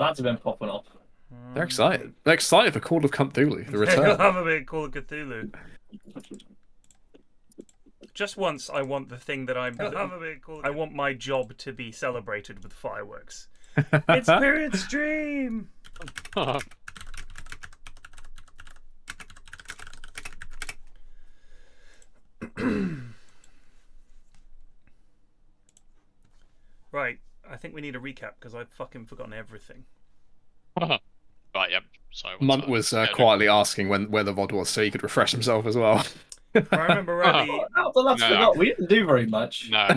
That's been popping off. They're excited. They're excited for Call of Cthulhu, the I return. love a bit of Call of Cthulhu. Just once, I want the thing that I'm. I want my job to be celebrated with fireworks. It's Period Stream. Right, I think we need a recap because I've fucking forgotten everything. Right, yep. So Munt was quietly asking where the VOD was so he could refresh himself as well. If I remember rightly, We didn't do very much. No.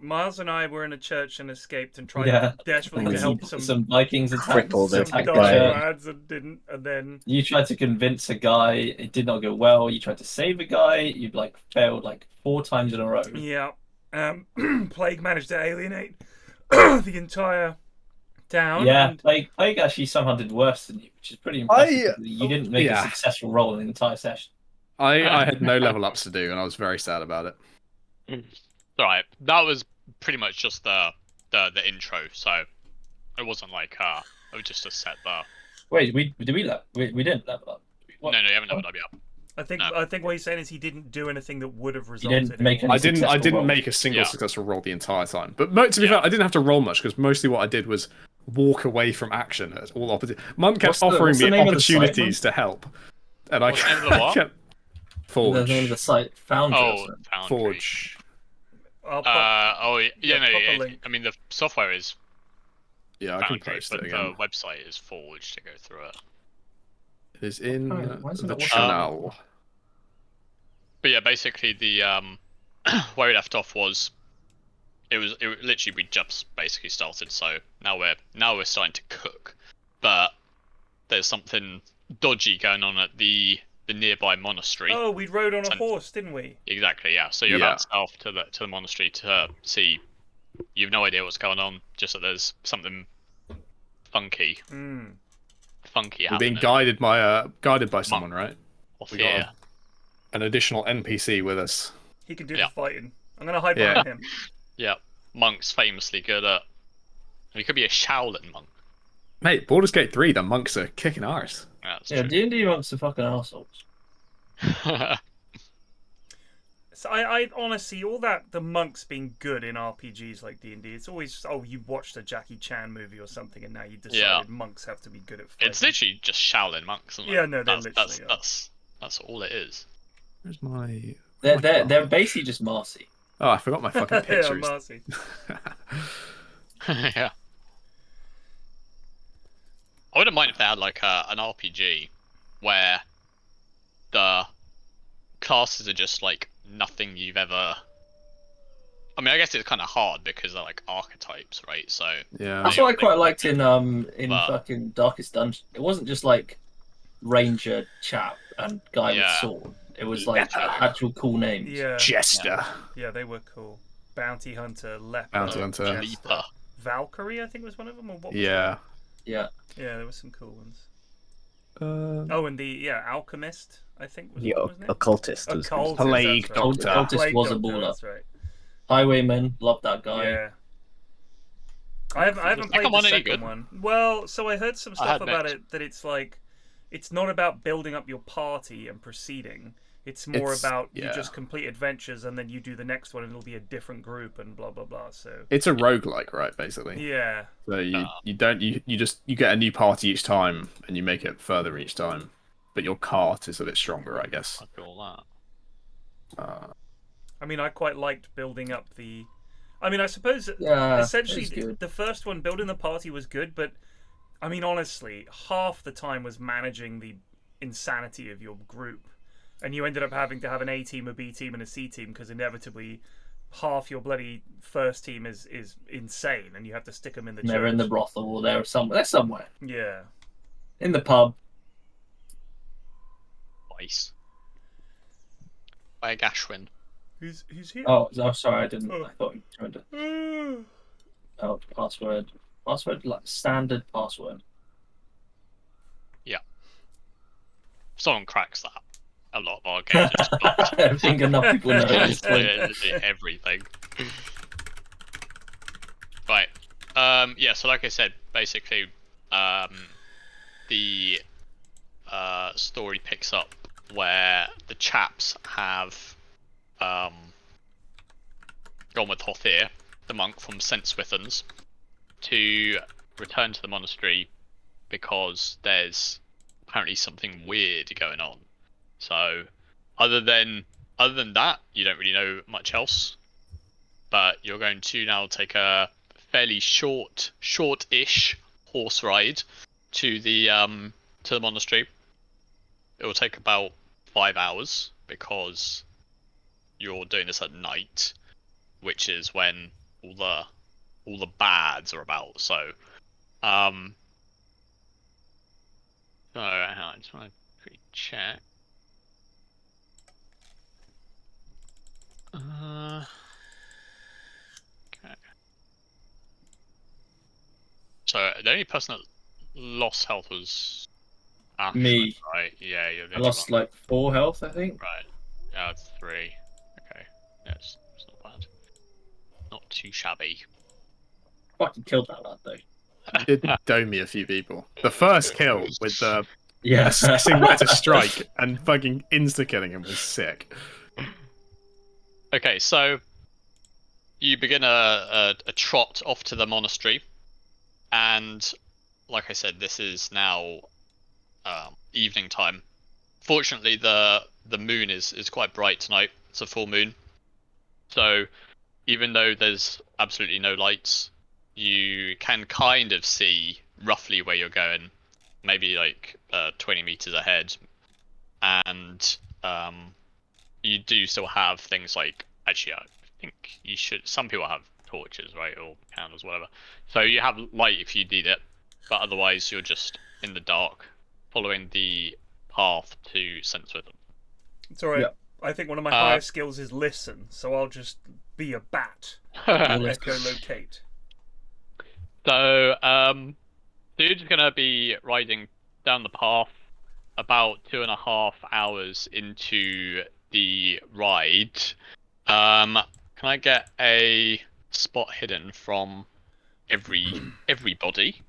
Miles and I were in a church and escaped and tried Yeah. desperately to help some Vikings attack crippled some attack dark guy. lads and didn't, and then You tried to convince a guy, it did not go well. You tried to save a guy, you failed 4 times in a row. yeah, Plague managed to alienate the entire town. Yeah, and Plague actually somehow did worse than you, which is pretty impressive. You didn't make a successful roll in the entire session. I had no level ups to do, and I was very sad about it. Right, that was pretty much just the intro, so it wasn't like it was just a set there. Wait, we didn't level up. What? No, you haven't leveled up yet. I think what he's saying is he didn't do anything that would have You resulted. didn't make in any I didn't successful rolls. make a single Yeah. successful roll the entire time. But to be fair, I didn't have to roll much because mostly what I did was walk away from action at all opposite. Munt kept offering what's the me name of the site, opportunities to help, and I What's the name of the what? kept The name of the Forge. site, Foundry. or something. Foundry. Forge. I'll pop, Yeah, no, pop a link. I mean the software is Yeah, I can Foundry, post but it the again. website is Forge to go through it. It is in Why isn't the it working? channel. But yeah, basically the where we left off was it literally we just basically started, so now we're starting to cook. But there's something dodgy going on at the nearby monastery. Oh, we rode on a And- horse, didn't we? Exactly, yeah. So you're Yeah. about south to the monastery to see. You've no idea what's going on, just that there's something funky Mm. We're happening. being guided by someone, right? Off we here. got an additional NPC with us. He can do Yeah. the fighting. I'm gonna hide Yeah. behind him. Yeah, Monk's famously good at. He could be a Shaolin monk. Mate, Baldur's Gate 3, the monks are kicking arse. Yeah, that's Yeah, true. D&D monks are fucking assholes. So I honestly, all that the monks being good in RPGs like D&D, it's always you watched a Jackie Chan movie or something, and now you decided Yeah. monks have to be good at fighting. It's literally just Shaolin monks, isn't it? Yeah, no, they that's, literally are. that's all it is. Where's my... They're basically just Marcy. Oh, I forgot my fucking yeah, pictures. Marcy. Yeah. I wouldn't mind if they had like an RPG where the classes are just like nothing you've ever. I mean, I guess it's kind of hard because they're like archetypes, right? So Yeah. That's what I quite liked in But- fucking Darkest Dungeon. It wasn't just like ranger chap and guy with Yeah. sword. It was like Yeah. actual cool names. Yeah, Jester. yeah, they were cool. Bounty hunter, leper, Bounty hunter. jester. Leaper. Valkyrie, I think was one of them, or what? Was Yeah. Yeah. that? Yeah, there were some cool ones. Uh, Oh, and the alchemist, I think was The one, wasn't it? occultist. was- Occultist, Plague that's right. Doctor. Occultist Plague was a Doctor, baller. That's right. Highwayman, love that guy. Yeah. I haven't second played the one any second good? one. Well, so I heard some I stuff had about mixed. it that it's like, it's not about building up your party and proceeding. It's more about you yeah. just complete adventures and then you do the next one and it'll be a different group and blah blah blah. So it's a roguelike, right, basically. yeah, So you get a new party each time and you make it further each time. But your cart is a bit stronger, I guess. I feel that. I mean, I quite liked building up the. I mean, I suppose Yeah, essentially it was good. the first one, building the party, was good, but I mean, honestly, half the time was managing the insanity of your group, and you ended up having to have an A team, a B team, and a C team because inevitably half your bloody first team is insane, and you have to stick them in the. They're in the church. brothel or they're somewhere. They're somewhere. Yeah. In the pub. Nice. By Gashwin. Who's here? Oh, sorry, I didn't. Oh. I thought you were trying to. Oh, password. Password, like standard password. If someone cracks that, a lot of our games are just fucked. I think enough people know at this point. Literally everything. Right. Yeah. So like I said, basically, the story picks up where the chaps have gone with Hothir, the monk from St. Swithun's, to return to the monastery because there's apparently something weird going on. So, other than that, you don't really know much else. But you're going to now take a fairly short-ish horse ride to the monastery. It will take about 5 hours because you're doing this at night, which is when all the bads are about. So, I just want to quickly check. Okay. So the only person that lost health was Ash, Me. right? Yeah, you're the I only lost one. like 4 health, I think. Right. Yeah, it's 3. Okay. Yeah, it's not bad. Not too shabby. Fucking killed that lad though. You did dome me a few people. The first kill with the Yeah. assessing where to strike and fucking insta-killing him was sick. Okay, so you begin a trot off to the monastery, and like I said, this is now evening time. Fortunately, the moon is quite bright tonight. It's a full moon, so even though there's absolutely no lights, you can kind of see roughly where you're going, maybe like 20 meters ahead, and you do still have things like, actually, I think you should. Some people have torches, right, or candles, whatever. So you have light if you need it, but otherwise you're just in the dark, following the path to Sense with them. It's alright. Yeah. I think one of my highest skills is listen, so I'll just be a bat and echolocate. So, dude's gonna be riding down the path about 2.5 hours into the ride. Can I get a spot hidden from everybody?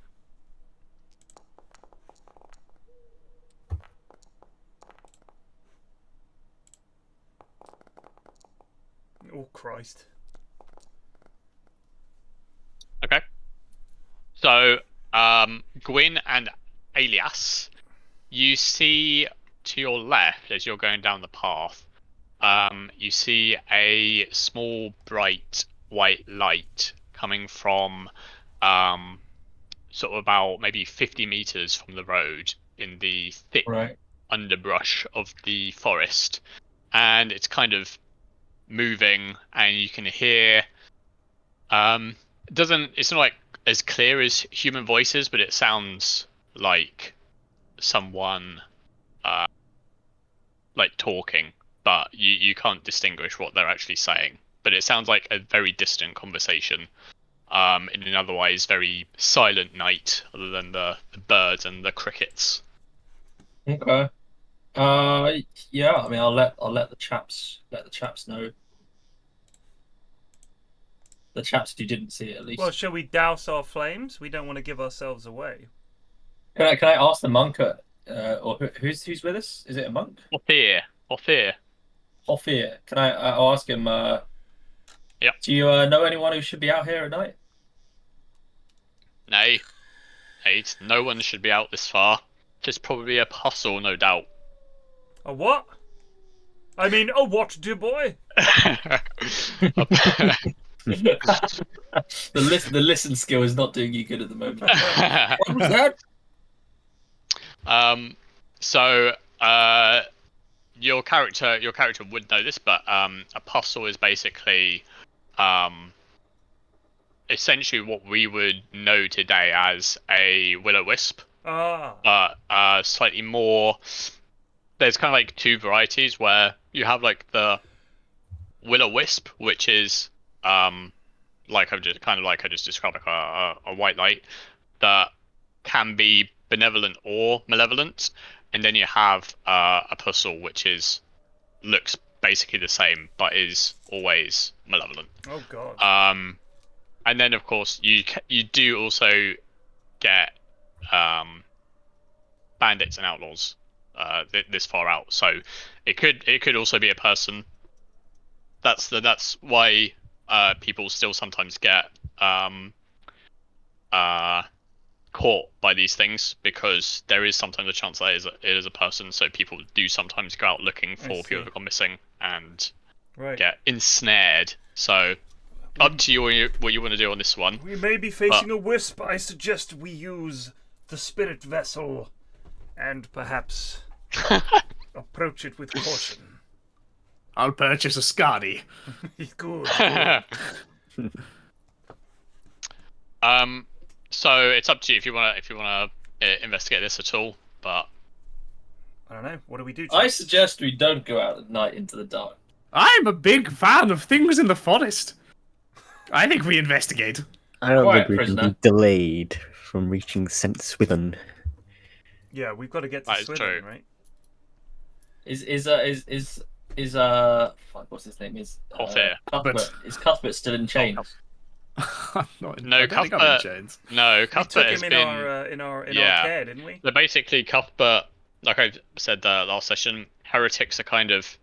Oh Christ. Okay. So, Gwyn and Alias, you see to your left as you're going down the path, you see a small, bright white light coming from sort of about maybe 50 meters from the road in the thick underbrush of the forest, and it's kind of moving, and you can hear it's not like as clear as human voices, but it sounds like someone like talking, but you can't distinguish what they're actually saying. But it sounds like a very distant conversation in an otherwise very silent night, other than the birds and the crickets. Okay. Yeah. I mean, I'll let the chaps know. The chaps who didn't see it, at least. Well, shall we douse our flames? We don't want to give ourselves away. Can I ask the monk, or who's with us? Is it a monk? Ophir. Hothir. Can I'll ask him. Yep. Do you know anyone who should be out here at night? Nay, no one should be out this far. Just probably a hustle, no doubt. A what? I mean, a what, dear boy? The listen skill is not doing you good at the moment. What was that? So your character would know this, but a puzzle is basically essentially what we would know today as a will-o-wisp. Slightly more. There's kind of like two varieties where you have like the will-o-wisp, which is like I just described, like a white light that can be benevolent or malevolent, and then you have a puzzle which looks basically the same but is always malevolent. Oh god. And then of course you do also get bandits and outlaws this far out. So it could also be a person. That's why people still sometimes get caught by these things, because there is sometimes a chance that it is a person. So people do sometimes go out looking for people who have gone missing and get ensnared. So up to you what you want to do on this one. We may be facing a wisp. I suggest we use the spirit vessel and perhaps approach it with caution. I'll purchase a Scotty. Good. So it's up to you if you wanna investigate this at all. But I don't know. What do we do? I suggest we don't go out at night into the dark. I'm a big fan of things in the forest. I think we investigate. I don't Quiet, think we can prisoner. be delayed from reaching St. Swithin. Yeah, we've got to get to That is Swithin, true. right? Fuck, what's his name? Is Cuthbert. Cuthbert. Is Cuthbert still in chains? I don't think I'm in chains. No, We Cuthbert took has him been. in our Yeah. care, didn't we? So basically, Cuthbert, like I said last session, heretics are kind of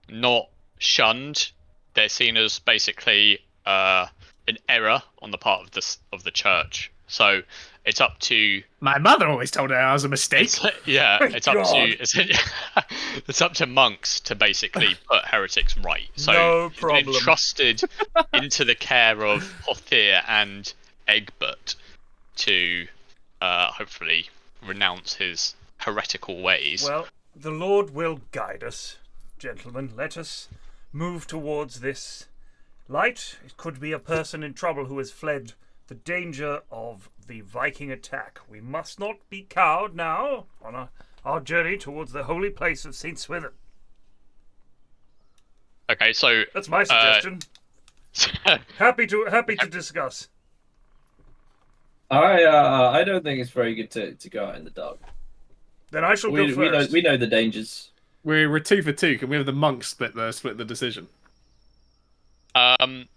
not shunned. They're seen as basically an error on the part of the church. So it's up to My mother always told her I was a mistake. it's up to it's up to monks to basically put heretics right. So No he's problem. been entrusted into the care of Hothir and Egbert to hopefully renounce his heretical ways. Well, the Lord will guide us, gentlemen. Let us move towards this light. It could be a person in trouble who has fled the danger of the Viking attack. We must not be cowed now on our journey towards the holy place of St. Swithin. Okay, so That's my suggestion. Happy to discuss. I don't think it's very good to go out in the dark. Then I shall go first. We know the dangers. We're 2 for 2. Can we have the monks split the decision?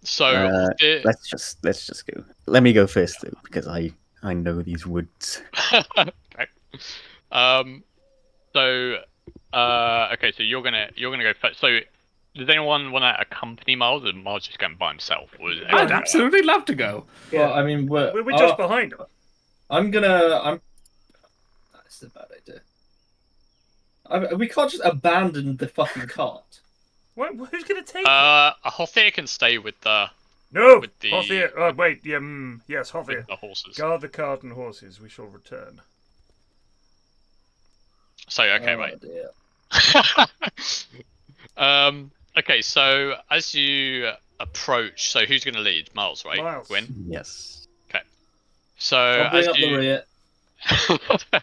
So Let's just go. Let me go first though, because I know these woods. okay. Okay, so you're gonna go first. So does anyone want to accompany Miles, or Miles just going by himself? Or is I'd absolutely love to go. Well, I mean, We're just behind him. I'm. That's a bad idea. We can't just abandon the fucking cart. Who's going to take it? Hothir can stay with the No! with the- Hothir. Wait, yes, with Hothir. the horses. Guard the cart and horses. We shall return. So okay, Oh, right. dear. Okay, so as you approach, so who's going to lead? Miles, right? Miles. Gwyn. Yes. So I'll bring as up the you rear.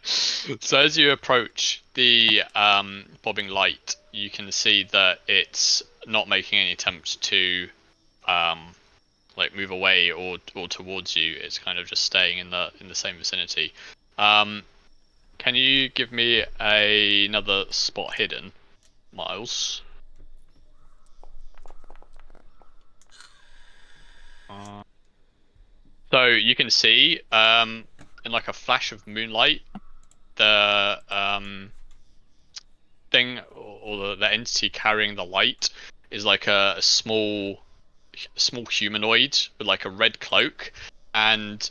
so as you approach the bobbing light, you can see that it's not making any attempts to like move away or towards you. It's kind of just staying in the same vicinity. Can you give me another spot hidden, Miles? So you can see in like a flash of moonlight, the thing or the entity carrying the light is like a small humanoid with like a red cloak, and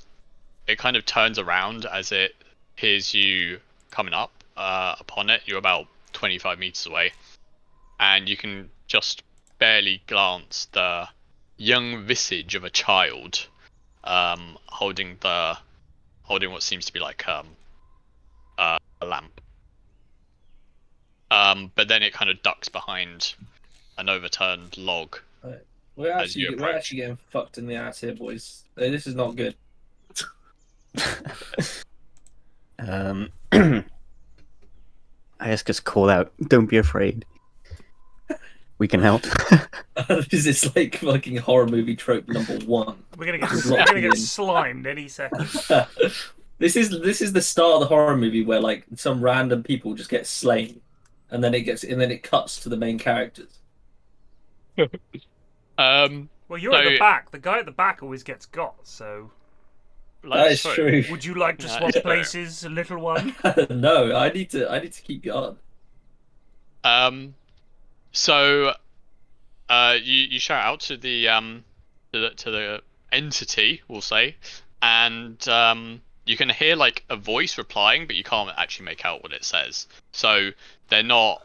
it kind of turns around as it hears you coming up upon it. You're about 25 meters away, and you can just barely glance the young visage of a child holding what seems to be like a lamp. But then it kind of ducks behind an overturned log. We're as you approach. actually getting fucked in the ass here, boys. This is not good. I just call out, don't be afraid. We can help. This is like fucking horror movie trope number 1. We're gonna get slimed any second. This is the start of the horror movie where like some random people just get slain, and then it cuts to the main characters. Well, you're at the So- back. The guy at the back always gets got. So, That is true. would you like to That swap is true. places, little one? No, I need to keep guard. So you shout out to the to the entity, we'll say, and you can hear like a voice replying, but you can't actually make out what it says. So they're not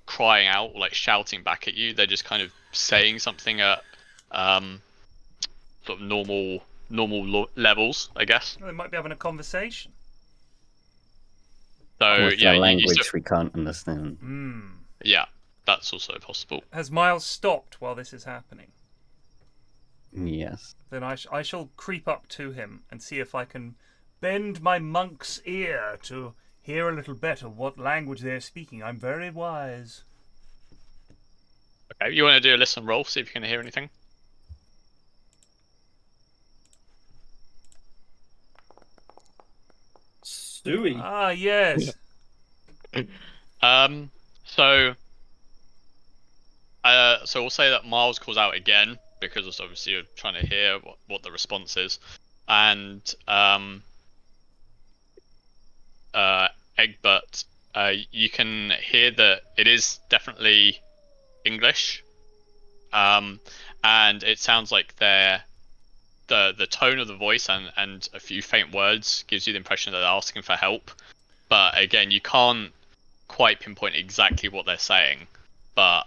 crying out, like shouting back at you. They're just kind of saying something at sort of normal levels, I guess. Well, they might be having a conversation. So With yeah, a you language still- we can't understand. yeah, that's also possible. Has Miles stopped while this is happening? Yes. Then I shall creep up to him and see if I can bend my monk's ear to hear a little better what language they're speaking. I'm very wise. Okay, you want to do a listen roll, see if you can hear anything? Stewie. Ah, yes. So we'll say that Miles calls out again because it's obviously you're trying to hear what the response is, and Egbert, you can hear that it is definitely English, and it sounds like the tone of the voice and a few faint words gives you the impression that they're asking for help, but again you can't quite pinpoint exactly what they're saying, but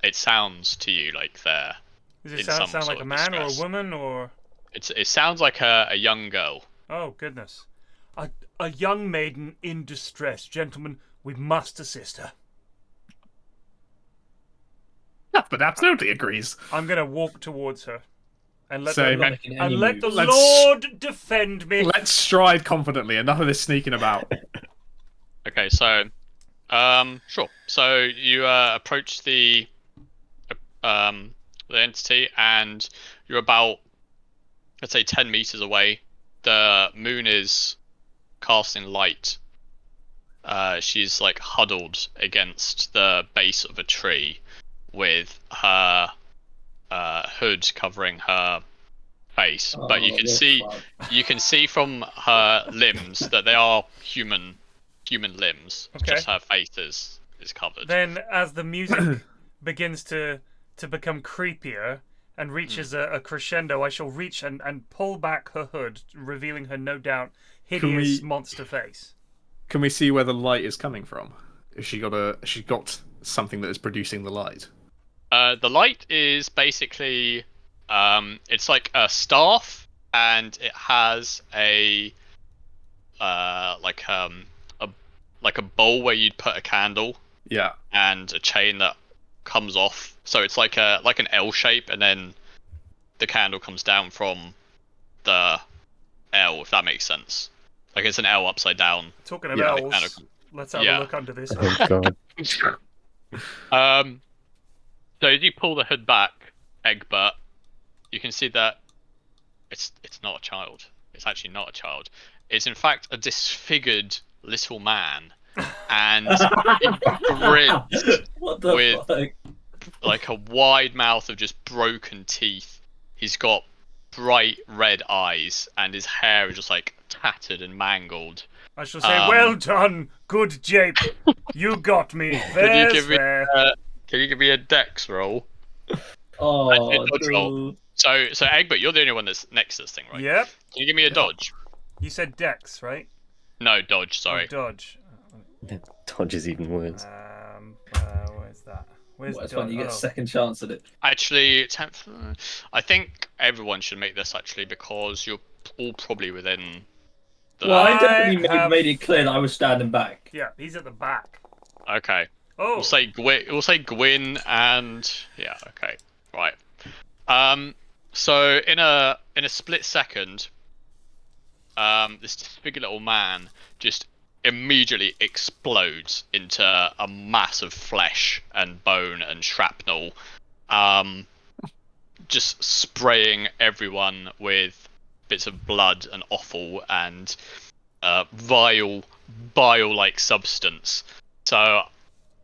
it sounds to you like they're Does it in sound some like sort a of man or a distress. woman or? It sounds like a young girl. Oh goodness, a young maiden in distress, gentlemen. We must assist her. But absolutely agrees. I'm gonna walk towards her, and let Same. the, Making any and let the moves. Let's- Lord defend me. Let's stride confidently. Enough of this sneaking about. Okay, so sure. So you approach the entity, and you're about, let's say, 10 meters away. The moon is casting light. She's like huddled against the base of a tree with her hood covering her face, but you Oh, can you're see fucked. from her limbs that they are human limbs. It's Okay. just her face is covered. Then, as the music begins to become creepier and reaches a crescendo, I shall reach and pull back her hood, revealing her no doubt hideous we- monster face. Can we see where the light is coming from? Has she got something that is producing the light? The light is basically it's like a staff, and it has a like a bowl where you'd put a candle Yeah. and a chain that comes off. So it's like an L shape, and then the candle comes down from the L, if that makes sense. Like it's an L upside down. Talking of Yeah, elves, kind of- let's have yeah. a look under this. Oh god. So as you pull the hood back, Egbert, you can see that it's not a child. It's actually not a child. It's in fact a disfigured little man, and he grins What the with- fuck? like a wide mouth of just broken teeth. He's got bright red eyes, and his hair is just like tattered and mangled. I shall say, Um, well done, good Jape. You got me. There's give me- there. Can you give me a dex roll? Oh, dodge roll. no. So Egbert, you're the only one that's next to this thing, right? Yep. Can you give me a dodge? You said Dex, right? No, dodge. Oh, Sorry. dodge. Dodge is even worse. Where's that? Where's Well, it's dodge? fun. You get a Oh. second chance at it. Actually, I think everyone should make this actually because you're all probably within. The... Well, I I definitely have- made it clear that I was standing back. Yeah, he's at the back. Okay. Oh, We'll say Gwyn and yeah. Okay. Right. So in a split second, this disfigured little man just immediately explodes into a mass of flesh and bone and shrapnel, just spraying everyone with bits of blood and offal and bile-like substance. So,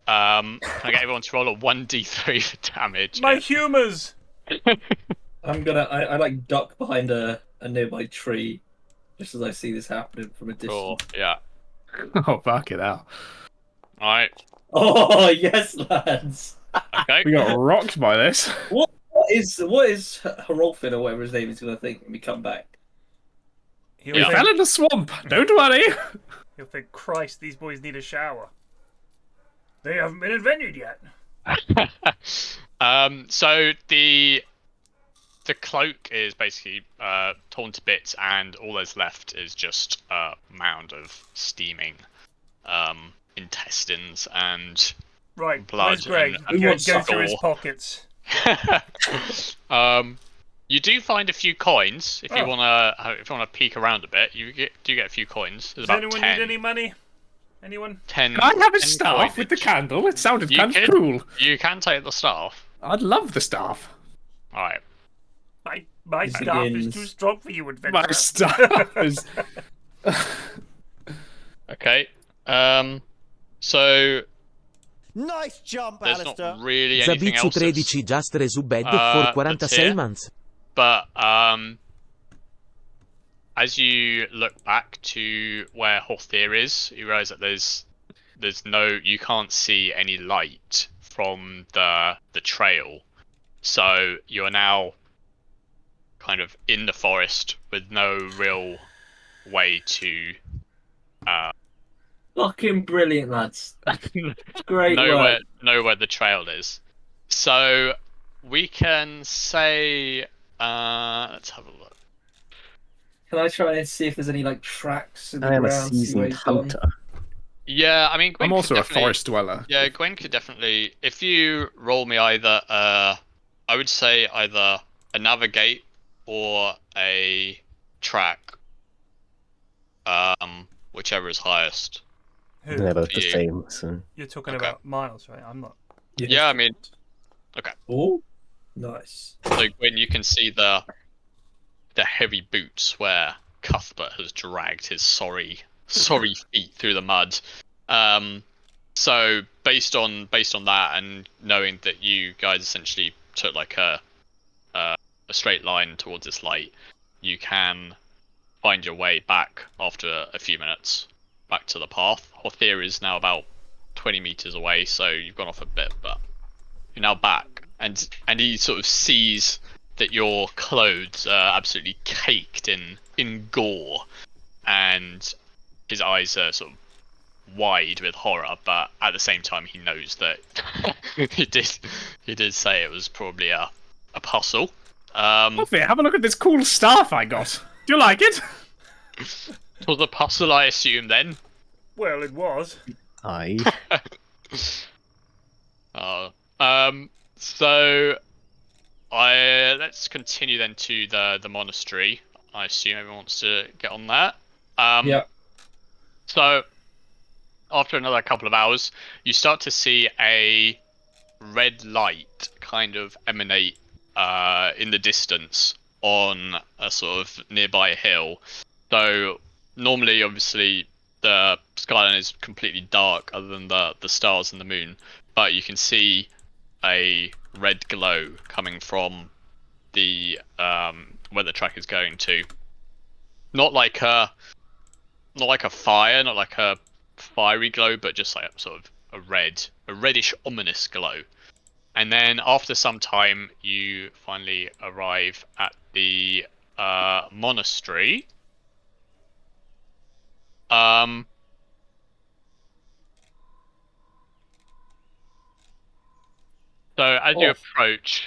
can I get everyone to roll a 1d3 for damage? my humours! I like duck behind a nearby tree, just as I see this happening from a Cool. distance. Yeah. Oh, fuck it out. All right. Oh yes, lads. Okay. We got rocked by this. What is Herolfin or whatever his name is gonna think when we come back? He'll We Yeah. fell think, in the swamp. Don't worry. he'll think, Christ, these boys need a shower. They haven't been invented yet. So the cloak is basically torn to bits, and all that's left is just a mound of steaming intestines and Right, blood. where's Greg? And Go want through his gore. pockets. You do find a few coins if you Oh. wanna peek around a bit. You do get a few coins. There's Does about anyone 10. need any money? Anyone? 10. Can I have his 10 staff with the coinage. candle? It sounded You kind of can. cool. You can take the staff. I'd love the staff. All right. My staff is begins. too strong for you, My adventurer. staff is. Okay. So Nice jump, there's Alistair. not really anything Zaviczu else. 13 just resubed that's for 46 here. months. But as you look back to where Horthier is, you realise that you can't see any light from the trail. So you are now kind of in the forest with no real way to Fucking brilliant, lads. Great know work. where the trail is. So we can say let's have a look. Can I try and see if there's any like tracks in the I am a ground? See where seasoned he's gone? hunter. Yeah, I mean Gwen I'm could also a definitely- forest dweller. Yeah, Gwen could definitely. If you roll me either, I would say either a navigate or a track, whichever is highest. Who? They're both the Yeah. same. So You're talking Okay. about Miles, right? I'm not. Yeah, I mean, okay. Oh, nice. So Gwen, you can see the heavy boots where Cuthbert has dragged his sorry feet through the mud. So based on that, and knowing that you guys essentially took like a straight line towards this light, you can find your way back after a few minutes back to the path. Horthier is now about 20 meters away, so you've gone off a bit, but you're now back, and he sort of sees that your clothes are absolutely caked in gore, and his eyes are sort of wide with horror, but at the same time he knows that he did say it was probably a puzzle. Horthier, have a look at this cool staff I got. Do you like it? It was a puzzle, I assume, then. Well, it was. I So let's continue then to the monastery. I assume everyone wants to get on that. Yeah. So after another couple of hours, you start to see a red light kind of emanate in the distance on a sort of nearby hill. So normally, obviously, the skyline is completely dark other than the stars and the moon, but you can see a red glow coming from the where the track is going to. Not like a fire, not like a fiery glow, but just like a sort of a reddish ominous glow. And then after some time, you finally arrive at the monastery. So as you approach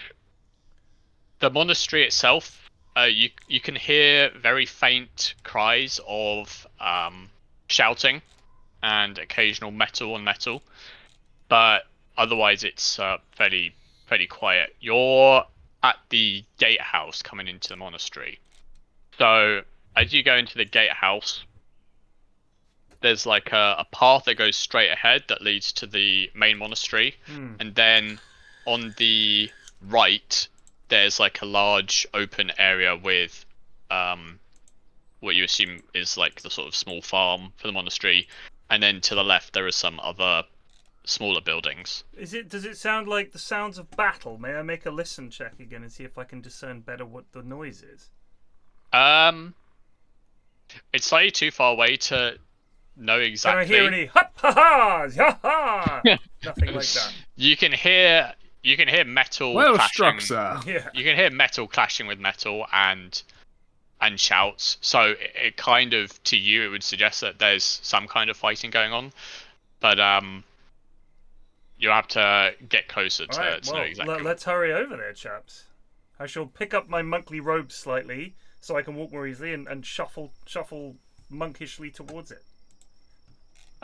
the monastery itself, you can hear very faint cries of shouting and occasional metal on metal, but otherwise it's fairly quiet. You're at the gatehouse coming into the monastery. So as you go into the gatehouse, there's like a path that goes straight ahead that leads to the main monastery, and then on the right there's like a large open area with what you assume is like the sort of small farm for the monastery, and then to the left there is some other smaller buildings. Does it sound like the sounds of battle? May I make a listen check again and see if I can discern better what the noise is? It's slightly too far away to know exactly. Can I hear any ha-ha-has, ha-ha? Nothing like that. You can hear metal Well clashing. struck, sir. Yeah. You can hear metal clashing with metal and shouts. So it kind of, to you, it would suggest that there's some kind of fighting going on. But you have to get closer to, Alright, to know exactly. let's hurry over there, chaps. I shall pick up my monkly robe slightly so I can walk more easily and shuffle monkishly towards it.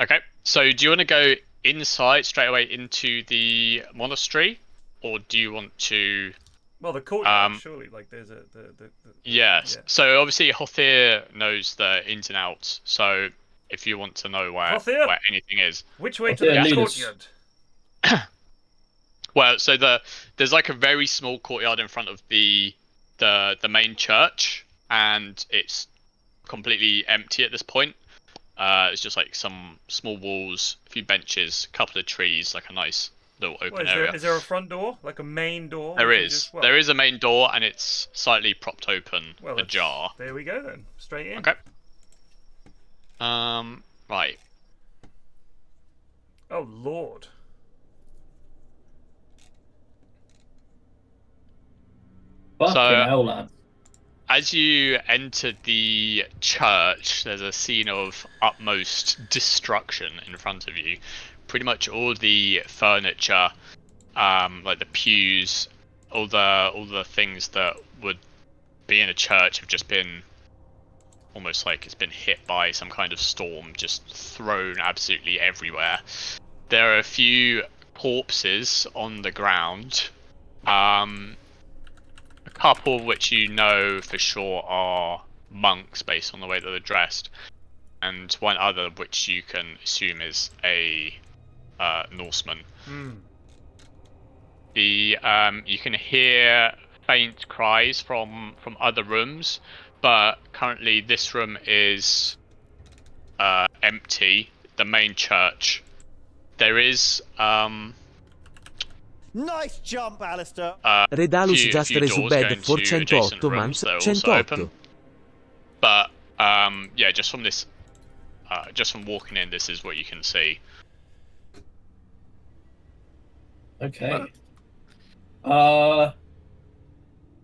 Okay, so do you want to go inside straight away into the monastery, or do you want to? Well, the courtyard, surely. Like, there's the Yes. Yeah. So obviously Hothir knows the ins and outs. So if you want to know where anything is, Which way to Hothir, the lead us. courtyard? well, so there's like a very small courtyard in front of the main church, and it's completely empty at this point. It's just like some small walls, a few benches, a couple of trees, like a nice little open area. Is there a front door, like a main door? There is. There is a main door, and it's slightly propped open, Well, ajar. There we go then. Straight in. Okay. Right. Oh Lord. Fucking So- hell, lad. As you enter the church, there's a scene of utmost destruction in front of you. Pretty much all the furniture, like the pews, all the things that would be in a church have just been almost like it's been hit by some kind of storm, just thrown absolutely everywhere. There are a few corpses on the ground. A couple of which you know for sure are monks based on the way that they're dressed, and one other which you can assume is a Norseman. You can hear faint cries from other rooms, but currently this room is empty. The main church. There is Nice jump, Alistair. Redalus few just doors resubbed going to 408 adjacent rooms months that are also 108. open. But yeah, just from this, just from walking in, this is what you can see. Okay.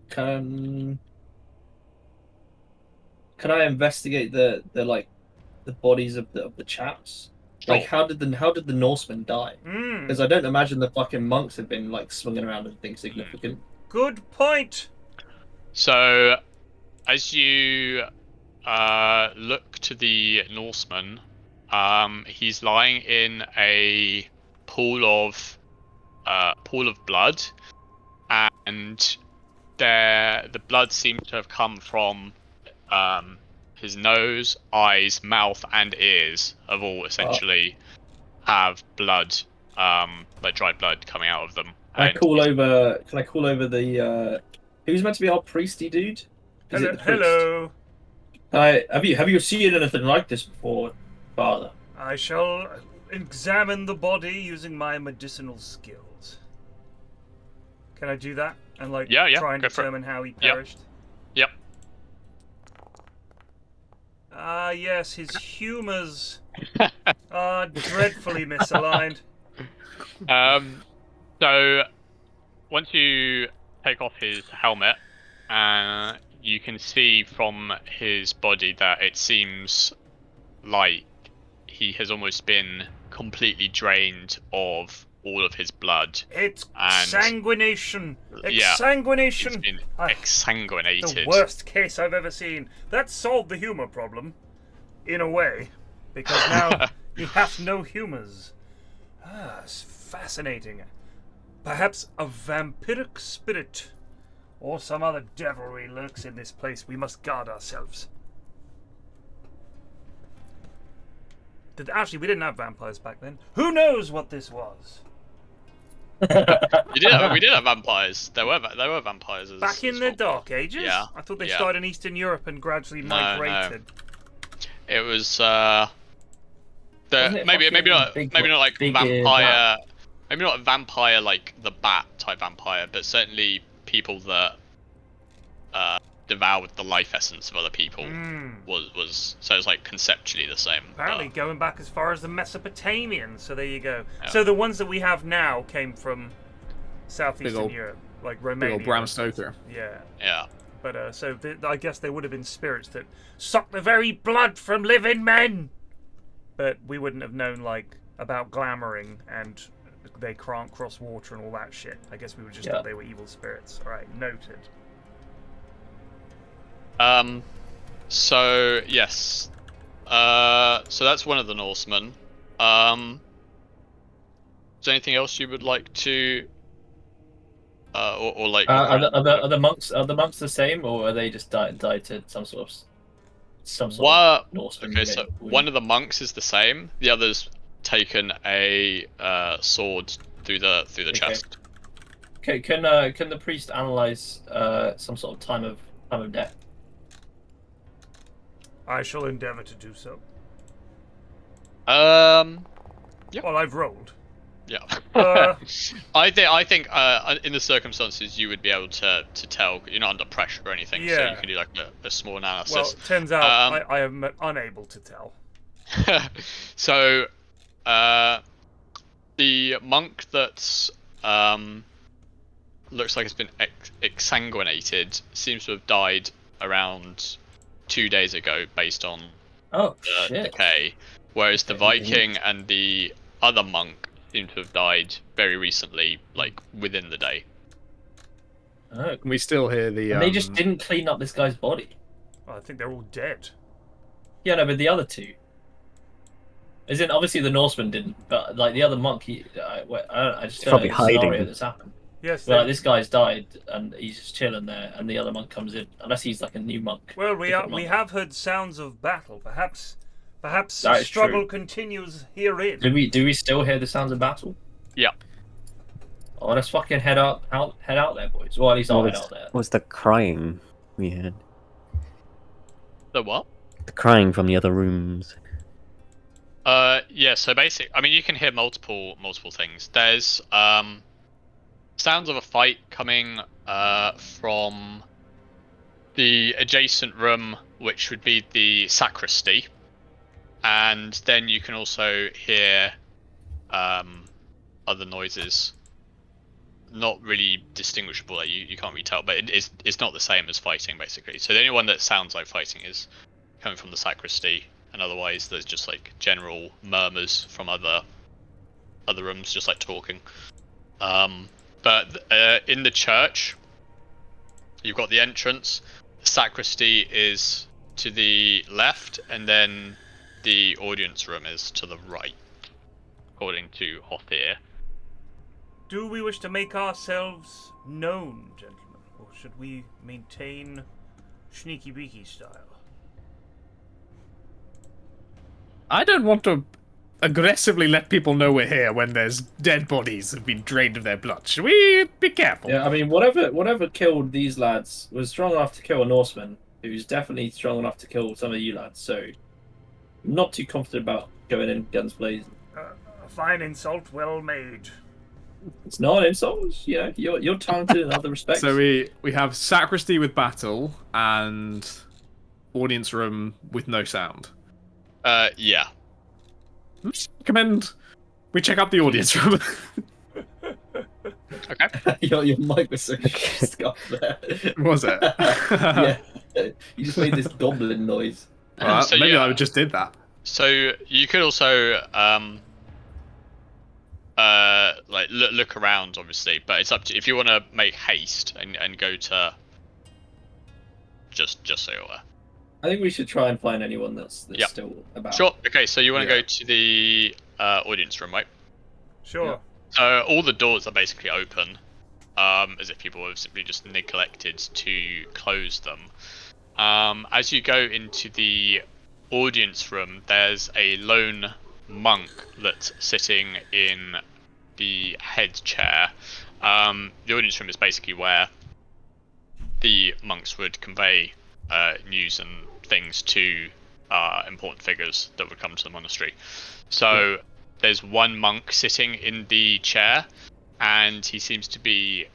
Can I investigate the bodies of the chaps? Like, how did the Norsemen die? Because I don't imagine the fucking monks have been like swinging around anything significant. Good point. So, as you look to the Norseman, he's lying in a pool of blood, and the blood seems to have come from his nose, eyes, mouth, and ears have all essentially have blood, like dried blood coming out of them. Can I call over the who's meant to be our priesty dude? Is it the priest? Hello. Have you seen anything like this before, Father? I shall examine the body using my medicinal skills. Can I do that? And Yeah, try and go for it. determine how he perished? Yep. Ah, yes, his humours are dreadfully misaligned. So once you take off his helmet, you can see from his body that it seems like he has almost been completely drained of all of his blood. It's And- exsanguination. Yeah, Exsanguination. He's been Ah, exsanguinated. The worst case I've ever seen. That solved the humour problem, in a way, because now he hath no humours. Ah, it's fascinating. Perhaps a vampiric spirit or some other devilry lurks in this place. We must guard ourselves. Actually, we didn't have vampires back then. Who knows what this was? We did have vampires. There were vampires Back in the Dark Ages? Yeah, I thought they yeah. started in Eastern Europe and gradually No, migrated. It was Wasn't it Maybe fucking not big, maybe not like big, vampire. Maybe not vampire like the bat type vampire, but certainly people that devoured the life essence of other people was so it's like conceptually the same. Apparently going back as far as the Mesopotamians, so there you go. Yeah. So the ones that we have now came from Southeastern old- Europe, like Big Romania. old Bram Stoker. Yeah. Yeah. But I guess they would have been spirits that suck the very blood from living men. But we wouldn't have known like about glamoring and they can't cross water and all that shit. I guess we would just thought they were evil spirits. All right, noted. So yes. So that's one of the Norsemen. Is there anything else you would like to or like are the monks the same, or are they just died to some sort of Norseman? Okay, so one of the monks is the same. The other's taken a sword through the chest. Okay, can the priest analyze some sort of time of death? I shall endeavour to do so. Yep. Well, I've rolled. Yeah. I think in the circumstances you would be able to tell. You're not under pressure or anything, so you can do like a small analysis. Well, turns out I am unable to tell. So, the monk that's looks like it's been exsanguinated seems to have died around 2 days ago, based on the decay. Whereas the Viking and the other monk seem to have died very recently, like within the day. Oh. We still hear the. And they just didn't clean up this guy's body. Well, I think they're all dead. Yeah, no, but the other two. As in, obviously the Norseman didn't, but like the other monk, I just don't know the scenario that's happened. Yes. Well, like, this guy's died and he's just chilling there, and the other monk comes in, unless he's like a new monk. Well, we have heard sounds of battle. Perhaps the struggle continues herein. Do we still hear the sounds of battle? Yeah. Oh, let's fucking head out there, boys. Well, at least I'll head out there. Was the crying we heard? The what? The crying from the other rooms. Yeah. So I mean, you can hear multiple things. There's sounds of a fight coming from the adjacent room, which would be the sacristy, and then you can also hear other noises. Not really distinguishable, like you can't really tell, but it's not the same as fighting, basically. So the only one that sounds like fighting is coming from the sacristy, and otherwise there's just like general murmurs from other rooms, just like talking. But in the church, you've got the entrance. The sacristy is to the left, and then the audience room is to the right, according to Hothir. Do we wish to make ourselves known, gentlemen, or should we maintain sneaky beaky style? I don't want to aggressively let people know we're here when there's dead bodies that have been drained of their blood. Should we be careful? Yeah, I mean, whatever killed these lads was strong enough to kill a Norseman, who's definitely strong enough to kill some of you lads. So, I'm not too confident about going in guns blazing. A fine insult, well made. It's not an insult. You know, you're talented in other respects. So we have sacristy with battle and audience room with no sound. Yeah. Recommend we check out the audience room. Okay. your mic was so scuffed there. Was it? Yeah. You just made this goblin noise. So, maybe yeah. I just did that. So you could also like look around, obviously, but it's up to if you want to make haste and go to just so you're aware. I think we should try and find anyone that's still about. Sure. Okay, so you want to go to the audience room, right? Sure. Yeah. So all the doors are basically open, as if people have simply just neglected to close them. As you go into the audience room, there's a lone monk that's sitting in the head chair. The audience room is basically where the monks would convey news and things to important figures that would come to the monastery. So there's one monk sitting in the chair, and he seems to be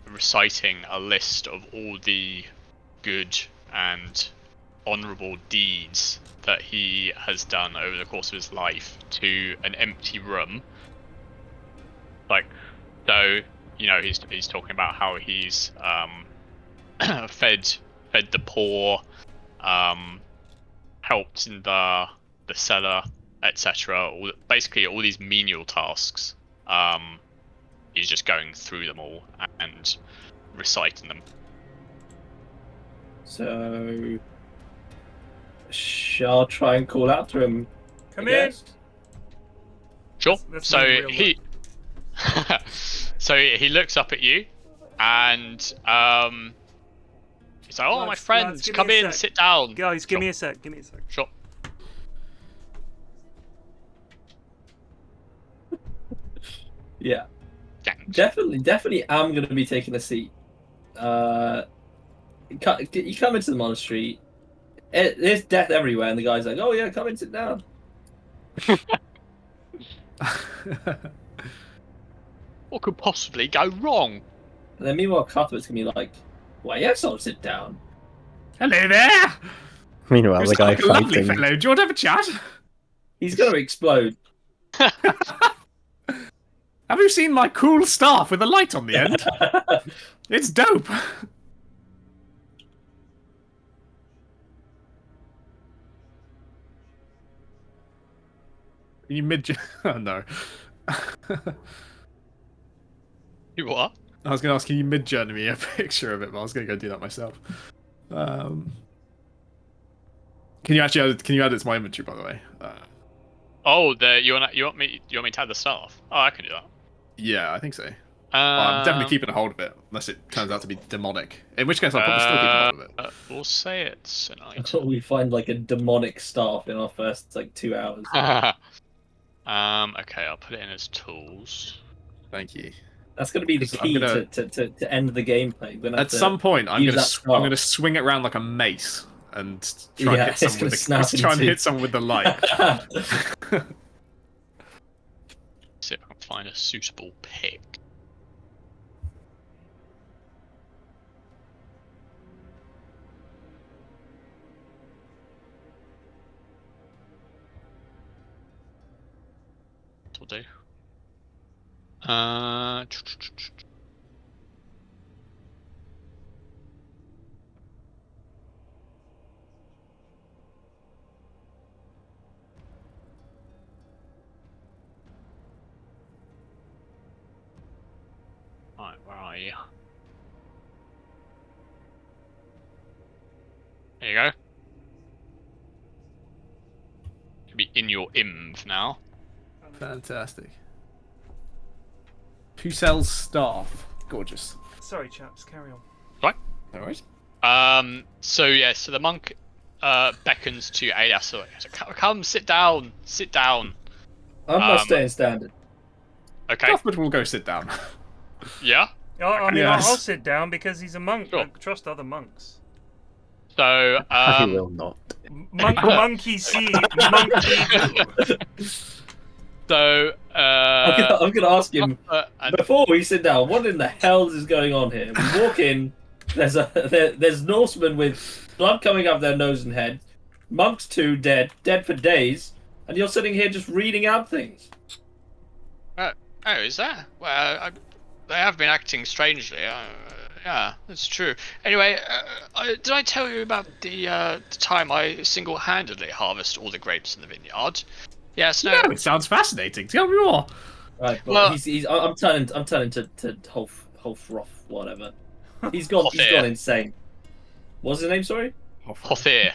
reciting a list of all the good and honourable deeds that he has done over the course of his life to an empty room. Like, so, you know, he's talking about how he's fed the poor, helped in the cellar, etc. Basically all these menial tasks. He's just going through them all and reciting them. So, I'll try and call out to him. Come I in. guess. Sure. Let's So make it real he, so he looks up at you, and he's like, "Oh, my Lads, friends, give me come a in, sec. sit down." Guys, give Sure. me a sec. Give me a sec. Sure. Yeah, Thanks. definitely. I'm gonna be taking a seat. You come into the monastery. There's death everywhere, and the guy's like, "Oh yeah, come and sit down." What could possibly go wrong? And then meanwhile, Cuthbert's gonna be like, "Why, yes, I'll sit down." Hello there! Meanwhile, You the guy sound like a lovely fighting. fellow. Do you want to have a chat? He's gonna explode. Have you seen my cool staff with a light on the end? It's dope. You mid. Oh no. You what? I was going to ask, can you mid-journey me a picture of it, but I was going to go do that myself. Can you actually add, can you add it to my inventory, by the way? Oh, you want me to add the staff? Oh, I can do that. Yeah, I think so. I'm definitely keeping a hold of it, unless it turns out to be demonic. In which case, I'll probably still keep a hold of it. We'll say it's an Until item. we find like a demonic staff in our first like 2 hours. Okay, I'll put it in as tools. Thank you. That's going to be the Because I'm key gonna- to end the gameplay. We're gonna have At to some point, I'm use gonna that staff. I'm gonna swing it around like a mace and try Yeah, and hit it's someone gonna with snap the, try and into- hit someone with the light. See if I can find a suitable pick. That'll do. Right, where are you? There you go. Should be in your imv now. Fantastic. Who sells staff? Gorgeous. Sorry, chaps. Carry on. Right. No worries. So yeah, so the monk beckons to Elias. So come, sit down, sit down. I'm not staying standard. Okay. Cuthbert will go sit down. Yeah. I mean, Yes. I'll sit down because he's a monk. Sure. I trust other monks. So I will not. Monkey see, monkey do. So I'm gonna ask him and before we sit down. What in the hell is going on here? We walk in. There's Norsemen with blood coming out of their nose and head. Monks too dead for days, and you're sitting here just reading out things. oh, is that? Well, they have been acting strangely. Yeah, that's true. Anyway, did I tell you about the time I single-handedly harvested all the grapes in the vineyard? Yes. No. No, it sounds fascinating. Tell me more. Right, but Well- I'm turning to Holfroth, whatever. He's gone insane. What's his name? Sorry, Hothir.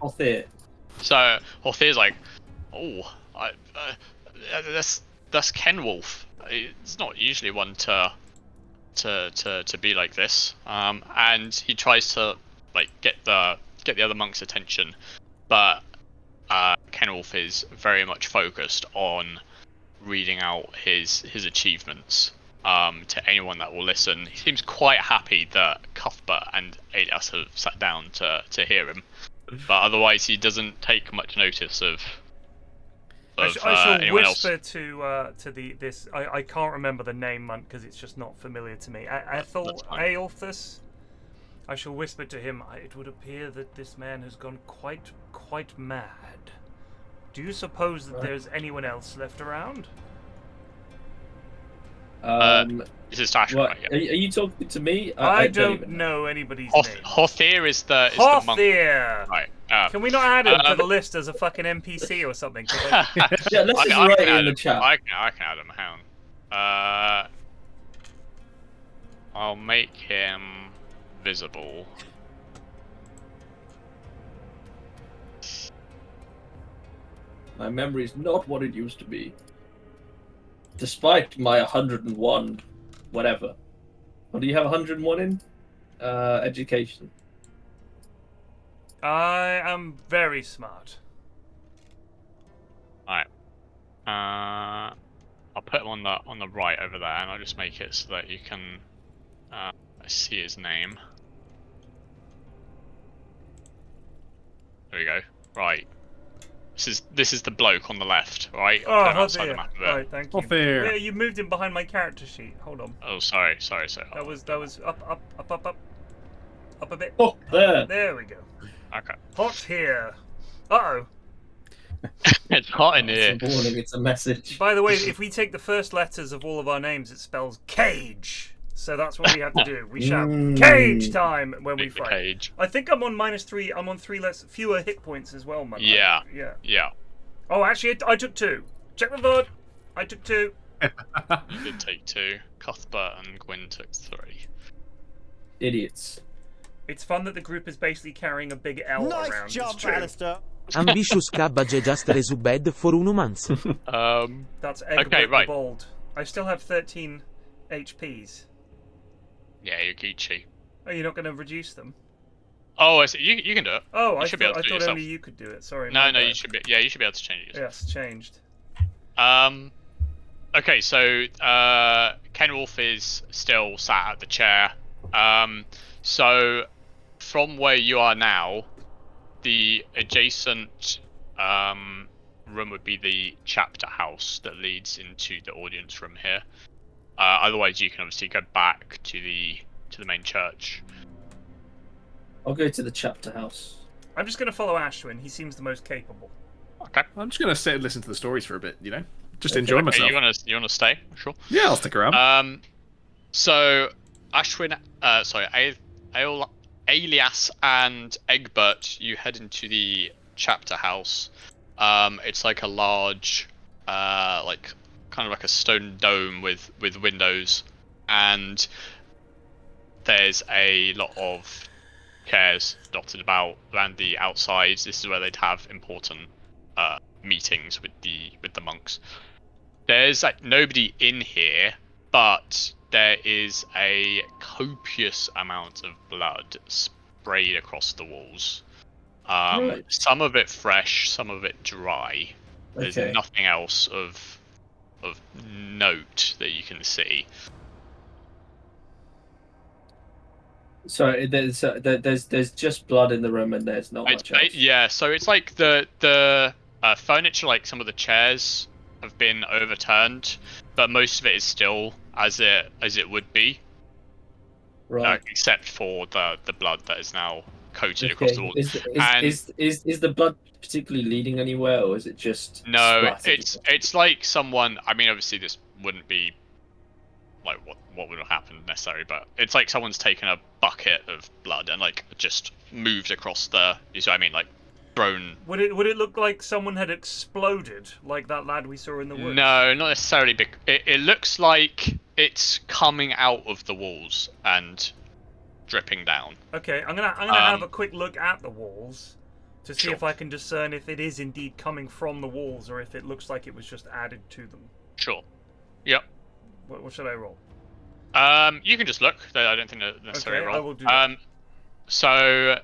Hothir. So Hothir's like, oh, that's Kenwolf. It's not usually one to be like this. And he tries to like get the other monks' attention, but Kenwolf is very much focused on reading out his achievements to anyone that will listen. He seems quite happy that Cuthbert and Elias have sat down to hear him. but otherwise he doesn't take much notice of I shall anyone else. whisper to this. I can't remember the name, Munt, because it's just not familiar to me. Ethel Aelthus. I shall whisper to him. It would appear that this man has gone quite mad. Do you suppose that there's anyone else left around? This is Tashka, What? right? Are you talking to me? I don't don't even know anybody's name. Hothir is the monk. Hothir! Right. Can we not add him to the list as a fucking NPC or something? 'Cause Yeah, let's just write it in the chat. I can add him. Hang on. I'll make him visible. My memory is not what it used to be. Despite my 101, whatever. What do you have 101 in? Education. I am very smart. Alright. I'll put him on the right over there, and I'll just make it so that you can see his name. There we go. Right. This is the bloke on the left, right? Oh, Outside the Hothir. map of it. Right, thank you. Hothir. Yeah, you moved him behind my character sheet. Hold on. Oh, sorry. That was up a bit. Oh, there. There we go. Okay. Hot here. Uh-oh. It's hot in It's here. a warning, it's a message. By the way, if we take the first letters of all of our names, it spells cage. So that's what we have to do. We shout cage time when we Big fight. cage. I think I'm on -3. I'm on 3 less fewer hit points as well, man. Yeah. Yeah. Oh, actually, I took 2. Check the VOD. I took 2. You did take 2. Cuthbert and Gwyn took 3. Idiots. It's fun that the group is basically carrying a big L Nice around. jump, It's true. Alistair. Ambitious cabbage just resubbed for 1 month. That's Egbert Okay, right. the Bold. I still have 13 HPs. Yeah, you're Gucci. Are you not going to reduce them? Oh, I see. You can do it. Oh, You I should be able to do it thought yourself. only you could do it. Sorry. No, my you bad. should be. Yeah, you should be able to change it yourself. Yes, changed. Okay, so Kenwolf is still sat at the chair. So from where you are now, the adjacent room would be the chapter house that leads into the audience room here. Otherwise, you can obviously go back to the main church. I'll go to the chapter house. I'm just going to follow Ashwin. He seems the most capable. Okay. I'm just gonna sit and listen to the stories for a bit, you know? Just enjoy Okay, myself. you wanna stay? Sure. Yeah, I'll stick around. So Ashwin, Alias and Egbert, you head into the chapter house. It's like a large, like kind of like a stone dome with windows, and there's a lot of chairs dotted about around the outside. This is where they'd have important meetings with the monks. There's like nobody in here, but there is a copious amount of blood sprayed across the walls. Right. Some of it fresh, some of it dry. There's Okay. nothing else of note that you can see. So there's just blood in the room and there's not much else. Yeah, so it's like the furniture, like some of the chairs have been overturned, but most of it is still as it would be, Right. except for the blood that is now coated across the walls. Is the blood particularly leading anywhere, or is it just No, splattered? it's like someone. I mean, obviously this wouldn't be like what would have happened necessarily, but it's like someone's taken a bucket of blood and like just moved across the. You see what I mean? Like thrown. Would it look like someone had exploded, like that lad we saw in the woods? No, not necessarily. It looks like it's coming out of the walls and dripping down. Okay, I'm gonna have a quick look at the walls to see Sure. if I can discern if it is indeed coming from the walls or if it looks like it was just added to them. Sure. Yep. What should I roll? You can just look. I don't think that necessarily Okay, roll. I will do that. So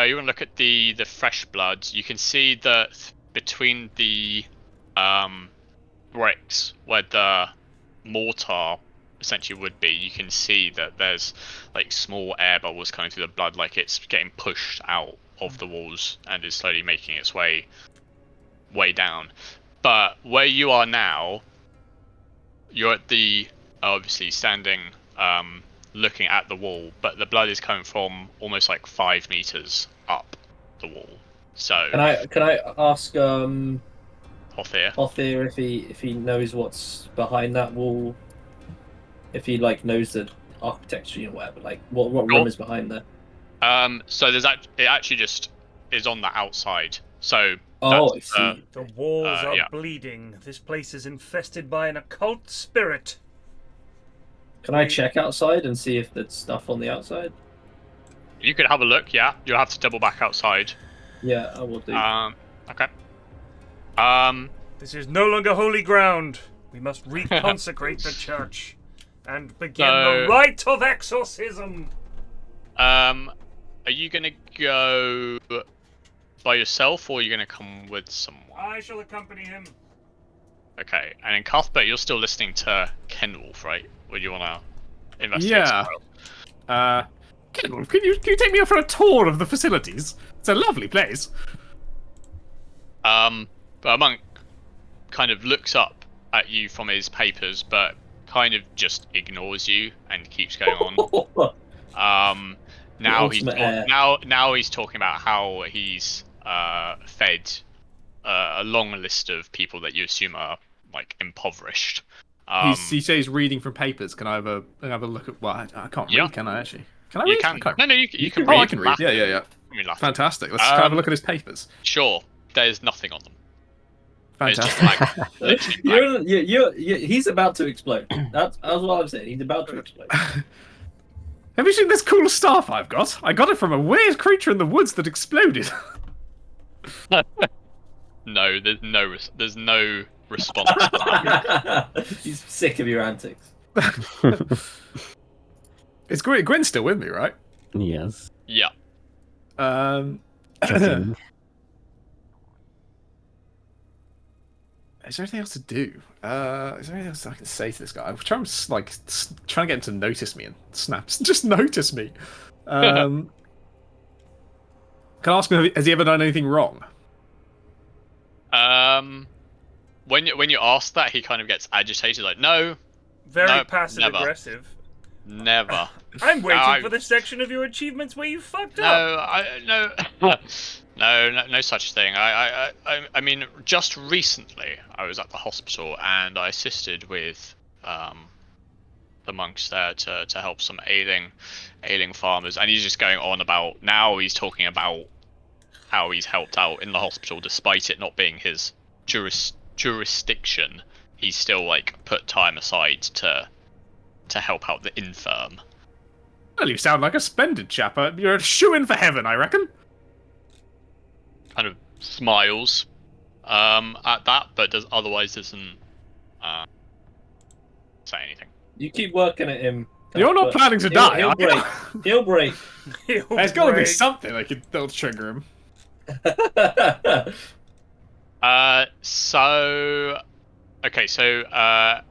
you want to look at the fresh blood. You can see that between the bricks where the mortar essentially would be, you can see that there's like small air bubbles coming through the blood, like it's getting pushed out of the walls and is slowly making its way down. But where you are now, you're at the obviously standing, looking at the wall, but the blood is coming from almost like 5 meters up the wall. So Can I ask Hothir, Othir if he knows what's behind that wall? If he like knows the architecture or whatever, like what room is behind there? So it actually just is on the outside. So Oh, I see. The walls are yeah. bleeding. This place is infested by an occult spirit. Can I check outside and see if there's stuff on the outside? You could have a look. Yeah, you'll have to double back outside. Yeah, I will do. Okay. This is no longer holy ground. We must reconsecrate the church and begin the rite of exorcism. Are you gonna go by yourself, or are you gonna come with someone? I shall accompany him. Okay, and in Cuthbert, you're still listening to Kenwolf, right? Or do you wanna investigate? Yeah. Kenwolf, can you take me for a tour of the facilities? It's a lovely place. But a monk kind of looks up at you from his papers, but kind of just ignores you and keeps going on. Now he's talking about how he's fed a long list of people that you assume are like impoverished. He says he's reading from papers. Can I have a look at what I can't read? Can I actually? Can I read? You can. No, you can Oh, read. I can read. Yeah. I mean, Fantastic. Let's have a look at his papers. Sure. There's nothing on them. Fantastic. He's about to explode. That's what I'm saying. He's about to explode. Have you seen this cool staff I've got? I got it from a weird creature in the woods that exploded. No, there's no response to that. He's sick of your antics. It's great. Gwen's still with me, right? Yes. Yeah. Is there anything else to do? Is there anything else I can say to this guy? I'm trying to get him to notice me and snaps. Just notice me. Can I ask him, has he ever done anything wrong? When you ask that, he kind of gets agitated, like, no. Very passive aggressive. Never. I'm waiting for the section of your achievements where you fucked up. No such thing. I mean, just recently I was at the hospital and I assisted with the monks there to help some ailing farmers, and he's just going on about, now he's talking about how he's helped out in the hospital despite it not being his jurisdiction. He's still like put time aside to help out the infirm. Well, you sound like a splendid chap. You're a shoo-in for heaven, I reckon. Kind of smiles at that, but otherwise doesn't say anything. You keep working at him. You're not planning to die, He'll are you? break. He'll break. There's got to be something that'll trigger him. So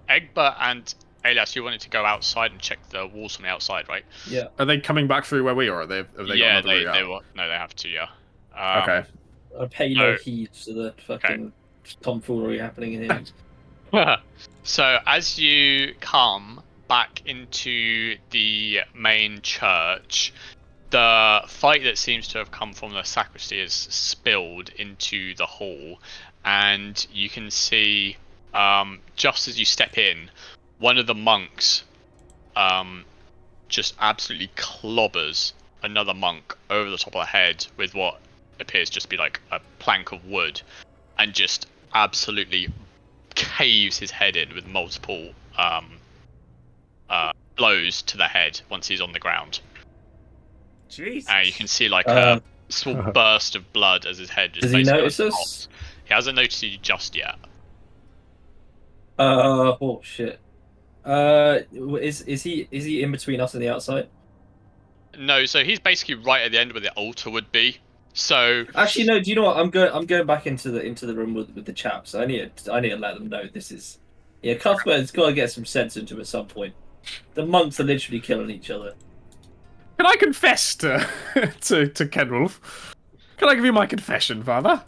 Egbert and Elias, you wanted to go outside and check the walls from the outside, right? Yeah. Are they coming back through where we are? Have they Yeah, got another route out? No, they have to. Yeah. Okay. I pay no heed to the fucking tomfoolery happening in here. So as you come back into the main church, the fight that seems to have come from the sacristy is spilled into the hall, and you can see, just as you step in, one of the monks just absolutely clobbers another monk over the top of the head with what appears just to be like a plank of wood, and just absolutely caves his head in with multiple blows to the head once he's on the ground. Jesus. And you can see like a small burst of blood as his head just Does he basically notice pops. us? He hasn't noticed you just yet. Oh shit. Is he in between us and the outside? No, so he's basically right at the end where the altar would be. So actually, no. Do you know what? I'm going back into the room with the chaps. I need to let them know this is. Yeah, Cuthbert's got to get some sense into him at some point. The monks are literally killing each other. Can I confess to Kenwolf? Can I give you my confession, Father?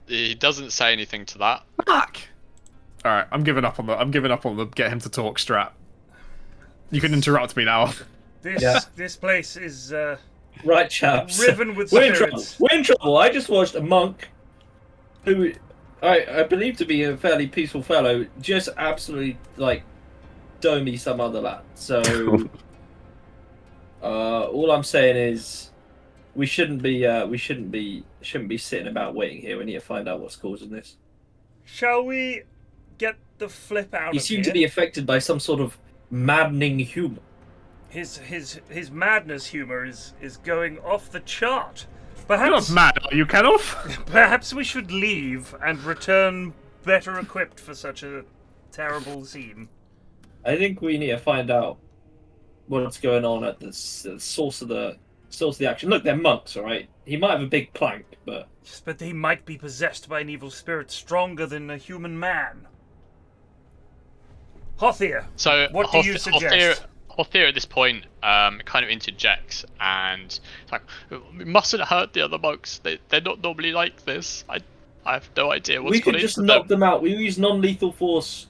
He doesn't say anything to that. Fuck. All right, I'm giving up on the get him to talk strap. You can interrupt me now. This place is Right, chaps. riven with We're in trouble. spirits. We're in trouble. I just watched a monk who I believe to be a fairly peaceful fellow just absolutely like domey some other lad. So all I'm saying is we shouldn't be sitting about waiting here. We need to find out what's causing this. Shall we get the flip out He of seemed here? to be affected by some sort of maddening humor. His madness humor is going off the chart. You're not Perhaps mad, are you, Kenneth? perhaps we should leave and return better equipped for such a terrible scene. I think we need to find out what's going on at the source of the action. Look, they're monks, all right. He might have a big plank, but Yes, but they might be possessed by an evil spirit stronger than a human man. Hothir, So what do you suggest? Hothir at this point kind of interjects and it's like, we mustn't hurt the other monks. They're not normally like this. I have no idea what's we could gone just into knock them. them out. We use non-lethal force.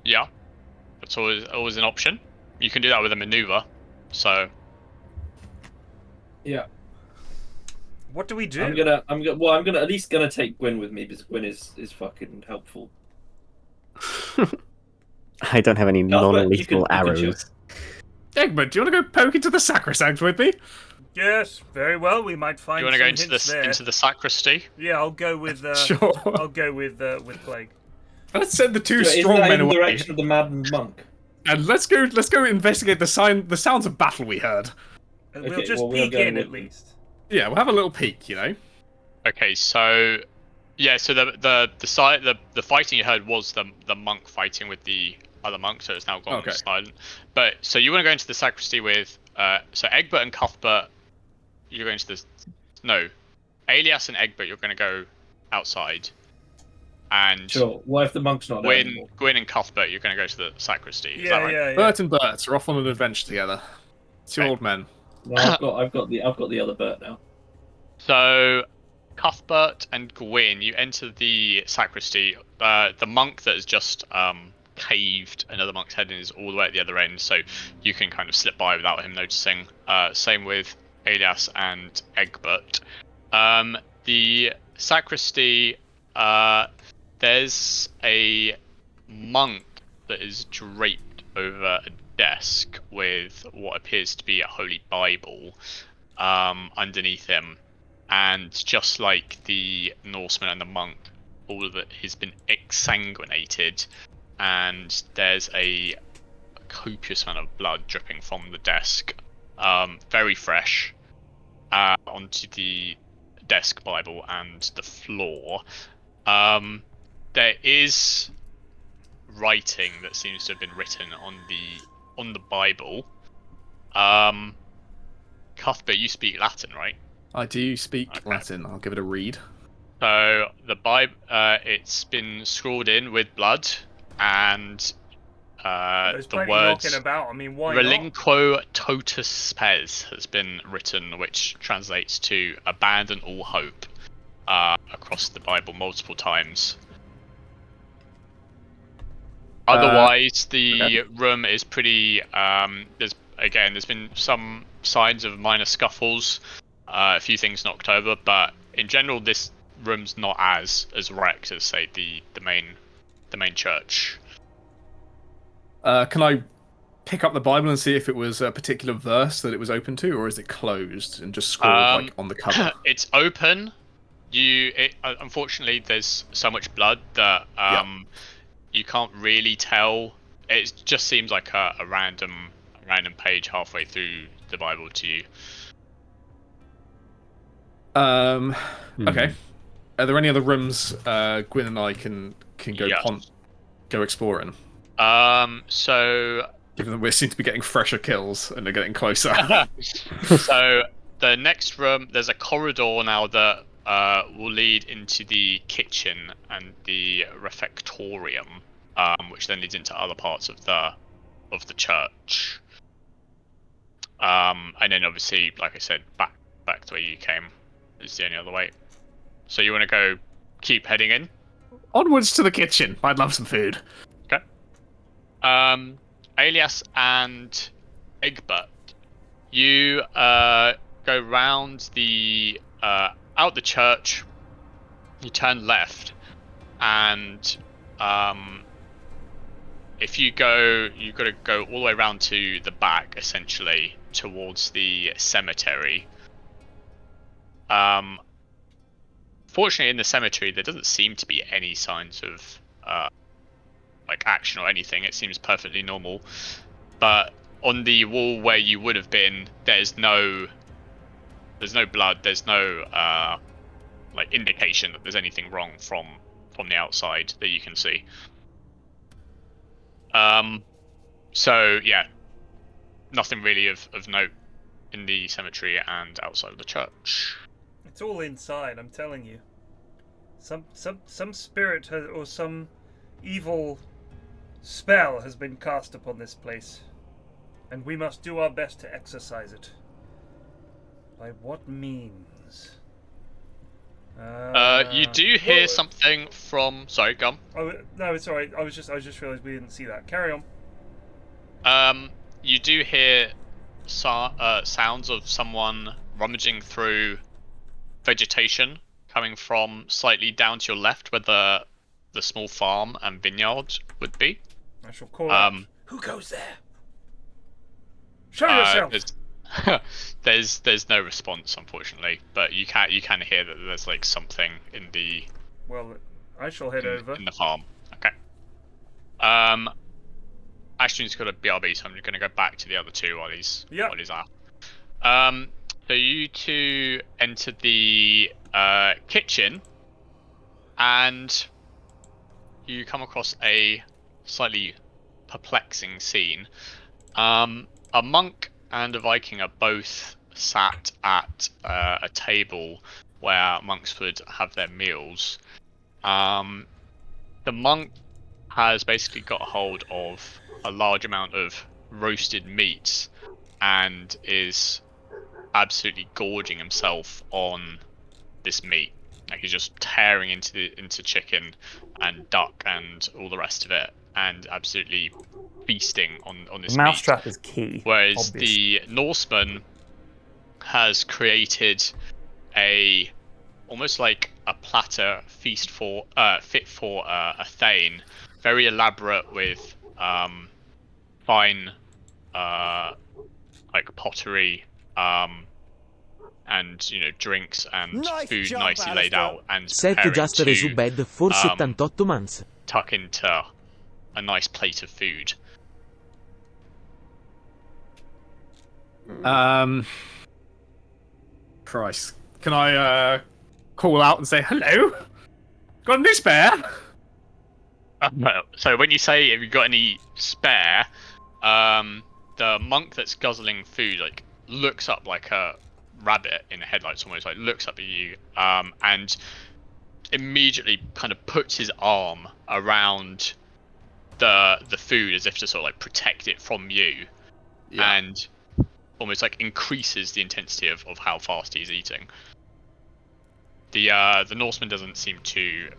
Yeah, that's always an option. You can do that with a maneuver. So Yeah. What do we do? I'm gonna at least take Gwyn with me because Gwyn is fucking helpful. I don't have any No, but you non-lethal can arrows. Egbert, do you want to go poke into the sacrosanct with me? Yes, very well. We might find. you want to some go into hints there. into the sacristy? Yeah, I'll go with. Sure. I'll go with Plague. Let's send the two Isn't strong that men in the away, direction of the maddened monk? and let's go investigate the sounds of battle we heard. We'll Okay, just well, we'll peek go in with at them. least. Yeah, we'll have a little peek, you know. Okay, so yeah, so the fighting you heard was the monk fighting with the other monk, so it's now gone Okay. silent. But so you want to go into the sacristy with so Egbert and Cuthbert. You're going to this. No, Alias and Egbert. You're going to go outside. And Sure. What if the monk's not there anymore? Gwyn and Cuthbert, you're going to go to the sacristy. Is that Yeah, right? yeah, yeah. Bert and Bert are off on an adventure together. Two Okay. old men. No, I've got the other Bert now. So, Cuthbert and Gwyn, you enter the sacristy. The monk that has just caved another monk's head in is all the way at the other end, so you can kind of slip by without him noticing. Same with Alias and Egbert. The sacristy, there's a monk that is draped over a desk with what appears to be a holy Bible underneath him. And just like the Norseman and the monk, all of it has been exsanguinated, and there's a copious amount of blood dripping from the desk, very fresh, onto the desk Bible and the floor. There is writing that seems to have been written on the Bible. Cuthbert, you speak Latin, right? I do speak Okay. Latin. I'll give it a read. So the Bible, it's been scrawled in with blood, and There's the plenty words knocking about. I mean, why not? "Relinquo totus spes" has been written, which translates to "abandon all hope," across the Bible multiple times. Otherwise, the room is pretty. There's been some signs of minor scuffles, a few things knocked over, but in general, this room's not as wrecked as say the main church. Can I pick up the Bible and see if it was a particular verse that it was open to, or is it closed and just scrawled like on the cover? It's open. Unfortunately, there's so much blood that you can't really tell. It just seems like a random page halfway through the Bible to you. Okay. Are there any other rooms Gwyn and I can go Yes. go exploring? So Given that we seem to be getting fresher kills and they're getting closer. so the next room, there's a corridor now that will lead into the kitchen and the refectorium, which then leads into other parts of the church. And then obviously, like I said, back the way you came is the only other way. So you want to go keep heading in? Onwards to the kitchen. I'd love some food. Okay. Alias and Egbert, you go round the out the church. You turn left, and if you go, you've got to go all the way around to the back, essentially towards the cemetery. Fortunately, in the cemetery, there doesn't seem to be any signs of like action or anything. It seems perfectly normal. But on the wall where you would have been, there's no blood. There's no like indication that there's anything wrong from the outside that you can see. So yeah, nothing really of note in the cemetery and outside of the church. It's all inside, I'm telling you. Some spirit has, or some evil spell has been cast upon this place, and we must do our best to exorcise it. By what means? You do hear something from. Sorry, go on. Oh no, it's alright. I just realised we didn't see that. Carry on. You do hear sounds of someone rummaging through vegetation coming from slightly down to your left, where the small farm and vineyard would be. I shall call out. Who goes there? Show yourself. There's no response, unfortunately, but you can hear that there's like something in the. Well, I shall head over. In the farm. Okay. Ashton's got a BRB, so I'm going to go back to the other two while he's out. So you two enter the kitchen, and you come across a slightly perplexing scene. A monk and a Viking are both sat at a table where monks would have their meals. The monk has basically got a hold of a large amount of roasted meats and is absolutely gorging himself on this meat. Like he's just tearing into chicken and duck and all the rest of it, and absolutely feasting on this Mousetrap meat. is key. Whereas obviously. the Norseman has created almost like a platter feast for fit for a thane, very elaborate with fine like pottery and drinks and food nicely laid out, and Set preparing just to resu bed for 78 months. tuck into a nice plate of food. Christ. Can I call out and say hello? Got any spare? So when you say have you got any spare, the monk that's guzzling food like looks up like a rabbit in the headlights, almost like looks up at you, and immediately kind of puts his arm around the food as if to sort of like protect it from you, and almost like increases the intensity of how fast he's eating. The Norseman doesn't seem to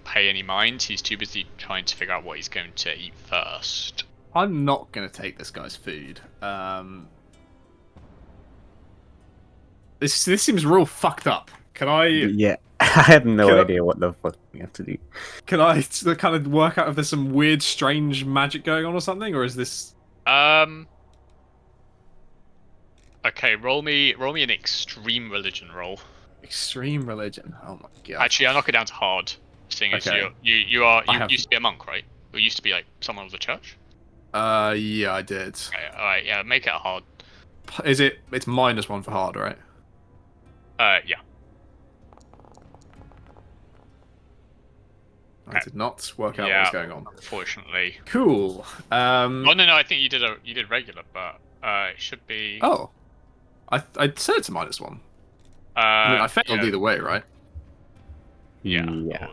pay any mind. He's too busy trying to figure out what he's going to eat first. I'm not going to take this guy's food. This seems real fucked up. Can I... Yeah, I have no idea what the fuck we have to do. Can I kind of work out if there's some weird, strange magic going on or something, or is this... Okay, roll me an extreme religion roll. Extreme religion? Oh my god. Actually, I'll knock it down to hard, seeing as Okay. you used to be a monk, right? Or used to be like someone of the church? Yeah, I did. Okay, alright, yeah, make it a hard. Is it... It's -1 for hard, right? Yeah. I did not work out what was going on. Unfortunately. Cool. Oh no, I think you did regular, but it should be. Oh. I set it to -1. I mean, I failed either way, right? Yeah. Yeah.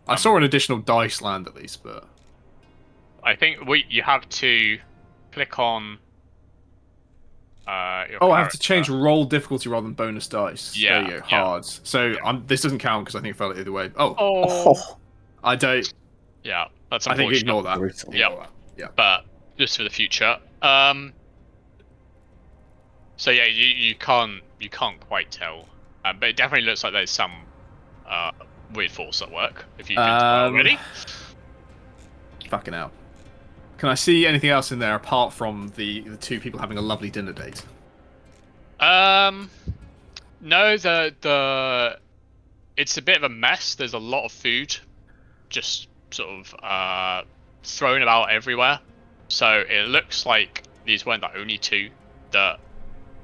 I saw an additional dice land at least, but... I think you have to click on Oh, I have to change roll difficulty rather than bonus dice. Yeah, There you go, yeah. hard. So this doesn't count because I think I fell either way. Oh, Oh, I don't. Yeah, that's I think unfortunate. ignore that. brutal. Ignore that. Yeah. But just for the future. So yeah, you can't quite tell, but it definitely looks like there's some weird force at work. If you can tell already. Fucking hell. Can I see anything else in there apart from the two people having a lovely dinner date? No, it's a bit of a mess. There's a lot of food, just sort of thrown about everywhere. So it looks like these weren't the only two that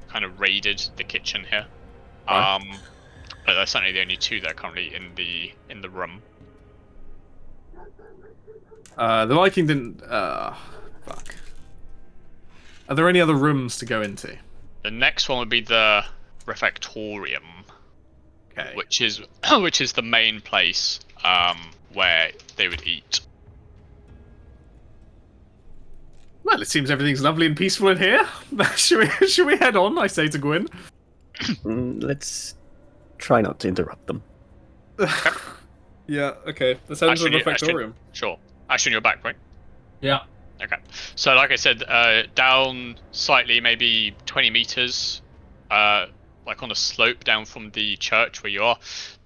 kind of raided the kitchen here. Right. But they're certainly the only two that are currently in the room. The Viking didn't. Fuck. Are there any other rooms to go into? The next one would be the refectorium, Okay. which is the main place where they would eat. Well, it seems everything's lovely and peaceful in here. should we head on? I say to Gwyn. Let's try not to interrupt them. Yeah. Okay. Let's head into the refectorium. Sure. Ashton, you're back, right? Yeah. Okay. So, like I said, down slightly, maybe 20 meters, like on a slope down from the church where you are,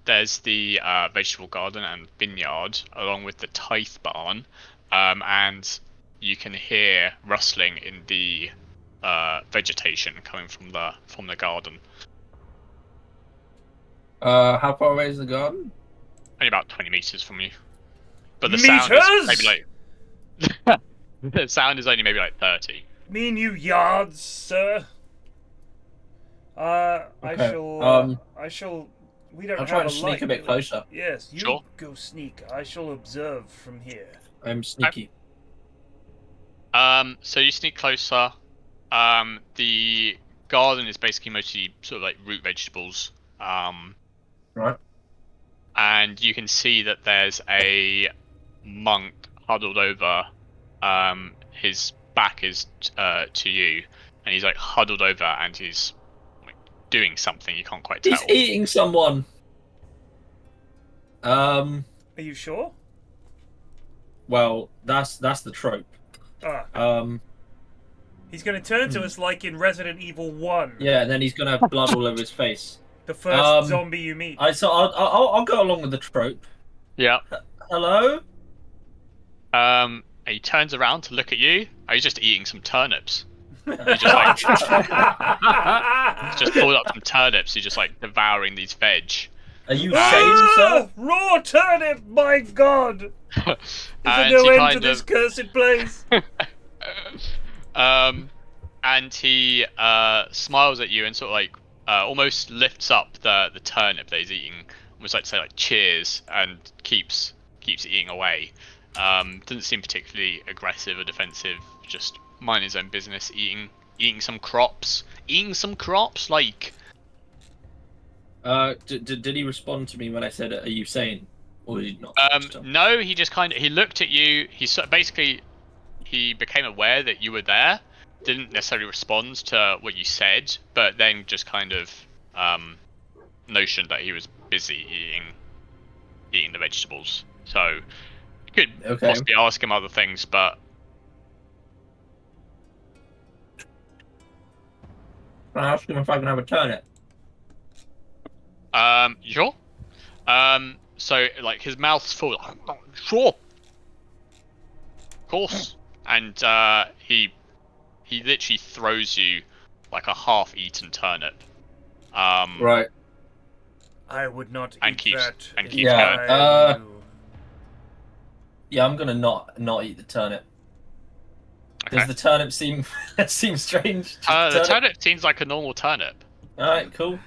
there's the vegetable garden and vineyard, along with the tithe barn, and you can hear rustling in the vegetation coming from the garden. How far away is the garden? Only about 20 meters from you. But the Meters? sound is maybe like the sound is only maybe like 30. Mean you yards, sir. I Okay, shall. We don't I'll have try a and sneak light, a bit do we? closer. Yes, you Sure. go sneak. I shall observe from here. I'm sneaky. So you sneak closer. The garden is basically mostly sort of like root vegetables. Right. And you can see that there's a monk huddled over. His back is to you, and he's like huddled over, and he's like doing something you can't quite tell. He's eating someone. Are you sure? Well, that's the trope. He's going to turn to us like in Resident Evil 1. Yeah, and then he's gonna have blood all over his face. The first zombie you meet. So I'll go along with the trope. Yeah. Hello. And he turns around to look at you. Oh, he's just eating some turnips. He's just like he's just pulled up some turnips. He's just like devouring these veg. Are you sane, sir? Raw turnip, my god! Is there And no he end kind to this of- cursed place? And he smiles at you and sort of like almost lifts up the turnip that he's eating, almost like to say like cheers, and keeps eating away. Doesn't seem particularly aggressive or defensive. Just mind his own business, eating some crops. Like. Did he respond to me when I said, "Are you sane?" Or did he not? No, he just he looked at you. He became aware that you were there. Didn't necessarily respond to what you said, but then just kind of notioned that he was busy eating the vegetables. So you could possibly ask him other things, but Can I ask him if I can have a turnip? sure. So like his mouth's full. Sure. Of course. And he literally throws you like a half-eaten turnip. Right. I would not And eat keeps- that. and if keeps I going. were you. Yeah, I'm gonna not eat the turnip. Okay. Does the turnip seem strange? The turnip seems like a normal turnip. All right, cool.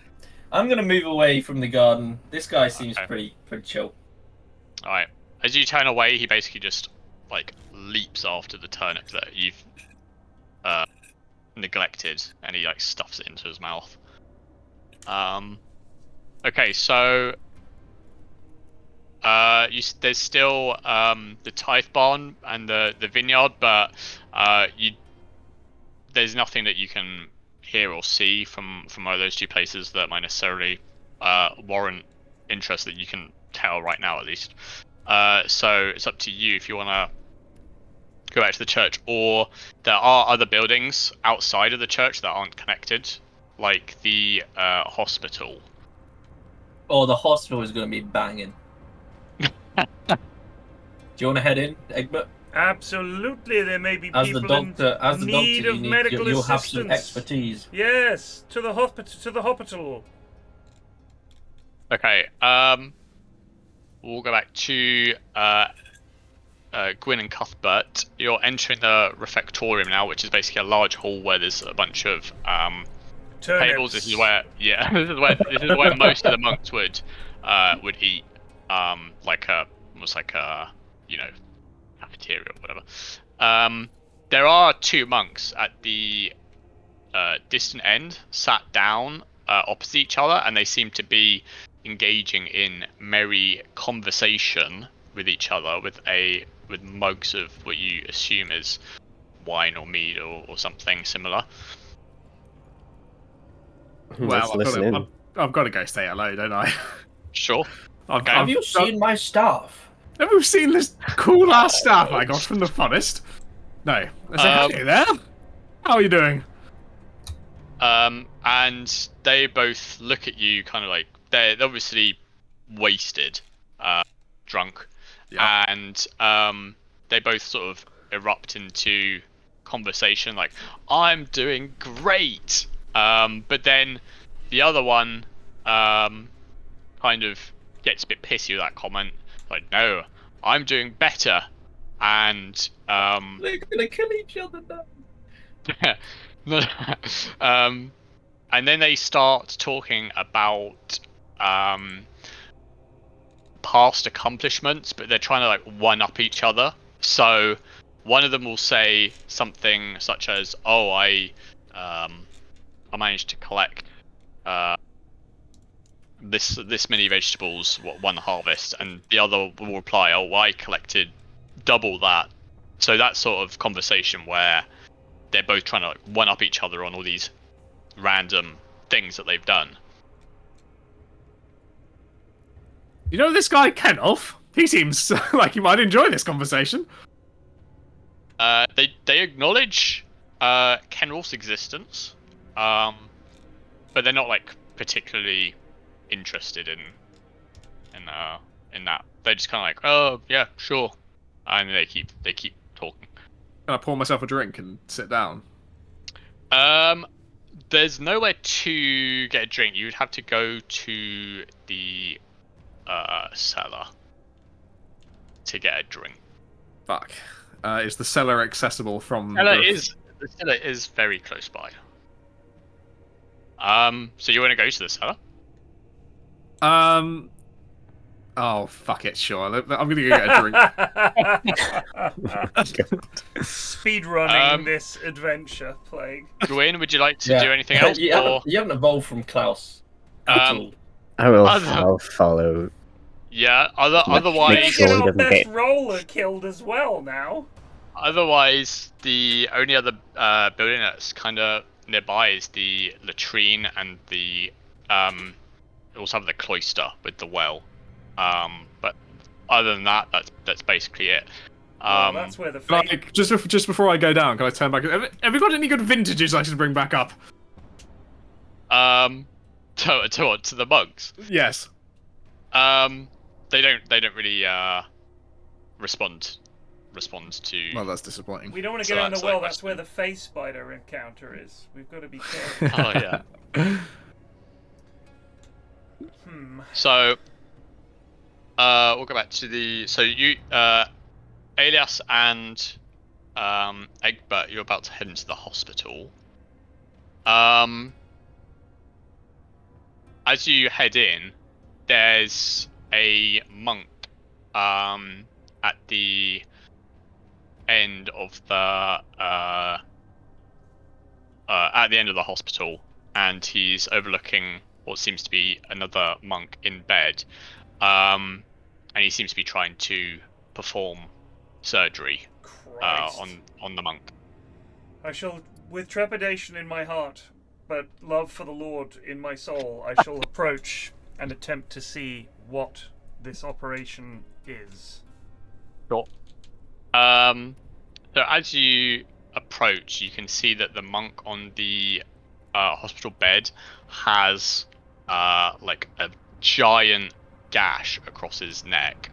I'm gonna move away from the garden. This guy seems Okay. pretty chill. All right. As you turn away, he basically just like leaps after the turnip that you've neglected, and he like stuffs it into his mouth. Okay, so there's still the tithe barn and the vineyard, but there's nothing that you can hear or see from either of those two places that might necessarily warrant interest that you can tell right now, at least. So it's up to you if you want to go back to the church, or there are other buildings outside of the church that aren't connected, like the hospital. Oh, the hospital is going to be banging. Do you want to head in, Egbert? Absolutely, there may be As the people doctor, in need of medical you'll have assistance. some expertise. Yes, to the hospital. To the hospital. Okay. We'll go back to Gwyn and Cuthbert. You're entering the refectorium now, which is basically a large hall where there's a bunch of tables. This is where, this is where most of the monks would eat, almost like a cafeteria or whatever. There are two monks at the distant end, sat down opposite each other, and they seem to be engaging in merry conversation with each other with mugs of what you assume is wine or mead or something similar. Well, Listen. I've got to go say hello, don't I? Sure. Have you seen my staff? Have you seen this cool ass staff I got from the forest? No. I say, hey there. How are you doing? And they both look at you kind of like they're obviously wasted, drunk, Yeah. and they both sort of erupt into conversation like, I'm doing great, but then the other one kind of gets a bit pissy with that comment, like, no, I'm doing better, and They're gonna kill each other now. and then they start talking about past accomplishments, but they're trying to like one up each other. So one of them will say something such as, "Oh, I managed to collect this many vegetables, one harvest," and the other will reply, "Oh, I collected double that." So that sort of conversation where they're both trying to like one up each other on all these random things that they've done. You know this guy Kenolf? He seems like he might enjoy this conversation. They acknowledge Kenwolf's existence, but they're not like particularly interested in that. They're just kind of like, oh yeah, sure, and they keep talking. Can I pour myself a drink and sit down? There's nowhere to get a drink. You would have to go to the cellar to get a drink. Fuck. Is the cellar accessible from The cellar is very close by. So you want to go to the cellar? Oh, fuck it, sure. I'm gonna go get a drink. Speed running this adventure, Plague. Gwyn, would you like to do anything else? You haven't evolved from Klaus. I will I'll follow. Yeah, otherwise... Make sure he Our doesn't best get... roller killed as well now. Otherwise, the only other building that's kind of nearby is the latrine and the... we also have the cloister with the well. But other than that, that's basically it. Well, that's where the like, just before I go down, can I turn back? Have you got any good vintages I should bring back up? To the bugs. Yes. They don't really respond to. Well, that's disappointing. We don't want to get on the well. That's where the face spider encounter is. We've got to be careful. Oh yeah. So, we'll go back to the. So you, Elias and Egbert, you're about to head into the hospital. As you head in, there's a monk at the end of the hospital, and he's overlooking what seems to be another monk in bed, and he seems to be trying to perform surgery on the monk. I shall, with trepidation in my heart, but love for the Lord in my soul, I shall approach and attempt to see what this operation is. Sure. So as you approach, you can see that the monk on the hospital bed has like a giant gash across his neck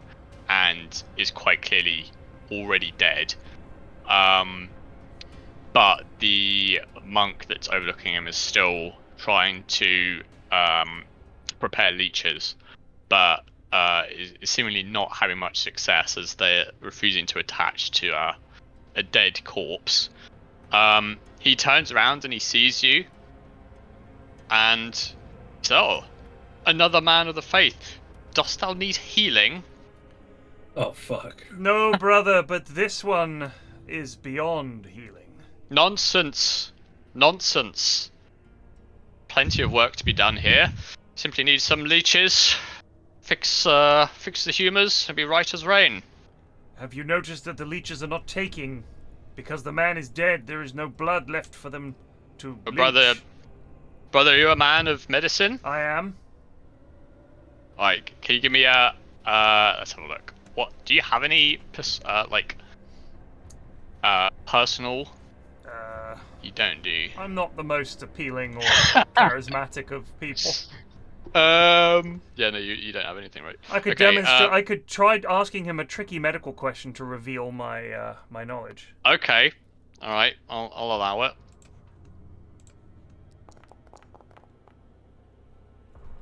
and is quite clearly already dead. But the monk that's overlooking him is still trying to prepare leeches, but is seemingly not having much success as they're refusing to attach to a dead corpse. He turns around and he sees you, and so, another man of the faith, dost thou need healing? Oh fuck. No, brother, but this one is beyond healing. Nonsense. Nonsense. Plenty of work to be done here. Simply need some leeches. Fix the humours and be right as rain. Have you noticed that the leeches are not taking? Because the man is dead, there is no blood left for them to leech. Brother, are you a man of medicine? I am. Like, can you give me a let's have a look. What do you have any personal? You don't, do you? I'm not the most appealing or charismatic of people. Yeah, no, you don't have anything, right? I could demonstrate. I could try asking him a tricky medical question to reveal my my knowledge. Okay, all right, I'll allow it.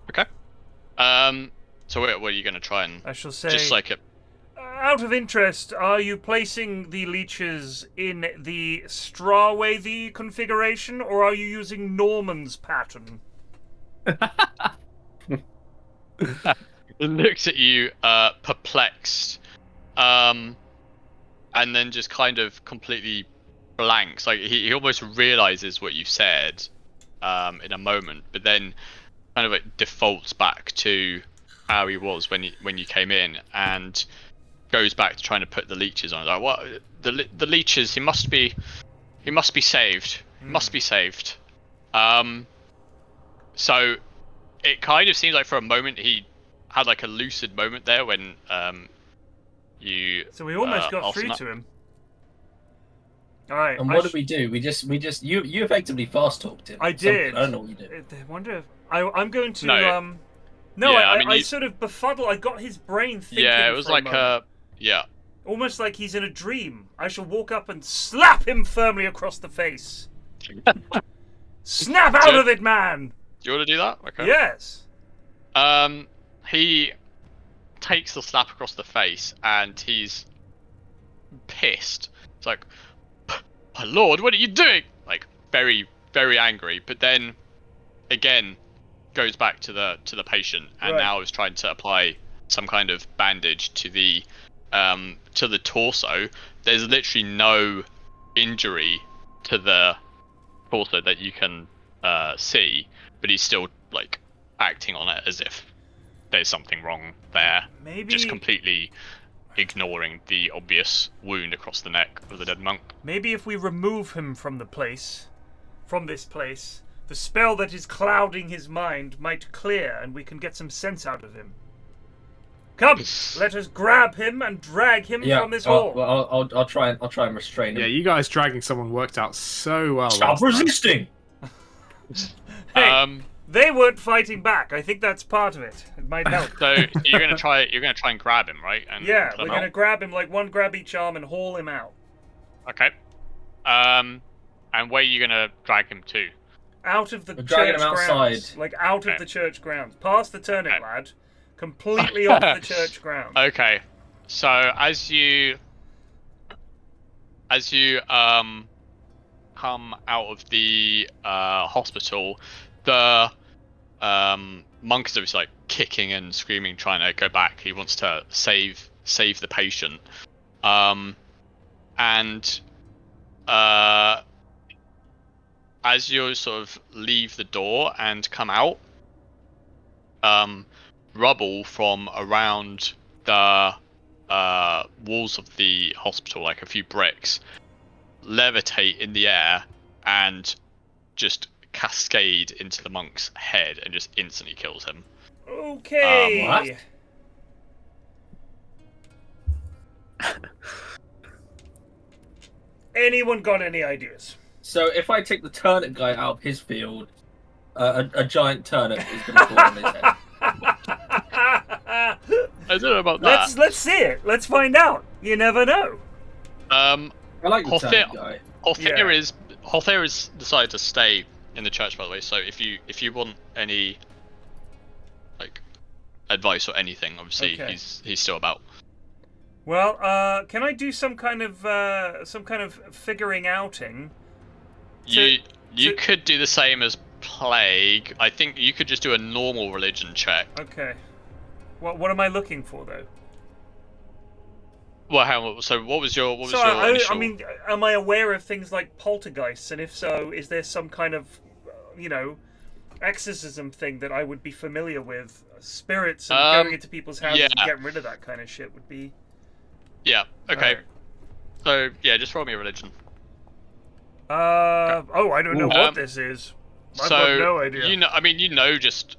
Okay. So what are you gonna try and? I shall say. Just like it. Out of interest, are you placing the leeches in the Strawworthy configuration, or are you using Norman's pattern? It looks at you, perplexed, and then just kind of completely blanks. Like he almost realizes what you said, in a moment, but then kind of like defaults back to how he was when you came in, and goes back to trying to put the leeches on. Like, what? The leeches? He must be saved. He must be saved. So it kind of seems like for a moment he had like a lucid moment there when you. So we almost got through to him. All right. And what did we do? We just you effectively fast talked him. I did. I don't know what you did. I wonder if I'm going to No. No, Yeah, I you... sort of befuddled. I got his brain thinking. Yeah, it was for like a moment. yeah. Almost like he's in a dream. I shall walk up and slap him firmly across the face. Snap out of it, man! Do you want to do that? Okay. Yes. He takes the slap across the face and he's pissed. It's like, my lord, what are you doing? Like very, very angry. But then, again, goes back to the patient and now is trying to apply some kind of bandage to the torso. There's literally no injury to the torso that you can see, but he's still like acting on it as if there's something wrong there. Maybe just completely ignoring the obvious wound across the neck of the dead monk. Maybe if we remove him from this place, the spell that is clouding his mind might clear and we can get some sense out of him. Come, let us grab him and drag him from this hall. Well, I'll try and restrain him. Yeah, you guys dragging someone worked out so well. Stop resisting. Hey, they weren't fighting back. I think that's part of it. It might help. So you're gonna try and grab him, right? And yeah, pull we're him gonna out? grab him like one grab each arm and haul him out. Okay. And where are you gonna drag him to? Out of the We're church dragging him outside. grounds. Like out of the church grounds. Past the turnip lad. Completely off the church grounds. Okay. So as you come out of the hospital, the monk is obviously like kicking and screaming, trying to go back. He wants to save the patient. And as you sort of leave the door and come out, rubble from around the walls of the hospital, like a few bricks, levitate in the air and just cascade into the monk's head and just instantly kills him. Okay. What? Anyone got any ideas? So if I take the turnip guy out of his field, a giant turnip is going to fall on his head. I don't know about that. Let's see it. Let's find out. You never know. I like the Hothair- turnip guy. Hothair is decided to stay in the church, by the way. So if you want any like advice or anything, obviously Okay. he's still about. Well, can I do some kind of figuring outing? You could do the same as Plague. I think you could just do a normal religion check. Okay. What am I looking for though? Well, so what was your initial? I mean, am I aware of things like poltergeists? And if so, is there some kind of, exorcism thing that I would be familiar with? Spirits and going into people's houses and getting rid of that kind of shit would be. Yeah. Okay. Alright. So yeah, just roll me a religion. I don't know what this is. I've got no idea. Just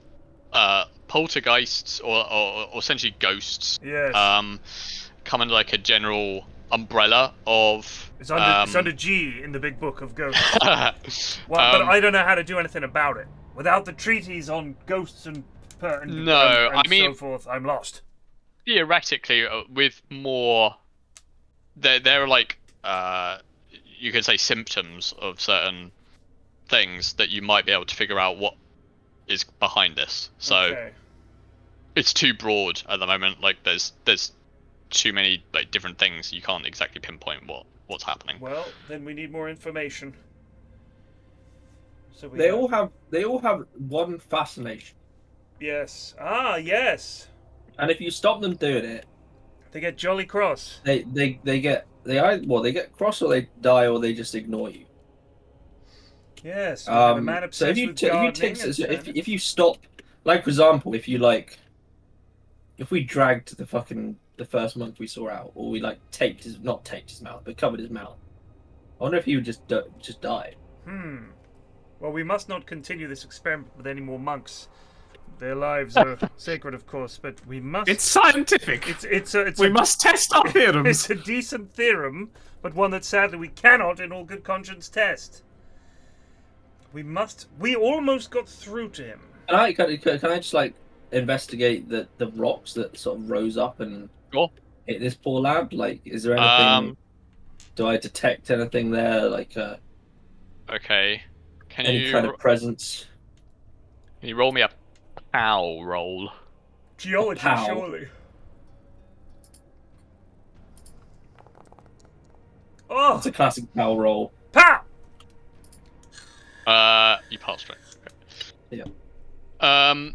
poltergeists or essentially ghosts. Yes. Come under like a general umbrella of. It's under G in the big book of ghosts. But I don't know how to do anything about it. Without the treatise on ghosts and so forth, I'm lost. Theoretically, with more, there are like you could say symptoms of certain things that you might be able to figure out what is behind this. So Okay. it's too broad at the moment. Like there's too many like different things. You can't exactly pinpoint what's happening. Well, then we need more information. So They all have one fascination, Yes. Ah, yes. and if you stop them doing it, They get jolly cross. they get cross, or they die, or they just ignore you. Yes. We have a man So obsessed with gardening and if you stop, like for example, if we dragged the first monk we saw out, or we not taped his mouth, but covered his mouth, I wonder if he would just die. Well, we must not continue this experiment with any more monks. Their lives are sacred, of course, but we must. It's scientific. It's We must test our theorems. It's a decent theorem, but one that sadly we cannot, in all good conscience, test. We almost got through to him. Can I just investigate the rocks that sort of rose up and Sure. hit this poor lad? Like, is there anything? Do I detect anything there? Like, Okay. Can any you kind of presence? can you roll me a POW roll? Geology, Pow. surely. Oh, It's a classic power roll. pow! You passed right. Okay. Yeah.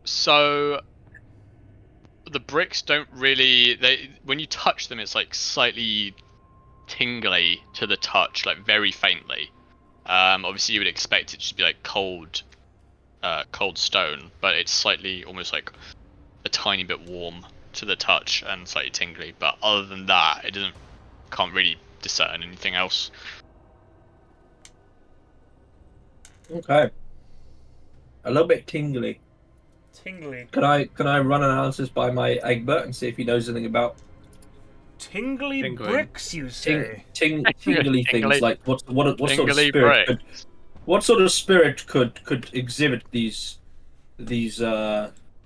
So the bricks don't really when you touch them it's like slightly tingly to the touch, like very faintly. Obviously you would expect it to be like cold stone, but it's slightly almost like a tiny bit warm to the touch and slightly tingly, but other than that can't really discern anything else. Okay. A little bit tingly. Tingly. Can I run analysis by my Egbert and see if he knows anything about Tingly Tingly. bricks, you say? tingly Tingly. things? Like what sort of Tingly spirit? bricks. What sort of spirit could exhibit these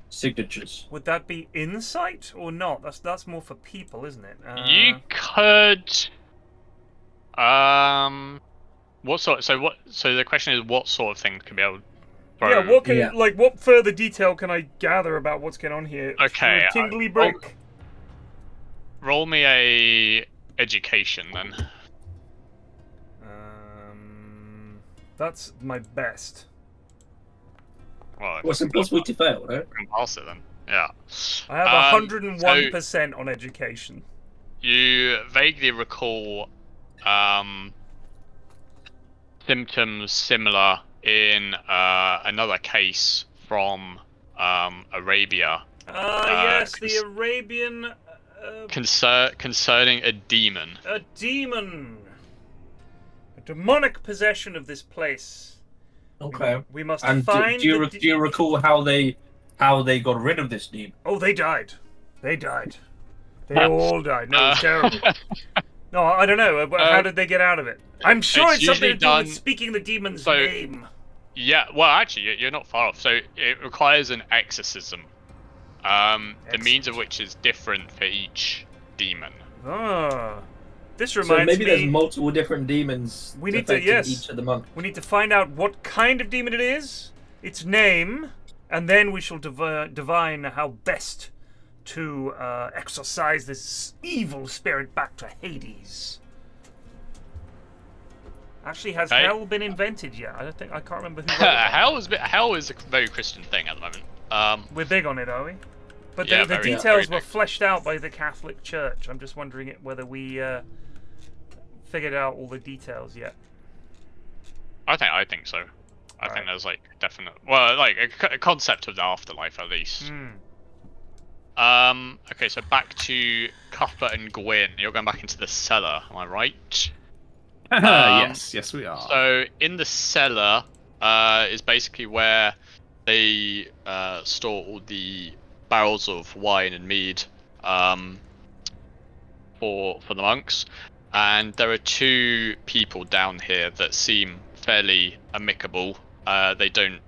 signatures? Would that be insight or not? That's more for people, isn't it? You could. What sort? So what? So the question is, what sort of things can be able? Yeah, what further detail can I gather about what's going on here? Okay, through a tingly brick. Roll me a education then. That's my best. Well, Well, it's impossible to fail, right? you can pass it then. Yeah. I have 101% on education. You vaguely recall symptoms similar in another case from Arabia. Yes, the Arabian. Concerning a demon. A demon. A demonic possession of this place. Okay. We must And find. do you recall how they got rid of this demon? Oh, they died. They died. They all died. No, it was terrible. No, I don't know. How did they get out of it? I'm sure it's something to do usually with speaking the demon's so- name. Yeah, well, actually, you're not far off. So it requires an exorcism. The means of which is different for each demon. Ah. This So reminds maybe me. there's multiple different demons We need to, affecting yes. each of the monks. We need to find out what kind of demon it is, its name, and then we shall divine how best to exorcise this evil spirit back to Hades. Actually, has Hey. hell been invented yet? I can't remember who. Wrote that. Hell is a very Christian thing at the moment. We're big on it, are we? But Yeah, the very- details very were big. fleshed out by the Catholic Church. I'm just wondering whether we figured out all the details yet. I think so. I Right. think there's like definite, well, like a concept of the afterlife at least. Okay, so back to Cuthbert and Gwyn. You're going back into the cellar, am I right? Yes, we are. So in the cellar is basically where they store all the barrels of wine and mead for the monks, and there are two people down here that seem fairly amicable. They don't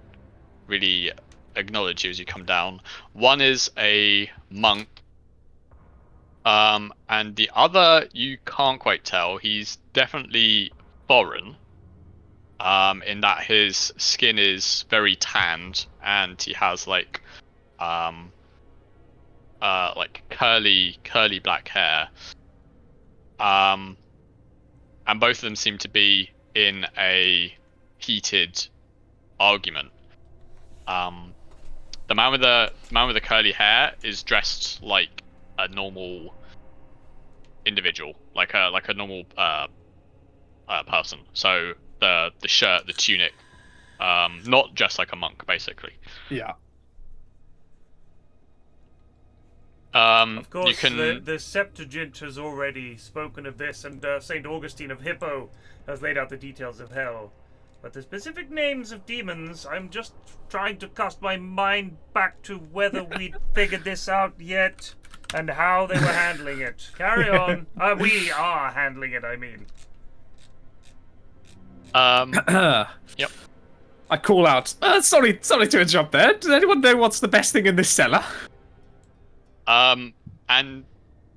really acknowledge you as you come down. One is a monk, and the other you can't quite tell. He's definitely foreign, in that his skin is very tanned and he has like curly black hair. And both of them seem to be in a heated argument. The man with the curly hair is dressed like a normal individual, like a normal person. So the shirt, the tunic, not just like a monk, basically. Yeah. Of course, you can. the Septuagint has already spoken of this, and Saint Augustine of Hippo has laid out the details of hell. But the specific names of demons, I'm just trying to cast my mind back to whether we'd figured this out yet, and how they were handling it. Carry on. We are handling it, I mean. Yep. I call out. Sorry to interrupt there. Does anyone know what's the best thing in this cellar? And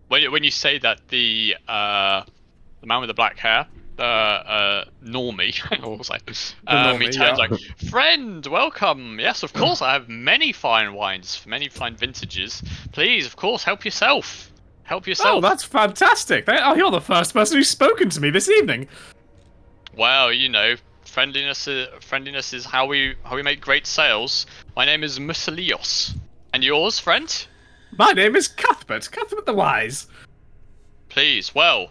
when you say that, the man with the black hair, the normie, what was I? normie, he turns yeah. like, friend, welcome. Yes, of course, I have many fine wines, many fine vintages. Please, of course, help yourself. Help yourself. Oh, that's fantastic. You're the first person who's spoken to me this evening. Well, you know, friendliness is how we make great sales. My name is Musilios. And yours, friend? My name is Cuthbert the Wise. Please, well,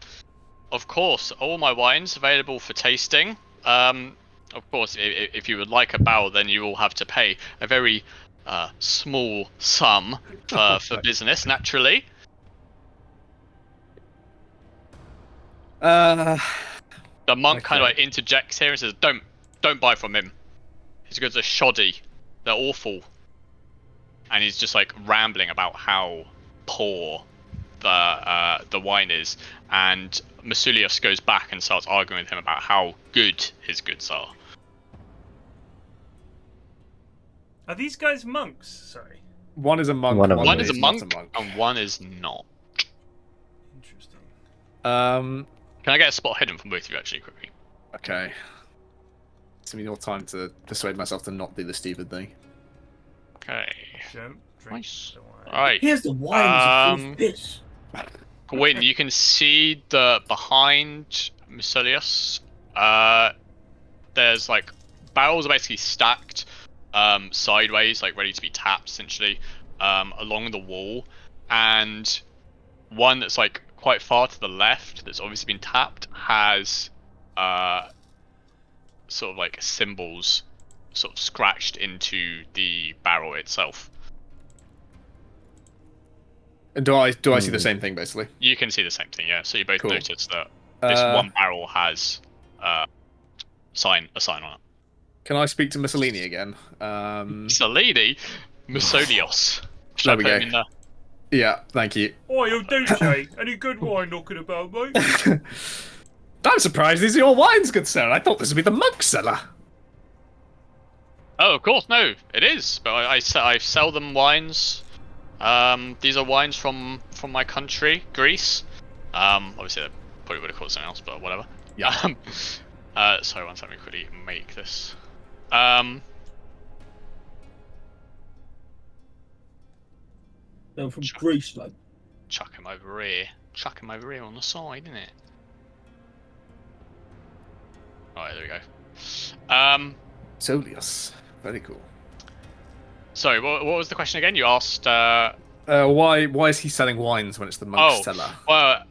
of course, all my wines available for tasting. Of course, if you would like a barrel, then you will have to pay a very small sum for business, naturally. The monk kind of like interjects here and says, "Don't buy from him. His goods are shoddy. They're awful." And he's just like rambling about how poor the wine is, and Masulius goes back and starts arguing with him about how good his goods are. Are these guys monks? Sorry. One is a monk. One is a not monk, and one is not. Interesting. Can I get a spot hidden from both of you actually quickly? Okay. Give me more time to persuade myself to not do the stupid thing. Okay. Don't drink Nice. the wine. Alright. Here's the wine. Um, Fish. Gwyn, you can see that behind Masulius, there's like barrels are basically stacked sideways, like ready to be tapped essentially, along the wall, and one that's like quite far to the left that's obviously been tapped has sort of like symbols sort of scratched into the barrel itself. And do I see the same thing basically? You can see the same thing, yeah. So you both Cool. notice that this one barrel has sign on it. Can I speak to Mussolini again? Mussolini, Musolios. Should There I we put him go. in there? Yeah, thank you. Oi, you Duce, any good wine knocking about, mate? I'm surprised these are your wines, good sir. I thought this would be the monk cellar. Oh, of course, no, it is. But I sell them wines. These are wines from my country, Greece. Obviously they probably would have called it something else, but whatever. Yeah. Sorry, one second, let me quickly make this. No, from Greece, like. Chuck him over here. Chuck him over here on the side, isn't it? Alright, there we go. Solius. Very cool. Sorry, what was the question again? You asked, Why is he selling wines when it's the monk's cellar? Well,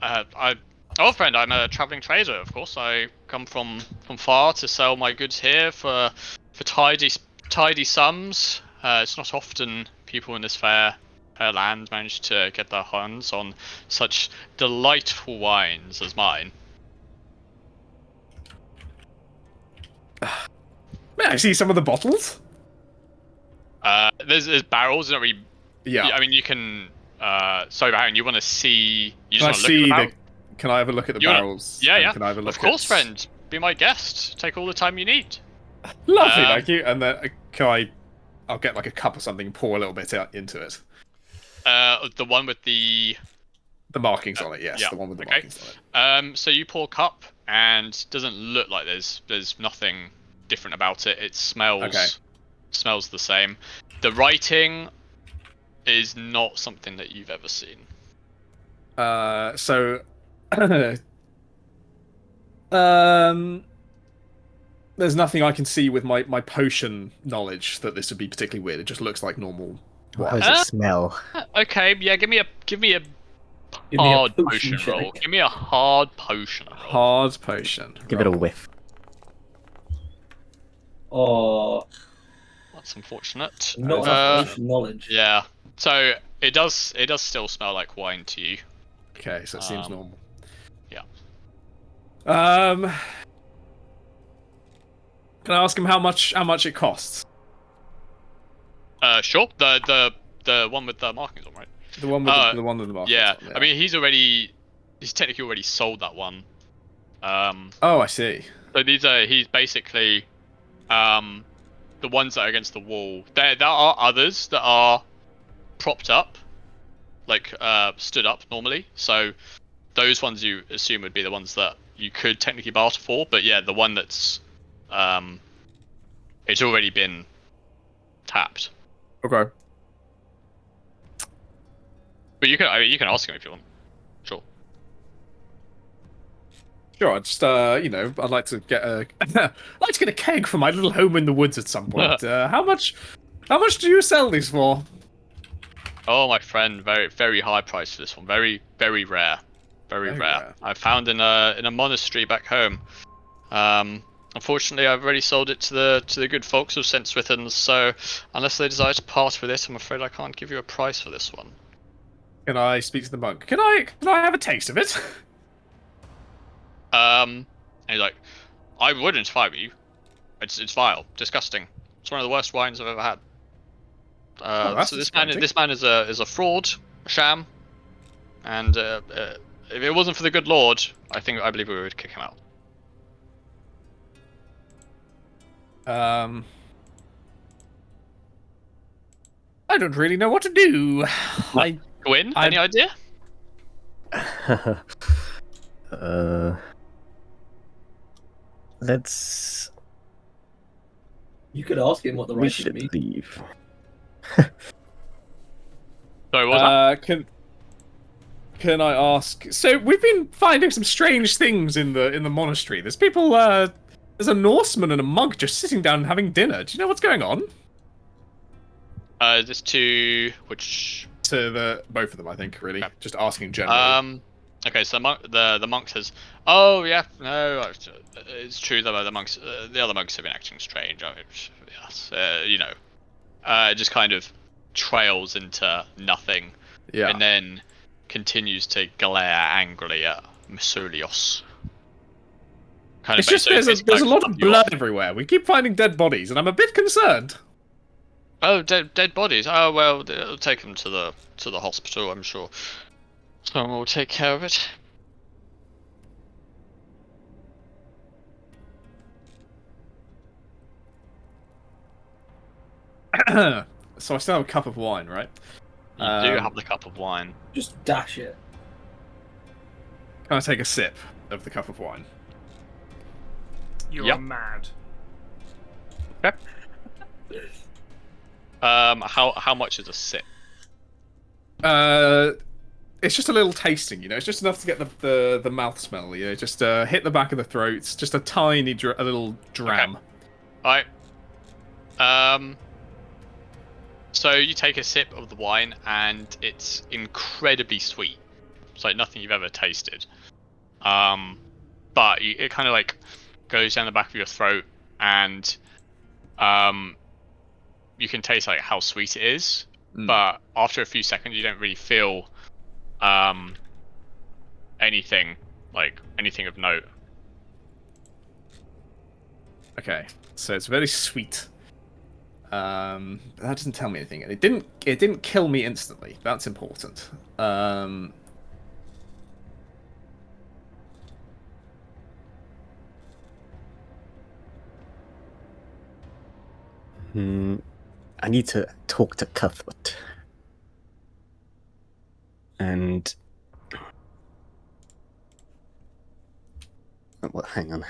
friend, I'm a travelling trader, of course. I come from far to sell my goods here for tidy sums. It's not often people in this fair land manage to get their hands on such delightful wines as mine. May I see some of the bottles? There's barrels, not really. Yeah. I mean, you can. Sorry, Baron, you want to see? You Can I just want to look at the barrel? Can I have a look at the barrels? Yeah, And yeah. Can I have a look Of course, at... friend. Be my guest. Take all the time you need. Lovely, thank you. And then I'll get like a cup or something and pour a little bit out into it. The one with the markings on it, yes. yeah, The one with the okay. markings on it. So you pour cup, and it doesn't look like there's nothing different about it. It smells the same. The writing is not something that you've ever seen. There's nothing I can see with my potion knowledge that this would be particularly weird. It just looks like normal How wine. does it smell? Okay, yeah, give me a Give me a hard potion potion roll. check. Give me a hard potion roll. Hard potion. Give it a whiff. Oh, That's unfortunate. not enough potion knowledge. Yeah. So it does still smell like wine to you. Okay, so it seems normal. Yeah. Can I ask him how much it costs? Sure. The one with the markings on, right? The one with the one with the markings Yeah. on, I mean, he's technically already sold that one. Oh, I see. So he's basically the ones that are against the wall. There are others that are propped up, like stood up normally. So those ones you assume would be the ones that you could technically barter for. But yeah, the one that's it's already been tapped. Okay. But you can ask him if you want. Sure. Sure, I just I'd like to get a keg for my little home in the woods at some point. How much do you sell these for? Oh, my friend, very very high price for this one. Very very rare. Very rare. I found in a monastery back home. Unfortunately, I've already sold it to the good folks of St. Swithins, so unless they desire to part with it, I'm afraid I can't give you a price for this one. Can I speak to the monk? Can I have a taste of it? And he's like, I wouldn't if I were you. It's vile, disgusting. It's one of the worst wines I've ever had. So this man is a fraud, a sham, and if it wasn't for the good Lord, I believe we would kick him out. I don't really know what to do. Gwyn, any idea? Let's. You could ask him what the We right should means. leave. Sorry, what was that? Can I ask? So we've been finding some strange things in the monastery. There's people. There's a Norseman and a monk just sitting down and having dinner. Do you know what's going on? Just to which? To both of them, I think. Really, Okay. just asking generally. Okay, so the monk says, "Oh yeah, no, it's true that the other monks have been acting strange. Yes, it just kind of trails into nothing, Yeah. and then continues to glare angrily at Musolios. Kind of It's just there's a lot of blood everywhere. We keep finding dead bodies, and I'm a bit concerned. Oh, dead bodies. Oh well, they'll take them to the hospital, I'm sure. Someone will take care of it. So I still have a cup of wine, right? You do have the cup of wine. Just dash it. Can I take a sip of the cup of wine? You're Yep. mad. How much is a sip? It's just a little tasting, you know. It's just enough to get the mouth smell, you know. Just hit the back of the throat. It's just a tiny, a little dram. Okay. Alright. So you take a sip of the wine, and it's incredibly sweet. It's like nothing you've ever tasted. But it kind of like goes down the back of your throat, and you can taste like how sweet it is. But after a few seconds, you don't really feel anything of note. Okay, so it's very sweet. That doesn't tell me anything. It didn't kill me instantly. That's important. I need to talk to Cuthbert. And... well, hang on.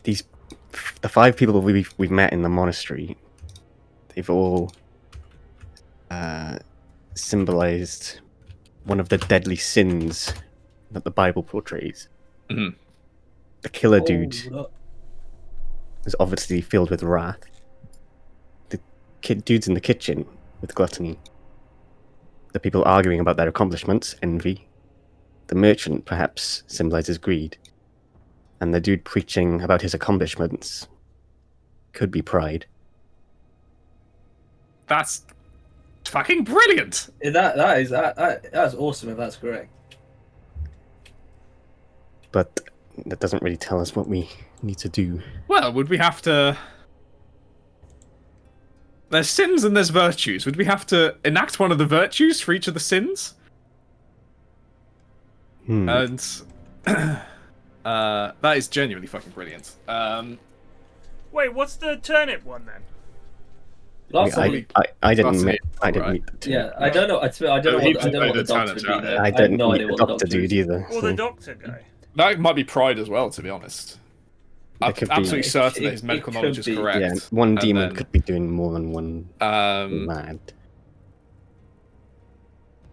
The 5 people we've met in the monastery, they've all symbolized one of the deadly sins that the Bible portrays. Mhm. The killer dude Hold up. is obviously filled with wrath. The dudes in the kitchen with gluttony. The people arguing about their accomplishments, envy. The merchant perhaps symbolizes greed. And the dude preaching about his accomplishments could be pride. That's fucking brilliant. That's awesome if that's correct. But that doesn't really tell us what we need to do. Well, would we have to... There's sins and there's virtues. Would we have to enact one of the virtues for each of the sins? And... that is genuinely fucking brilliant. Wait, what's the turnip one then? Last time I didn't Right. meet the two. yeah, I don't know. I don't know he what the played doctor the would be there. I have didn't no meet idea the what the doctor doctor dude is. either. Or so the doctor guy? That might be pride as well, to be honest. I'm could be. absolutely certain that his It medical could knowledge is be. correct. Yeah, one And demon then, could be doing more than one mad.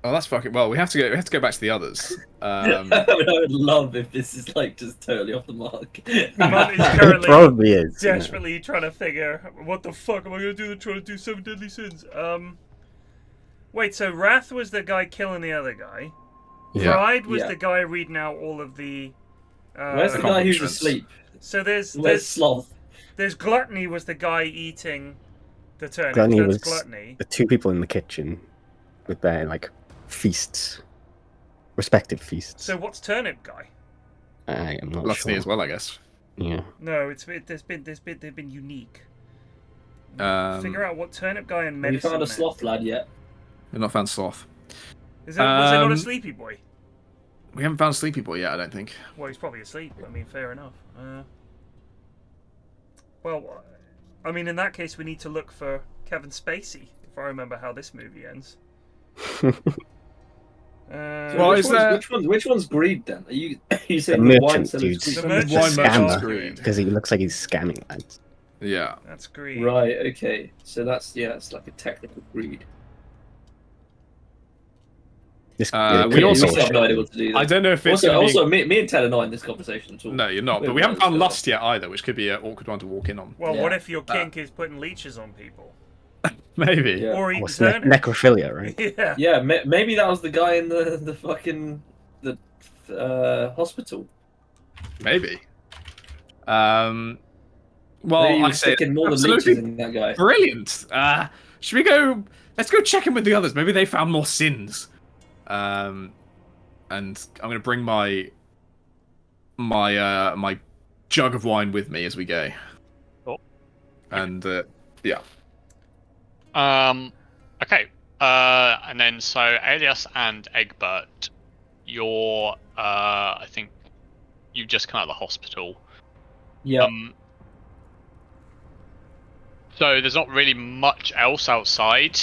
Oh, that's fucking... Well, we have to go back to the others. I mean, I would love if this is like just totally off the mark. Mum is It currently probably is. yeah. desperately trying to figure what the fuck am I gonna do to try to do 7 deadly sins. Wait, so Wrath was the guy killing the other guy. Yeah. Pride was Yeah. the guy reading out all of the. Where's the guy who's accomplishments. asleep? So there's Where's Sloth? there's gluttony was the guy eating the turnip. Gluttony That's was gluttony. the 2 people in the kitchen with their like feasts, respective feasts. So what's turnip guy? I am not Gluttony sure. as well, I guess. Yeah. No, they've been unique. Um, Figure out what turnip guy and Have you medicine. found a meant. Sloth lad yet? we've not found Sloth. Was it not a Um, sleepy boy? We haven't found Sleepy Boy yet, I don't think. Well, he's probably asleep. I mean, fair enough. Well, I mean, in that case, we need to look for Kevin Spacey, if I remember how this movie ends. Well, which, is one's, there- which one's greed then? Are you The saying the wine merchant seller's dude's greed? The merchant Wine is merchant's scammer. greed. Because he looks like he's scamming lads. Yeah. That's greed. Right, okay. So that's it's like a technical greed. This We We also- also have no idea what to do. I don't know if it's Also, me and Ted are not in this conversation at all. No, you're not. But We're we haven't not found as Lust yet either, which could be an awkward one to walk in on. Well, Yeah. what if your kink is putting leeches on people? Maybe. Yeah. Or eating What's turnips? necrophilia, right? Yeah. Yeah, maybe that was the guy in the fucking hospital. Maybe. Well, Maybe he I was say sticking more than absolutely leeches in that guy. brilliant. Should we go? Let's go check in with the others. Maybe they found more sins. And and I'm going to bring my jug of wine with me as we go. Cool. And yeah. Okay. And then so Elias and Egbert, you're I think you've just come out of the hospital. Yeah. So there's not really much else outside.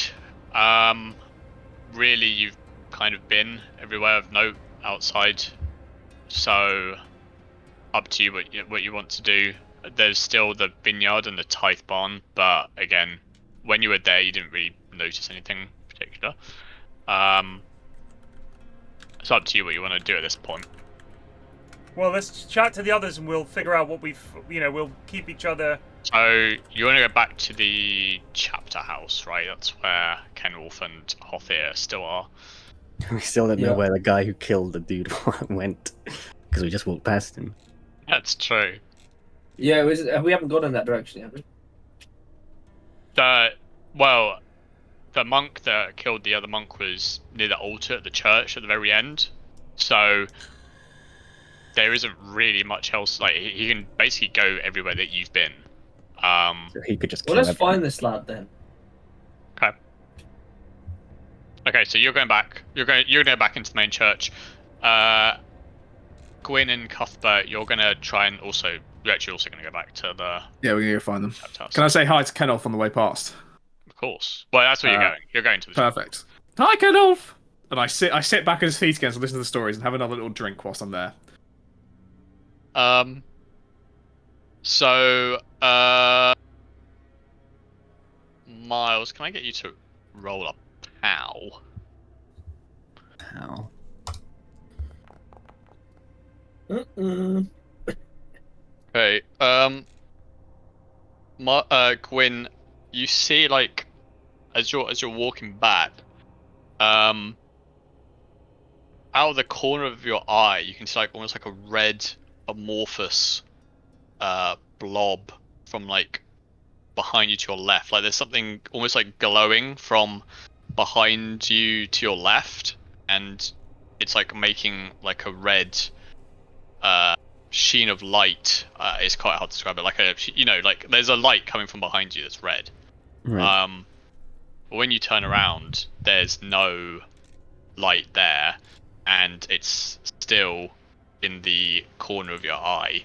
Really, you've kind of been everywhere of note outside. So up to you what you want to do. There's still the vineyard and the tithe barn, but again, when you were there, you didn't really notice anything particular. It's up to you what you want to do at this point. Well, let's chat to the others and we'll figure out what we'll keep each other. So you want to go back to the chapter house, right? That's where Kenwolf and Hothir still are. We still don't know where the guy who killed the dude went, because we just walked past him. That's true. Yeah, we haven't gone in that direction yet. Well, the monk that killed the other monk was near the altar at the church at the very end. So there isn't really much else. Like, he can basically go everywhere that you've been. So he could just. Well, let's find this lad then. Okay. Okay, so you're going back. You're going back into the main church. Gwyn and Cuthbert, you're going to try and also. You're actually also going to go back to the. Yeah, we're going to go find them. House. Can I say hi to Kenolf on the way past? Of course. Well, that's where you're going. You're going to the. Perfect. Hi, Kenolf. And I sit back at his feet again to listen to the stories and have another little drink whilst I'm there. So, Miles, can I get you to roll a POW? How? Okay, Gwyn, you see, like, as you're walking back, out of the corner of your eye, you can see, like, almost like a red, amorphous, blob from, like, behind you to your left. Like, there's something almost, like, glowing from behind you to your left, and it's, like, making, like, a red, sheen of light. It's quite hard to describe it. Like like there's a light coming from behind you that's red. Right. But when you turn around, there's no light there, and it's still in the corner of your eye.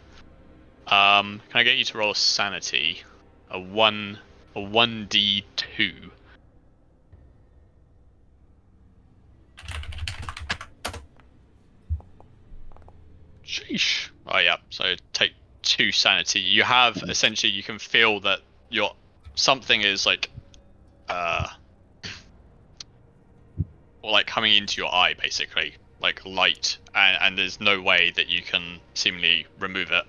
Can I get you to roll a sanity? A 1d2. Sheesh. Oh yeah, so take 2 sanity. You have essentially, you can feel that something is like or like coming into your eye, basically, like light, and there's no way that you can seemingly remove it.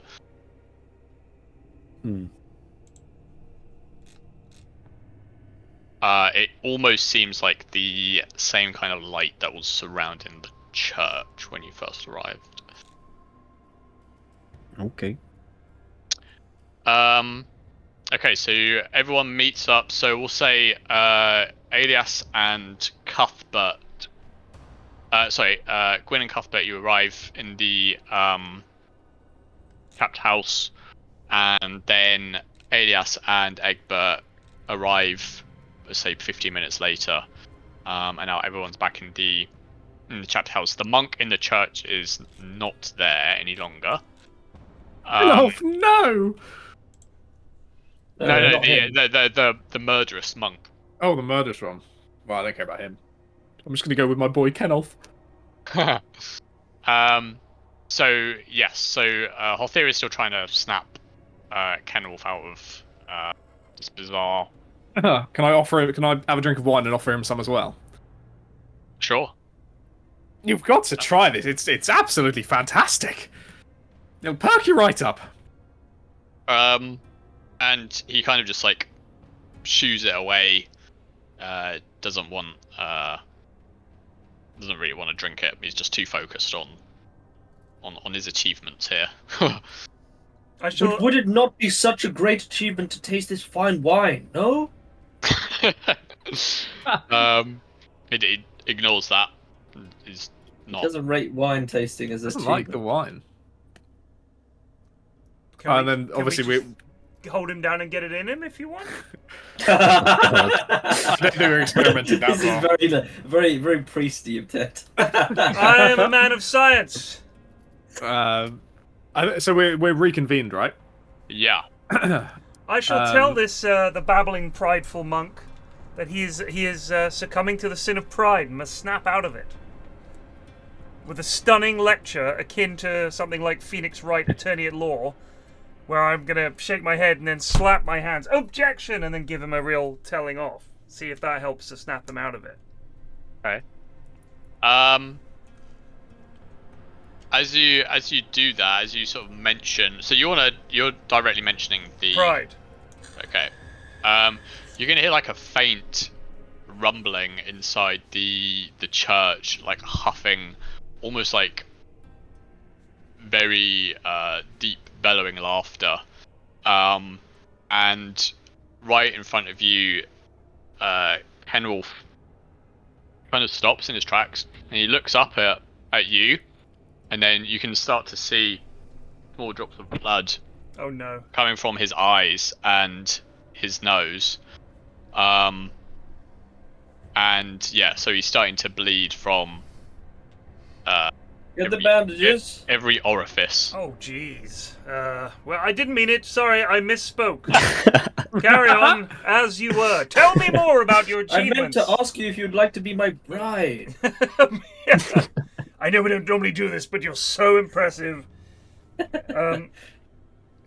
It almost seems like the same kind of light that was surrounding the church when you first arrived. Okay. Okay, so everyone meets up. So we'll say Elias and Cuthbert. Gwyn and Cuthbert, you arrive in the capped house, and then Elias and Egbert arrive, let's say, 15 minutes later, and now everyone's back in the capped house. The monk in the church is not there any longer. No! No, the murderous monk. Oh, the murderous one. Well, I don't care about him. I'm just going to go with my boy Kenolf. So Hothir is still trying to snap Kenolf out of this bizarre. Can I have a drink of wine and offer him some as well? Sure. You've got to try this. It's absolutely fantastic. It'll perk you right up. And he kind of just like shoos it away. Doesn't really want to drink it. He's just too focused on his achievements here. But would it not be such a great achievement to taste this fine wine? No. It ignores that. He's not. Doesn't rate wine tasting as a Doesn't like the wine. Can Then obviously we just hold him down and get it in him if you want. I don't think we're experimenting that This is far. very, very priesty of Ted. I am a man of science. So we're reconvened, right? Yeah. I shall tell this the babbling, prideful monk that he is succumbing to the sin of pride and must snap out of it. With a stunning lecture akin to something like Phoenix Wright, Attorney at Law, where I'm gonna shake my head and then slap my hands, objection, and then give him a real telling off. See if that helps to snap him out of it. Okay. As you do that, as you sort of mention, so you're directly mentioning the Pride. Okay. You're gonna hear like a faint rumbling inside the church, like huffing, almost like very deep bellowing laughter. And right in front of you, Kenwolf kind of stops in his tracks and he looks up at you, and then you can start to see small drops of blood Oh no. coming from his eyes and his nose. And yeah, so he's starting to bleed from Get the bandages. every orifice. Oh jeez. Well, I didn't mean it. Sorry, I misspoke. Carry on as you were. Tell me more about your I meant achievements. to ask you if you'd like to be my bride. I know we don't normally do this, but you're so impressive.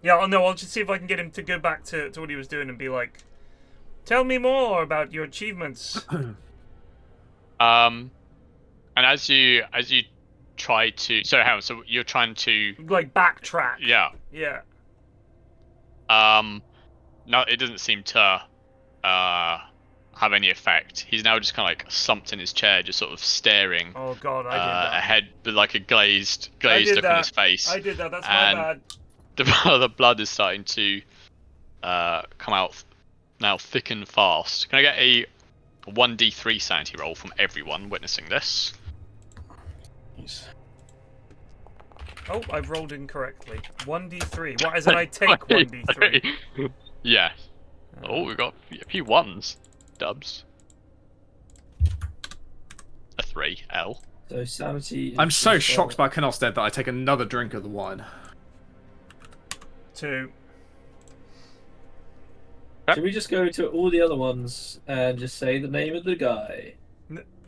Yeah, I'll just see if I can get him to go back to what he was doing and be like, tell me more about your achievements. And as you try to, so you're trying to, Like backtrack. yeah. Yeah. No, it doesn't seem to have any effect. He's now just kind of like slumped in his chair, just sort of staring Oh god, I did that. ahead with like a glazed I did look on that. his face. I did that. That's And my bad. the blood is starting to come out now thick and fast. Can I get a 1d3 sanity roll from everyone witnessing this? Oh, I've rolled incorrectly. 1d3. What, as in I take 1d3? Yes. Oh, we got a few ones. Dubs. A 3, L. So sanity. I'm so shocked by Kenos dead that I take another drink of the wine. 2. Should we just go to all the other ones and just say the name of the guy?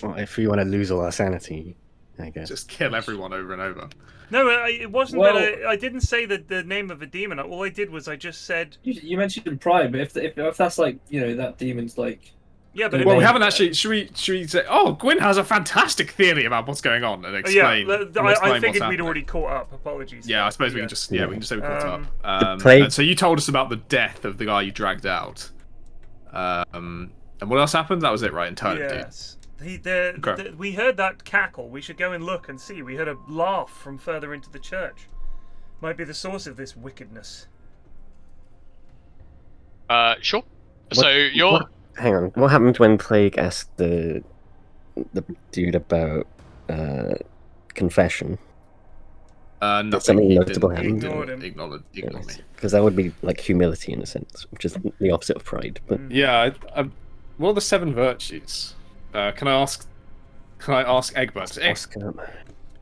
Well, if we want to lose all our sanity, I guess. Just kill everyone over and over. No, it wasn't Well- that I didn't say the name of a demon. All I did was I just said, You mentioned Pride, but if that's like, you know, that demon's like. yeah, but Well, we Maybe. haven't actually. Should we say? Oh, Gwyn has a fantastic theory about what's going on and yeah, explain. I explain figured what's we'd happening. already caught up. Apologies. Yeah, I suppose we Yeah. can just. Yeah, we can just say we caught up. plague- And so you told us about the death of the guy you dragged out. And what else happened? That was it, right? In Turnip, dude. Yes. Okay. We heard that cackle. We should go and look and see. We heard a laugh from further into the church. Might be the source of this wickedness. Sure. So you're. Hang on. What happened when Plague asked the dude about confession? Nothing. something He notable didn't- happen? he Ignored didn't him. Ignore me. Because that would be like humility in a sense, which is the opposite of pride. But Yeah. What are the 7 virtues? Can I ask Egbert? Oscar,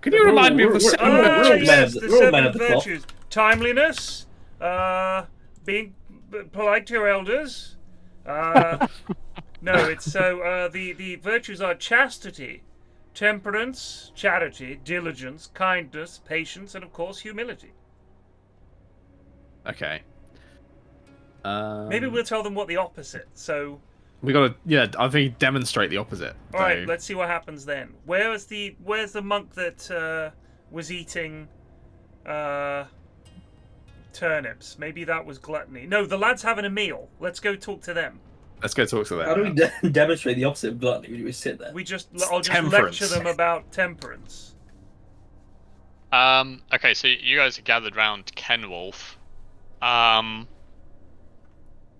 Can you remind me of the we're- 7 we're- virtues? Yes, men- the we're all men 7 of the cloth. virtues. Timeliness, being polite to your elders. No, it's so, the virtues are chastity, temperance, charity, diligence, kindness, patience, and of course humility. Okay. Maybe we'll tell them what the opposite. So, We gotta. Yeah, I think demonstrate the opposite. all right, So- let's see what happens then. Where's the monk that was eating turnips? Maybe that was gluttony. No, the lad's having a meal. Let's go talk to them. Let's go talk to them. How do we demonstrate the opposite of gluttony? We sit there. I'll just Temperance. lecture them about temperance. Okay, so you guys are gathered round Kenwolf. And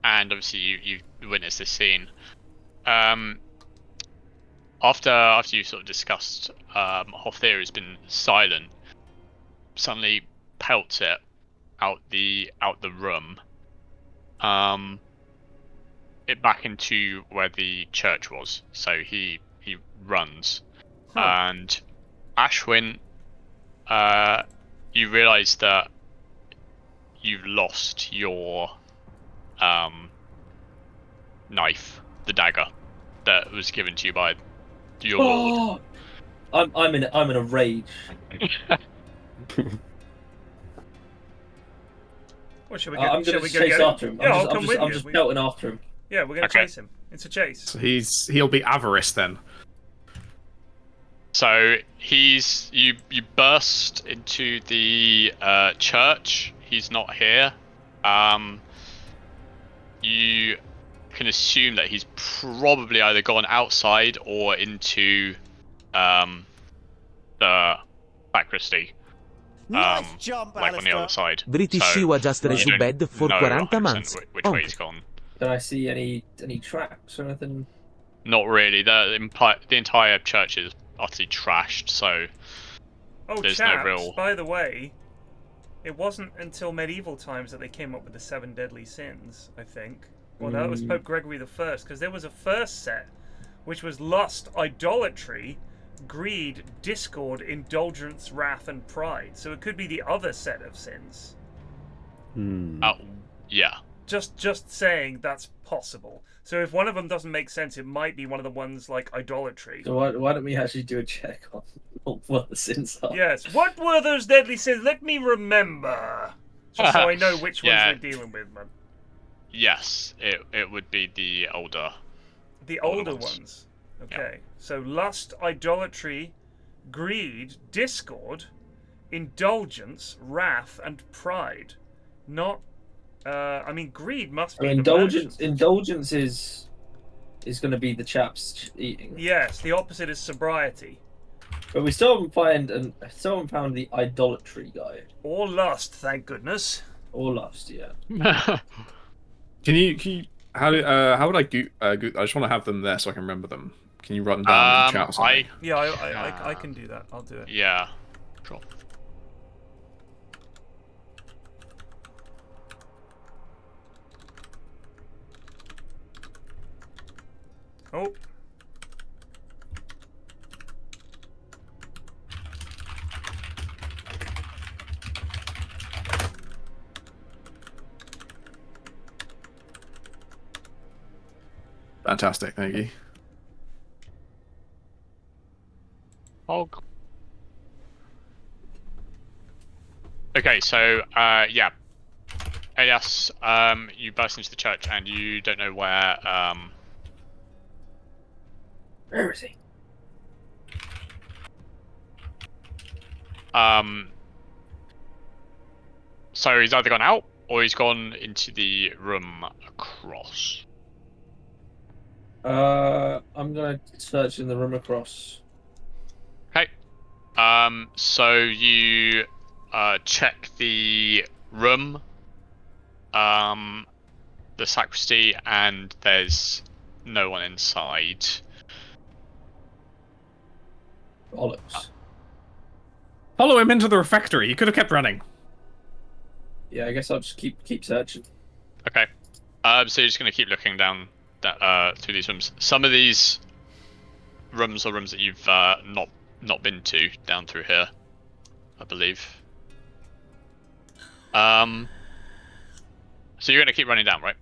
obviously you witnessed this scene. after you sort of discussed, Hofthir has been silent. Suddenly pelts it out the room. It back into where the church was. So he runs, and Ashwin, you realise that you've lost your knife, the dagger that was given to you by your lord. I'm in a rage. Well, should we I'm shall going we to go chase get him? after him. Yeah, I'll I'm come with you. just pelting after him. Yeah, we're going to chase him. It's a chase. So he'll be Avarice then. So you burst into the church. He's not here. You can assume that he's probably either gone outside or into the sacristy. Nice jump, like on the other side. British So was just you resu don't bed for know 40 100% months. which way he's gone. Can I see any tracks or anything? Not really. The entire church is utterly trashed, so Oh, there's chaps, no real. by the way, it wasn't until medieval times that they came up with the 7 deadly sins, I think. Well, that was Pope Gregory the First, because there was a first set, which was lust, idolatry, greed, discord, indulgence, wrath, and pride. So it could be the other set of sins. Yeah. Just saying that's possible. So if one of them doesn't make sense, it might be one of the ones like idolatry. So why don't we actually do a check on what the sins are? Yes. What were those deadly sins? Let me remember. Just so I know which ones we're dealing with, man. Yes, it would be the older. The older ones. Okay. Yeah. So lust, idolatry, greed, discord, indulgence, wrath, and pride. Not. I mean, greed must be. Indulgence is going to be the chaps eating. Yes, the opposite is sobriety. But we still haven't found the idolatry guy. Or lust, thank goodness. Or lust, yeah. Can you how would I go? I just want to have them there so I can remember them. Can you run down in the chat or something? I can do that. I'll do it. Yeah. Sure. Oh. Fantastic, thank you. Hog. Okay, so yeah, Elias, you burst into the church and you don't know where. Where is he? So he's either gone out or he's gone into the room across. I'm gonna search in the room across. Okay. So you check the room, the sacristy, and there's no one inside. Bollocks. Follow him into the refectory. He could have kept running. Yeah, I guess I'll just keep searching. Okay. So you're just gonna keep looking down through these rooms. Some of these rooms are rooms that you've not been to down through here, I believe. So you're gonna keep running down, right?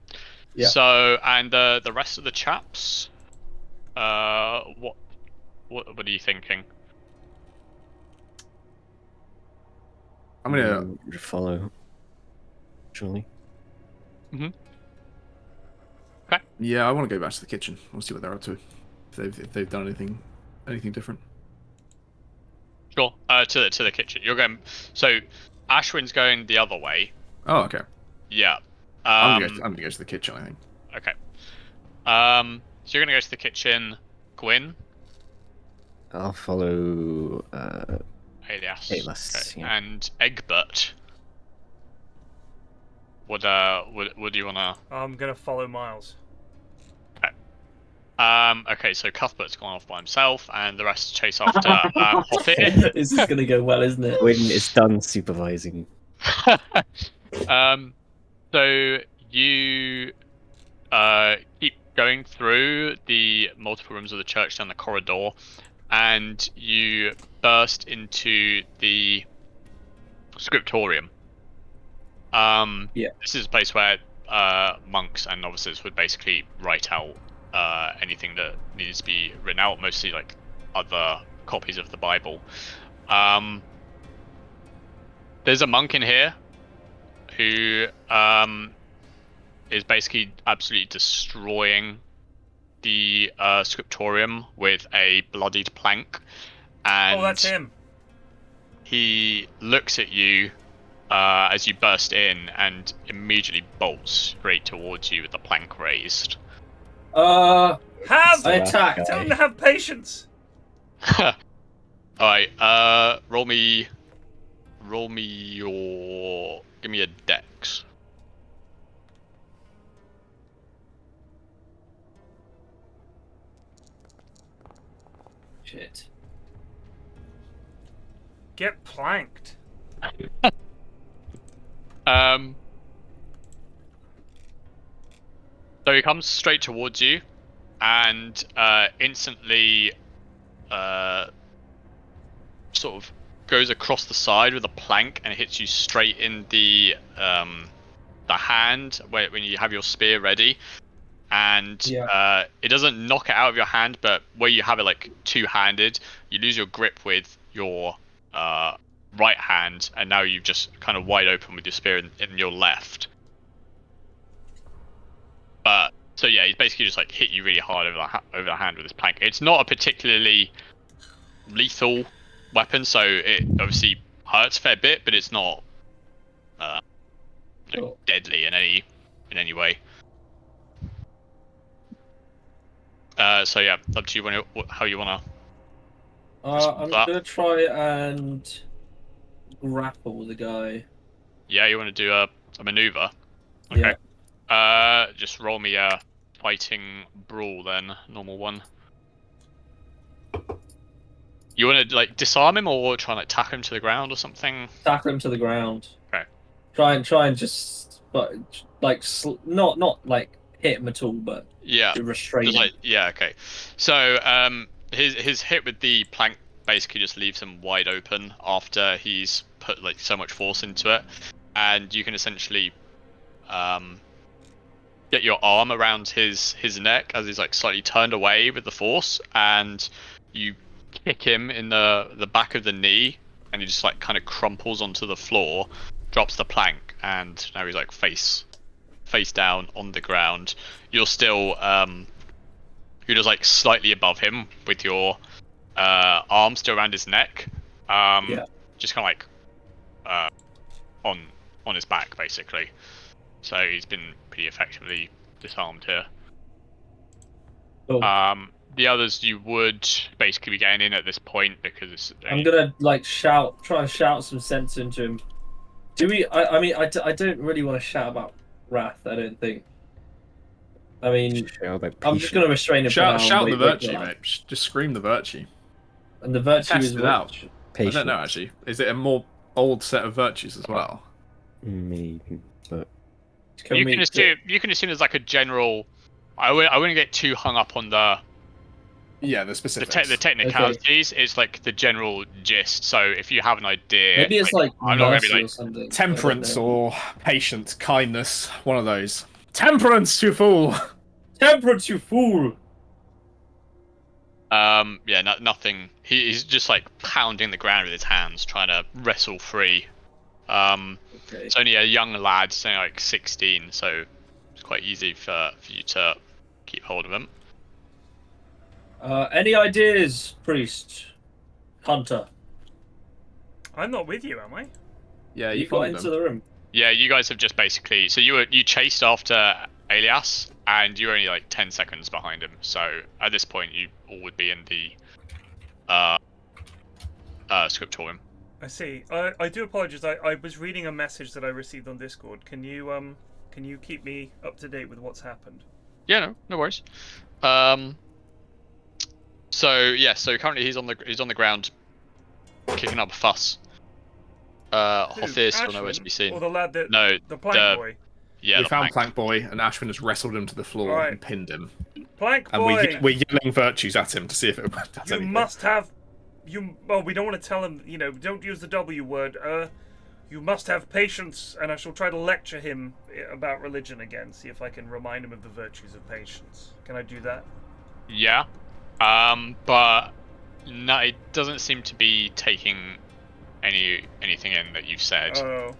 Yeah. So and the rest of the chaps, what are you thinking? I'm gonna follow. Surely. Yeah, I want to go back to the kitchen. I want to see what they're up to. If they've done anything different. Sure. To the kitchen. You're going. So Ashwin's going the other way. Oh, okay. Yeah. I'm gonna go to the kitchen, I think. Okay. So you're gonna go to the kitchen, Gwyn. I'll follow. Alias. Alias, Okay. yeah. And Egbert. What do you wanna? I'm gonna follow Miles. Okay. Okay, so Cuthbert's gone off by himself, and the rest chase after Hoppy. This is gonna go well, isn't it? Win is done supervising. So you keep going through the multiple rooms of the church down the corridor, and you burst into the scriptorium. This is a place where monks and novices would basically write out anything that needs to be written out, mostly like other copies of the Bible. There's a monk in here who is basically absolutely destroying the scriptorium with a bloodied plank, and that's him. he looks at you as you burst in and immediately bolts straight towards you with the plank raised. I attacked. Tell him to have patience. Alright, roll me your... Give me a dex. Shit. Get planked. So he comes straight towards you, and instantly, sort of goes across the side with a plank and hits you straight in the hand when you have your spear ready. And it doesn't knock it out of your hand, but where you have it like two-handed, you lose your grip with your right hand, and now you've just kind of wide open with your spear in your left. But so yeah, he's basically just like hit you really hard over the hand with his plank. It's not a particularly lethal weapon, so it obviously hurts a fair bit, but it's not deadly in any way. So yeah, up to you how you wanna. I'm gonna try and grapple the guy. Yeah, you want to do a maneuver. Okay. Yeah. Just roll me a fighting brawl then, normal one. You want to like disarm him or try and like tackle him to the ground or something? Tackle him to the ground. Okay. Try and just, but like not like hit him at all, but yeah, to restrain him. Yeah, okay. So his hit with the plank basically just leaves him wide open after he's put like so much force into it, and you can essentially get your arm around his neck as he's like slightly turned away with the force, and you kick him in the back of the knee, and he just like kind of crumples onto the floor, drops the plank, and now he's like face down on the ground. You're still you're just like slightly above him with your arm still around his neck, just kind of like on his back basically. So he's been pretty effectively disarmed here. Cool. The others you would basically be getting in at this point because it's I'm gonna like try and shout some sense into him. Do we? I mean, I don't really want to shout about wrath. I don't think. I mean, I'm just gonna restrain him. Shout for now the virtue, mate. Just scream the virtue. And the virtue Test is it out. Patience. I don't know actually. Is it a more old set of virtues as well? Maybe, but you can assume there's like a general. I wouldn't get too hung up on the specifics. The technicalities. It's like the general gist. So if you have an idea, maybe it's like I'm not gonna be mercy like or something. Temperance or patience, kindness, one of those. Temperance, you fool! Temperance, you fool! Yeah, nothing. He's just like pounding the ground with his hands, trying to wrestle free. It's only a young lad, he's only like 16, so it's quite easy for you to keep hold of him. Any ideas, priest? Hunter? I'm not with you, am I? Yeah, you got into the room. Yeah, you guys have just basically... So you chased after Elias, and you're only like 10 seconds behind him. So at this point, you all would be in the scriptorium. I see. I do apologize. I was reading a message that I received on Discord. Can you keep me up to date with what's happened? Yeah, no worries. So yeah, so currently he's on the ground, kicking up a fuss. Hothir still nowhere to be seen. Or the lad that No, the plank boy. Yeah, we the found Plank Boy, and Ashwin has wrestled him to the floor Right. and pinned him. Plank And boy. we're yelling virtues at him to see if it does You anything. must have. Well, we don't want to tell him. Don't use the W word. You must have patience, and I shall try to lecture him about religion again. See if I can remind him of the virtues of patience. Can I do that? Yeah. But no, it doesn't seem to be taking anything in that you've said. Oh.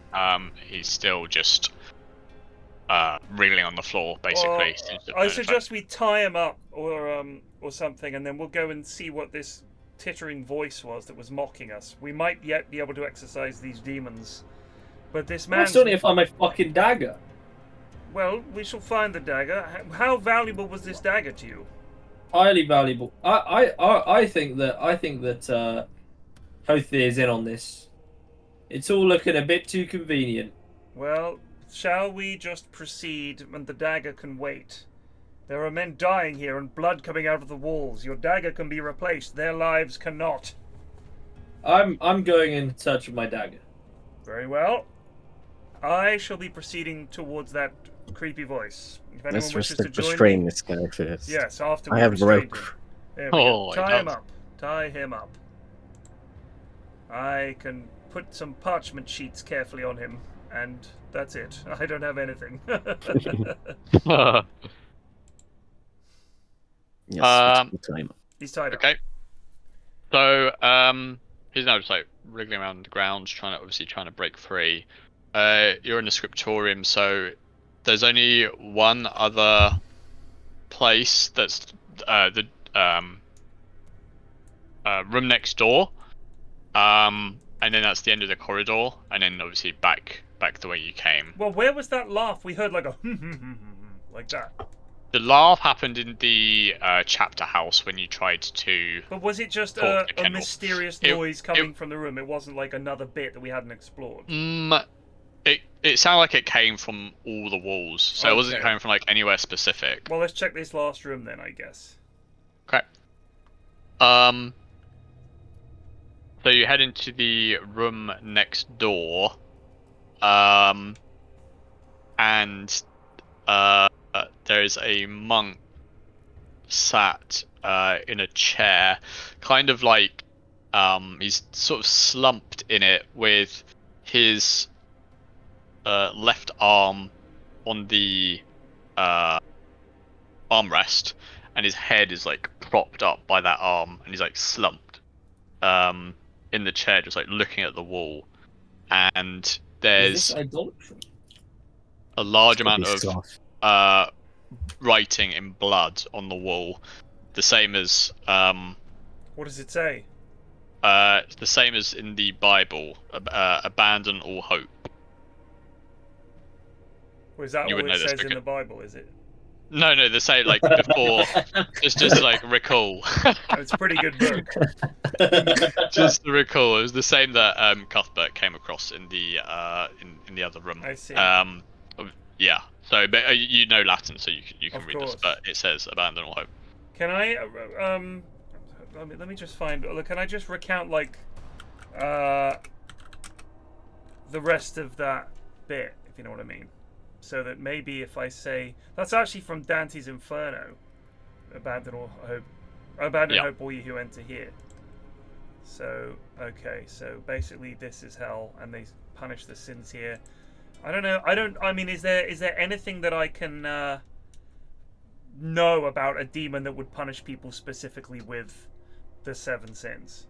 He's still just wriggling on the floor, basically. Well, I suggest we tie him up or something, and then we'll go and see what this tittering voice was that was mocking us. We might yet be able to exorcise these demons, but this man. Well, certainly if I'm a fucking dagger. Well, we shall find the dagger. How valuable was this dagger to you? Highly valuable. I think that Hothir is in on this. It's all looking a bit too convenient. Well, shall we just proceed, and the dagger can wait? There are men dying here and blood coming out of the walls. Your dagger can be replaced. Their lives cannot. I'm going in search of my dagger. Very well. I shall be proceeding towards that creepy voice. If anyone Let's wishes to join restrain me, this guy first. yes, after I we have restrained rope. him. There we go. Oh, Tie him up. Tie him up. I can put some parchment sheets carefully on him, and that's it. I don't have anything. Yes, time. He's tied up. Okay. So he's now just like wriggling around the ground, trying to break free. You're in the scriptorium, so there's only one other place that's the room next door, and then that's the end of the corridor, and then obviously back the way you came. Well, where was that laugh? We heard like a like that. The laugh happened in the chapter house when you tried to. But was it just talk to a Kendall. mysterious noise coming from the room? It wasn't like another bit that we hadn't explored. It sounded like it came from all the walls, so it wasn't Okay. coming from like anywhere specific. Well, let's check this last room then, I guess. Okay. So you head into the room next door, and there's a monk sat in a chair, kind of like he's sort of slumped in it with his left arm on the armrest, and his head is like propped up by that arm, and he's like slumped in the chair, just like looking at the wall. And Is there's this idolatry? a large Could be amount of soft. writing in blood on the wall, the same as What does it say? the same as in the Bible. Abandon all hope. Or is that You what would it know this says in because- the Bible, is it? No, they say like before. just like recall. It's a pretty good book. Just to recall, it was the same that Cuthbert came across in the in the other room. I see. Yeah. So, but you know Latin, so you can Of read course. this. But it says abandon all hope. Can I let me just find. Can I just recount like the rest of that bit, if you know what I mean? So that maybe if I say that's actually from Dante's Inferno, abandon all hope, abandon hope all you who enter here. So okay, so basically this is hell, and they punish the sins here. I don't know. I mean, is there anything that I can know about a demon that would punish people specifically with the 7 sins?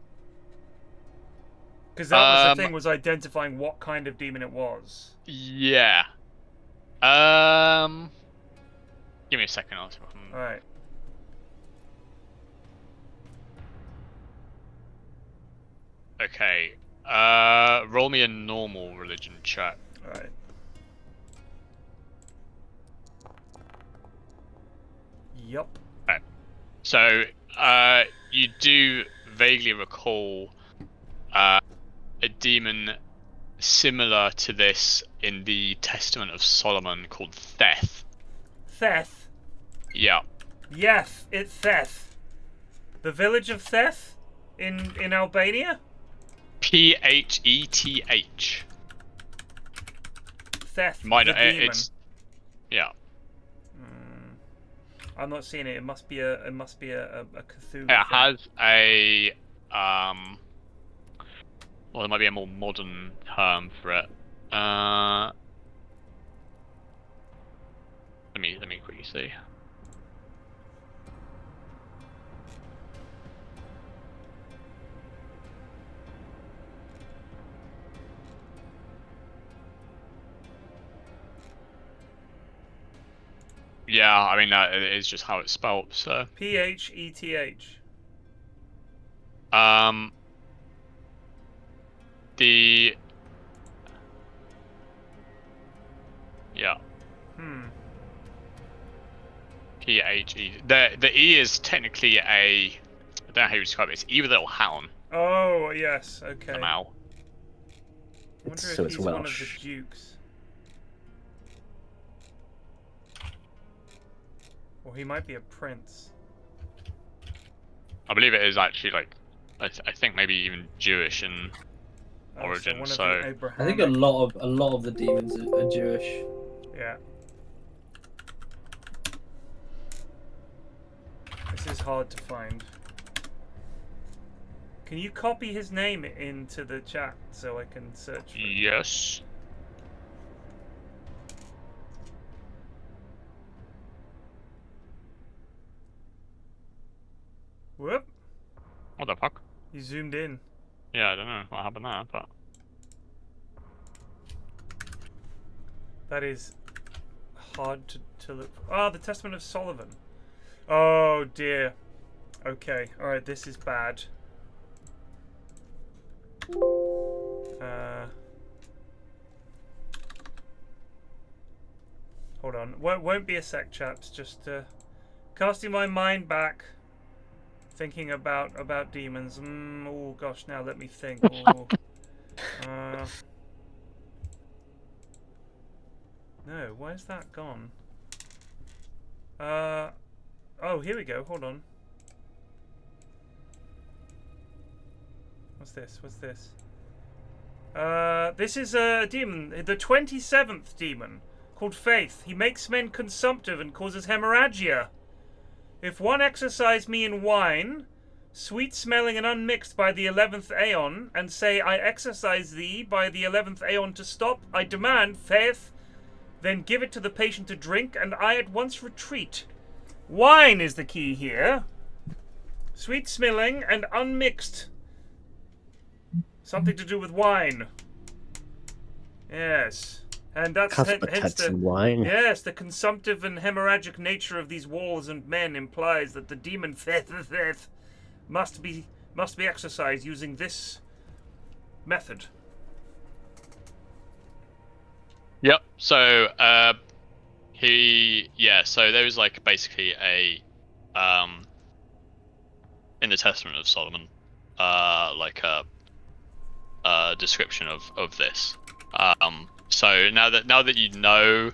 Because that was the thing, was identifying what kind of demon it was. Yeah. Give me a second. I'll see if I can- All right. Okay. Roll me a normal religion check. All right. Yup. So, you do vaguely recall a demon similar to this in the Testament of Solomon called Theth. Theth. Yeah. Yes, it's Theth. The village of Theth in Albania? Pheth. Theth, Might the demon. it's yeah. I'm not seeing it. It must be a Cthulhu. It has a well, there might be a more modern term for it. Let me quickly see. Yeah, I mean it is just how it's spelled. So Pheth. the yeah. P-H-E. The E is technically I don't know how you describe it. It's evil little hound Oh yes, okay. somehow. I wonder So if it's he's one of the Welsh. dukes. Or he might be a prince. I believe it is actually like I think maybe even Jewish in origin. So So, one of the Abrahamic. I think a lot of the demons are Jewish. Yeah. This is hard to find. Can you copy his name into the chat so I can search for it? yes. Whoop! What the fuck? You zoomed in. Yeah, I don't know what happened there, but That is hard to look. Ah, the Testament of Solomon. Oh dear. Okay, alright, this is bad. Hold on. Won't be a sec, chaps. Just casting my mind back. Thinking about demons. Oh gosh, now let me think. Oh. No, where's that gone? Oh, here we go. Hold on. What's this? What's this? This is a demon, the 27th demon, called Faith. He makes men consumptive and causes hemorrhagia. If one exercise me in wine, sweet-smelling and unmixed by the 11th aeon, and say, I exercise thee by the 11th aeon to stop, I demand, Faith, then give it to the patient to drink, and I at once retreat. Wine is the key here. Sweet-smelling and unmixed. Something to do with wine. Yes. And that's hence the wine. Yes, the consumptive and hemorrhagic nature of these walls and men implies that the demon Theth must be exorcised using this method. yep. So so there was like basically a in the Testament of Solomon like a description of this. So now that you know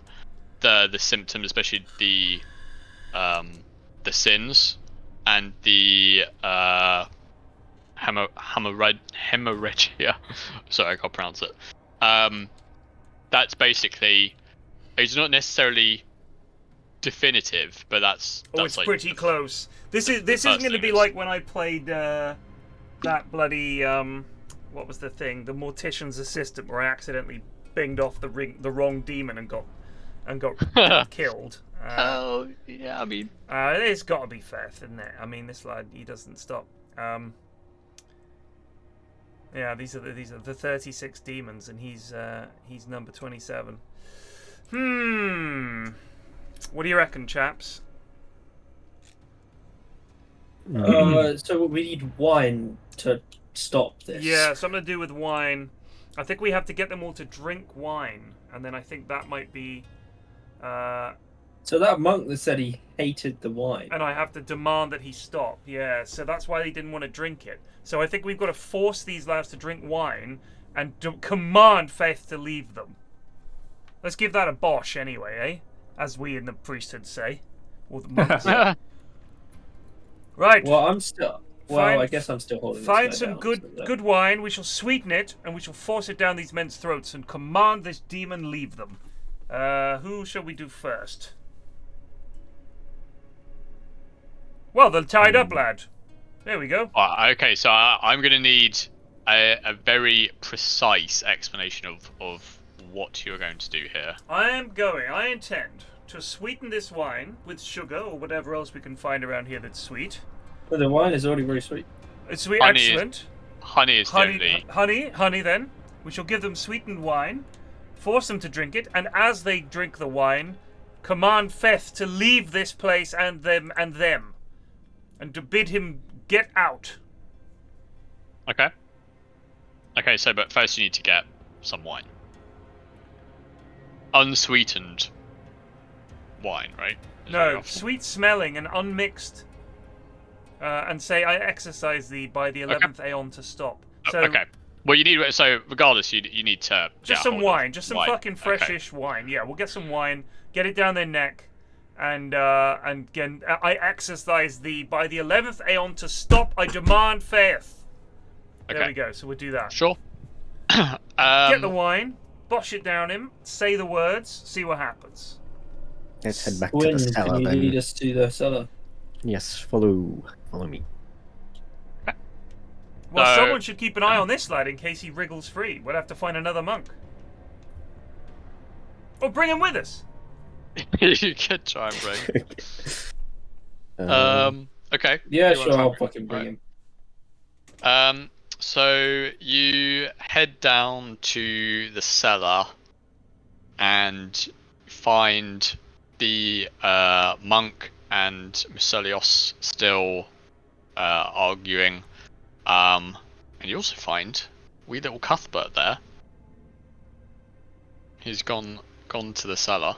the symptoms, especially the sins and the hemorrhagia. Sorry, I can't pronounce it. That's basically, it's not necessarily definitive, but that's it's like pretty close. This isn't going to be like when I played that bloody what was the thing? The mortician's assistant, where I accidentally binged off the wrong demon and got killed. Oh yeah, I mean, it's got to be Faith, isn't it? I mean, this lad, he doesn't stop. Yeah, these are the 36 demons, and he's number 27. What do you reckon, chaps? So we need wine to stop this. Yeah, something to do with wine. I think we have to get them all to drink wine, and then I think that might be. So that monk that said he hated the wine. And I have to demand that he stop. Yeah, so that's why he didn't want to drink it. So I think we've got to force these lads to drink wine and command Faith to leave them. Let's give that a bosh anyway, eh? As we in the priesthood say. Or the monks. Right. Well, I'm still. Well, Find- I guess I'm still holding. Find this guy some down, good so good wine. We shall sweeten it, and we shall force it down these men's throats and command this demon leave them. Who shall we do first? Well, they're tied up, lad. There we go. Okay, so I'm going to need a very precise explanation of what you're going to do here. I intend to sweeten this wine with sugar or whatever else we can find around here that's sweet. But the wine is already very sweet. It's sweet, Honey excellent. Honey is the only... Honey, then. We shall give them sweetened wine, force them to drink it, and as they drink the wine, command Feth to leave this place and them, and to bid him get out. Okay. Okay, so but first you need to get some wine. Unsweetened wine, right? Is that No, off? sweet smelling and unmixed. And say, I exercise thee by the 11th aeon to stop. So, okay. Well, you need... So, regardless, you need to... just get some hold of wine. Just some wine. fucking freshish wine. Yeah, we'll get some wine, get it down their neck, and again, I exercise thee by the 11th aeon to stop. I demand faith. There Okay. we go. So we'll do that. Sure. Get the wine, bosh it down him, say the words, see what happens. Let's head back to When the cellar can you then. lead us to the cellar? Yes, follow me. Well, So- someone should keep an eye on this lad in case he wriggles free. We'll have to find another monk. Or bring him with us. You could try and bring... Okay. Yeah, You wanna sure. try I'll and fucking bring Right. him. So you head down to the cellar and find the monk and Muselios still arguing. And you also find wee little Cuthbert there. He's gone to the cellar.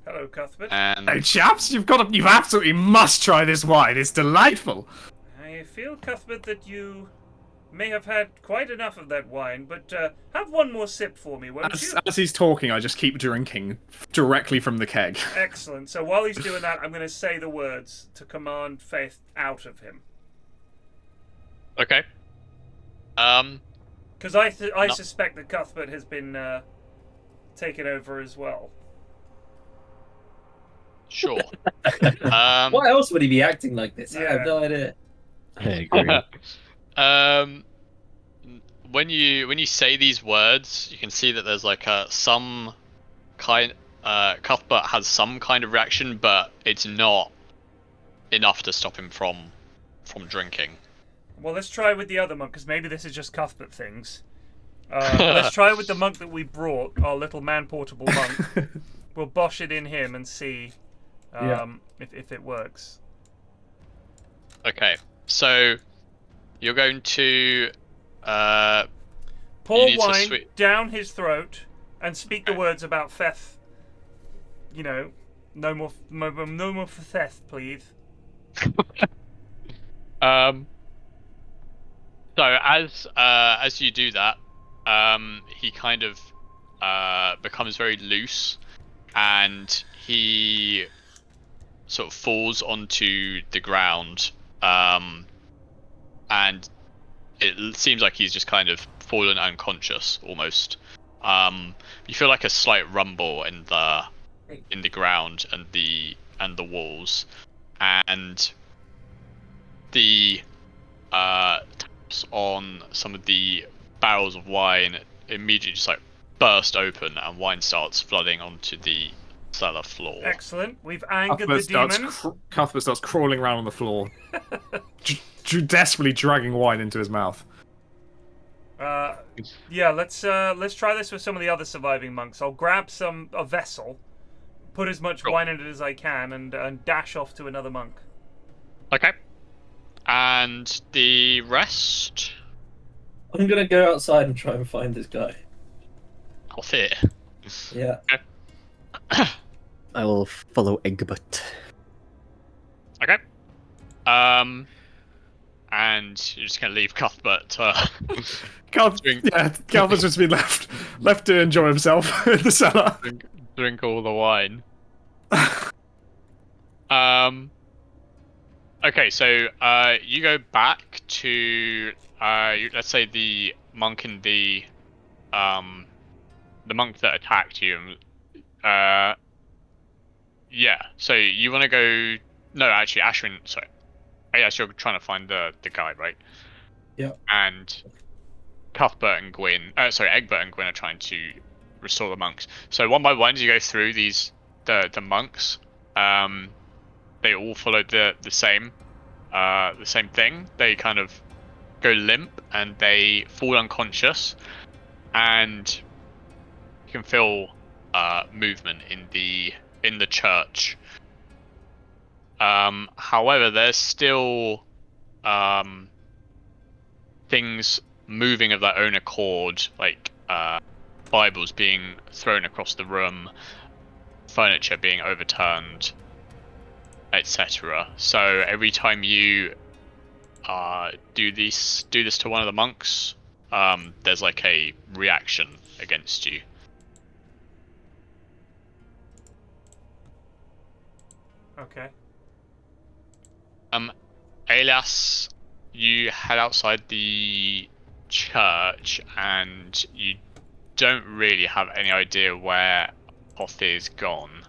Hello, Cuthbert. And Hey chaps, you absolutely must try this wine. It's delightful. I feel, Cuthbert, that you may have had quite enough of that wine, but have one more sip for me, won't you? As he's talking, I just keep drinking directly from the keg. Excellent. So while he's doing that, I'm going to say the words to command faith out of him. okay. Because I No. suspect that Cuthbert has been taken over as well. Sure. Why else would he be acting like this? I Yeah. have no idea. I agree. When you say these words, you can see that there's like some kind. Cuthbert has some kind of reaction, but it's not enough to stop him from drinking. Well, let's try with the other monk, because maybe this is just Cuthbert things. Let's try with the monk that we brought, our little man-portable monk. We'll bosh it in him and see if it works. Okay, so you're going to Pour need to wine sweet- down his throat and speak the words about Feth. You know, no more for Feth, please. So as you do that, he kind of becomes very loose, and he sort of falls onto the ground, and it seems like he's just kind of fallen unconscious almost. You feel like a slight rumble in the ground and the walls, and the taps on some of the barrels of wine immediately just like burst open, and wine starts flooding onto the cellar floor. Excellent. We've angered the demon. Cuthbert starts crawling around on the floor, desperately dragging wine into his mouth. Yeah, let's try this with some of the other surviving monks. I'll grab a vessel, put as much Cool. wine in it as I can, and dash off to another monk. Okay. And the rest? I'm gonna go outside and try and find this guy. Off here. Yeah. I will follow Egbert. Okay. And you're just gonna leave Cuthbert Cuthbert's just been left to enjoy himself in the cellar. drink all the wine. Okay, so you go back to let's say the monk in the monk that attacked you. Yeah. So you want to go? No, actually, Ashwin. Sorry. Oh, yes, you're trying to find the guy, right? Yeah. And Cuthbert and Gwyn, Egbert and Gwyn are trying to restore the monks. So one by one, as you go through the monks, they all follow the same thing. They kind of go limp and they fall unconscious, and you can feel movement in the church. However, there's still things moving of their own accord, like Bibles being thrown across the room, furniture being overturned, etc. So every time you do this to one of the monks, there's like a reaction against you. Okay. Elias, you head outside the church and you don't really have any idea where Hoth is gone.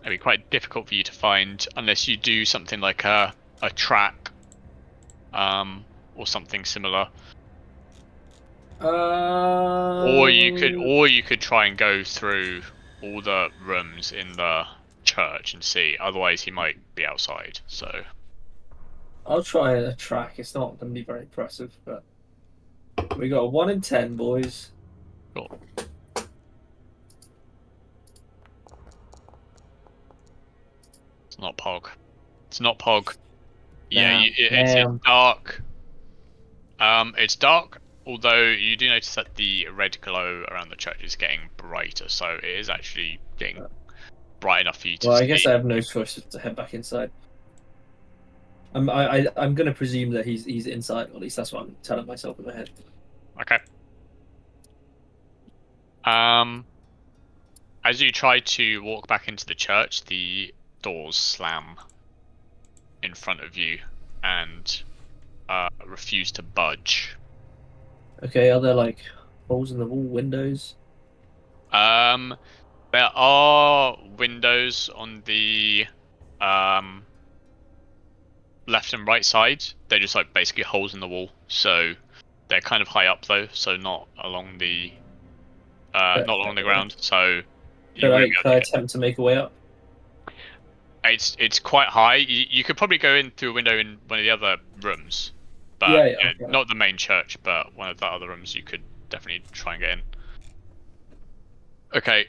It'd be quite difficult for you to find unless you do something like a track, or something similar. Or you could try and go through all the rooms in the church and see. Otherwise, he might be outside. So I'll try a track. It's not going to be very impressive, but we got a 1 in 10, boys. cool. It's not Pog. It's not Pog. Yeah, it's dark. It's dark. Although you do notice that the red glow around the church is getting brighter, so it is actually getting bright enough for you to see. Well, I guess I have no choice but to head back inside. I'm going to presume that he's inside, or at least that's what I'm telling myself in my head. Okay. As you try to walk back into the church, the doors slam in front of you and refuse to budge. Okay, are there like holes in the wall, windows? There are windows on the left and right side. They're just like basically holes in the wall. So they're kind of high up though, so not along the ground. So Could I attempt to make a way up? it's quite high. You could probably go in through a window in one of the other rooms, but Yeah, okay. not the main church, but one of the other rooms. You could definitely try and get in. Okay.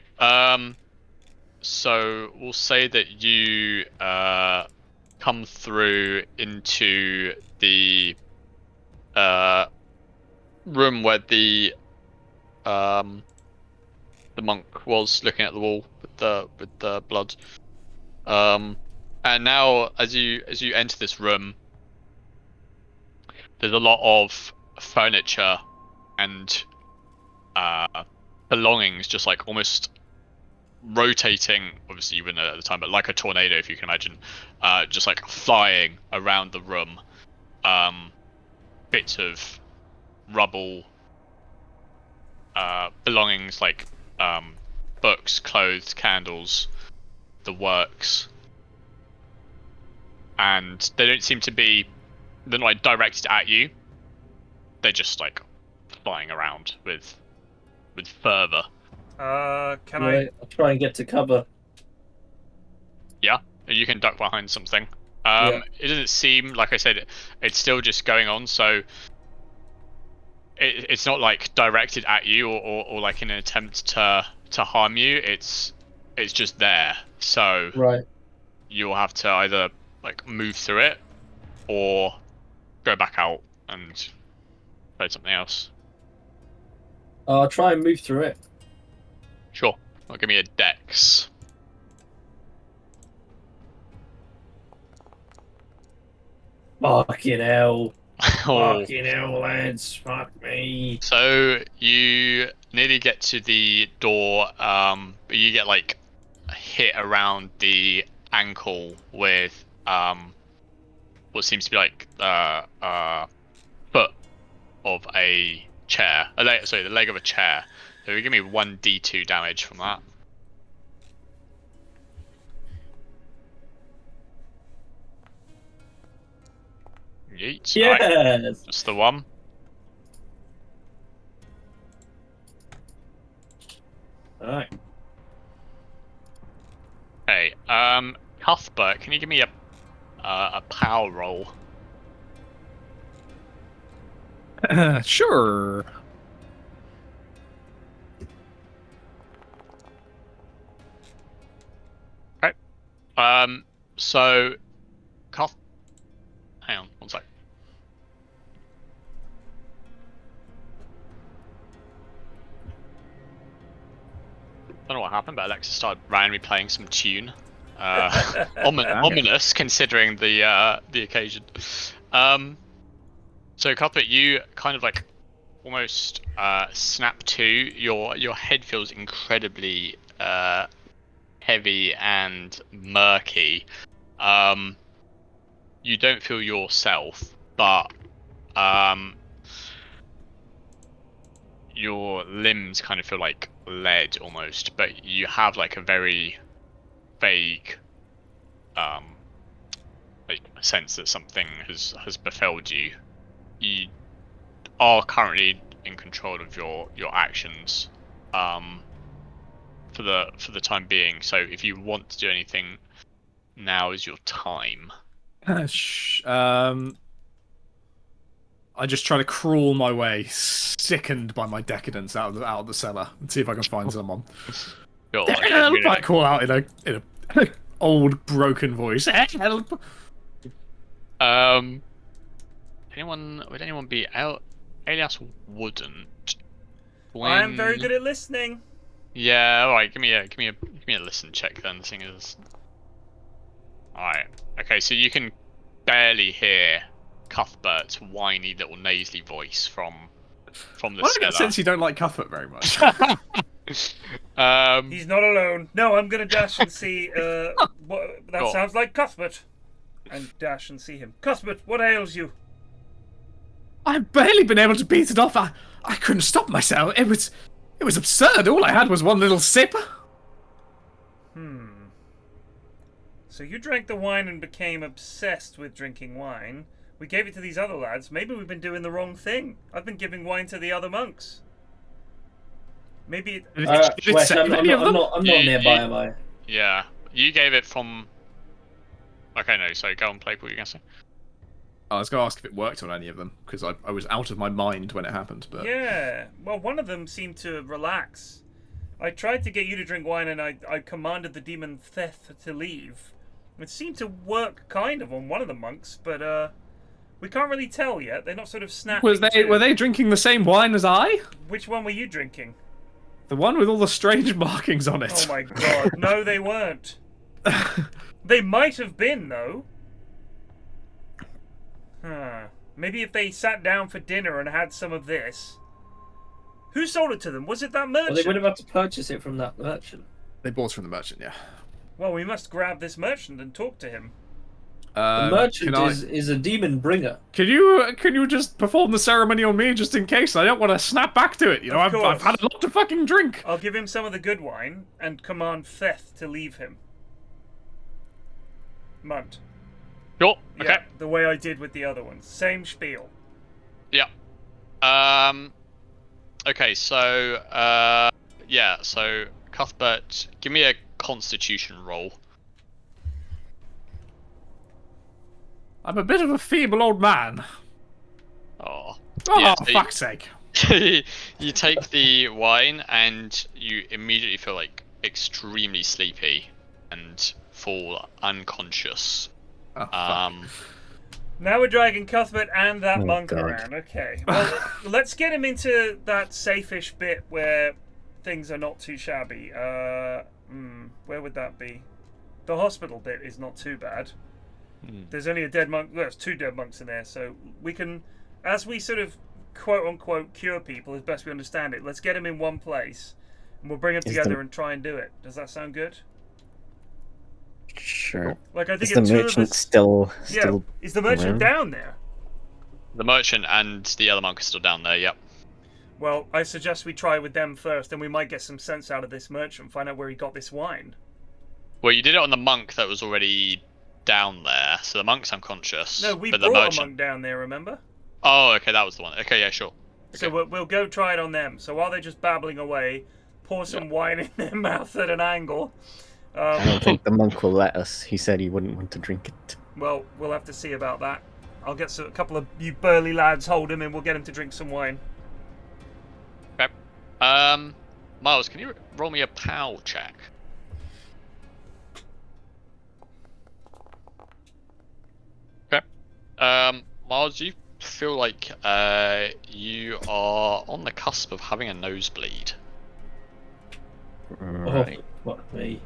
So we'll say that you come through into the room where the monk was looking at the wall with the blood. And now as you enter this room, there's a lot of furniture and belongings just like almost rotating, obviously you wouldn't know at the time, but like a tornado, if you can imagine, just like flying around the room. Bits of rubble, belongings like books, clothes, candles, the works, and they don't seem to be, they're not like directed at you, they're just like flying around with fervor. Can Right, I'll try and get to cover. Yeah, you can duck behind something. Yeah. It doesn't seem, like I said, it's still just going on, so it's not like directed at you or like in an attempt to harm you. It's just there, so Right. you'll have to either like move through it or go back out and play something else. I'll try and move through it. Sure. Well, give me a dex. Fucking hell. Oh. Fucking hell, lads. Fuck me. So you nearly get to the door, but you get like hit around the ankle with what seems to be like foot of a chair. Sorry, the leg of a chair. So give me 1d2 damage from that. Yeet. Yes. Right. Just the one. All right. Hey, Cuthbert, can you give me a power roll? Sure. Okay. So, hang on, one sec. I don't know what happened, but Alexa started randomly playing some tune. Ominous, considering the occasion. So Cuthbert, you kind of like almost snap to. Your head feels incredibly heavy and murky. You don't feel yourself, but your limbs kind of feel like lead almost, but you have like a very vague like sense that something has befelled you. You are currently in control of your actions for the time being, so if you want to do anything, now is your time. I just try to crawl my way, sickened by my decadence, out of the cellar and see if I can find someone. Sure, I call out in a old broken voice. Help! Would anyone be out? Elias wouldn't. I am very good at listening. Yeah, all right. Give me a listen check then. The thing is, all right. Okay, so you can barely hear Cuthbert's whiny little nasally voice from the I cellar. get the sense you don't like Cuthbert very much. He's not alone. No, I'm gonna dash and see. What that sounds like Cuthbert, and dash and see him. Cuthbert, what ails you? I've barely been able to beat it off. I couldn't stop myself. It was absurd. All I had was one little sip. So you drank the wine and became obsessed with drinking wine. We gave it to these other lads. Maybe we've been doing the wrong thing. I've been giving wine to the other monks. Maybe Wes, I'm not nearby, am I? Yeah, you gave it from. Okay, no. So go on, play. What were you gonna say? I was going to ask if it worked on any of them, because I was out of my mind when it happened. But yeah, well, one of them seemed to relax. I tried to get you to drink wine, and I commanded the demon Theth to leave. It seemed to work kind of on one of the monks, but we can't really tell yet. They're not sort of snapping. Were they drinking the same wine as I? Which one were you drinking? The one with all the strange markings on it. Oh my god, no, they weren't. They might have been, though. Maybe if they sat down for dinner and had some of this. Who sold it to them? Was it that merchant? Well, they would have had to purchase it from that merchant. They bought it from the merchant, yeah. Well, we must grab this merchant and talk to him. The merchant is a demon bringer. Can you just perform the ceremony on me just in case? I don't want to snap back to it. You know, I've had a lot to fucking drink. I'll give him some of the good wine and command Theth to leave him. Munt. Sure. Okay. Yeah, the way I did with the other ones. Same spiel. Yeah. Okay, so yeah, so Cuthbert, give me a Constitution roll. I'm a bit of a feeble old man. Oh. Oh, yeah, so fuck's sake. You take the wine and you immediately feel like extremely sleepy and fall unconscious. Oh, fuck. Now we're dragging Cuthbert and that Oh, monk God. around. Okay. Well, let's get him into that safe-ish bit where things are not too shabby. Where would that be? The hospital bit is not too bad. There's only a dead monk. There's 2 dead monks in there, so we can, as we sort of quote-unquote cure people as best we understand it, let's get them in one place, and we'll bring them together and try and do it. Does that sound good? Sure. Like I think Is the if two of merchant us... still Yeah, is the merchant around? down there? The merchant and the other monk are still down there. Yep. Well, I suggest we try with them first, and we might get some sense out of this merchant, find out where he got this wine. Well, you did it on the monk that was already down there, so the monk's unconscious. No, we but the brought a merchant... monk down there, remember? Oh, okay, that was the one. Okay, yeah, sure. So Okay. we'll go try it on them. So while they're just babbling away, pour some wine in their mouth at an angle. I don't think the monk will let us. He said he wouldn't want to drink it. Well, we'll have to see about that. I'll get a couple of you burly lads hold him, and we'll get him to drink some wine. Okay. Miles, can you roll me a POW check? Okay. Miles, you feel like you are on the cusp of having a nosebleed. Right. Oh, fuck me.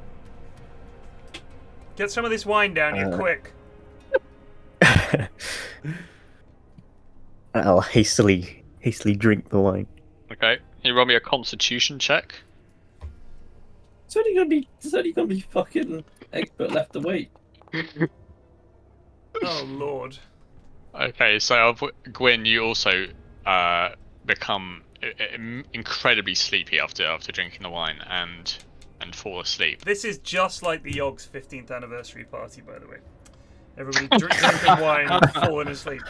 Get some of this wine down here, quick. I'll hastily drink the wine. Okay. Can you roll me a Constitution check? It's only gonna be fucking Egbert left to wait. Oh lord. Okay, so Gwyn, you also become incredibly sleepy after drinking the wine and fall asleep. This is just like the Yogg's 15th anniversary party, by the way. Everybody drinking wine and falling asleep.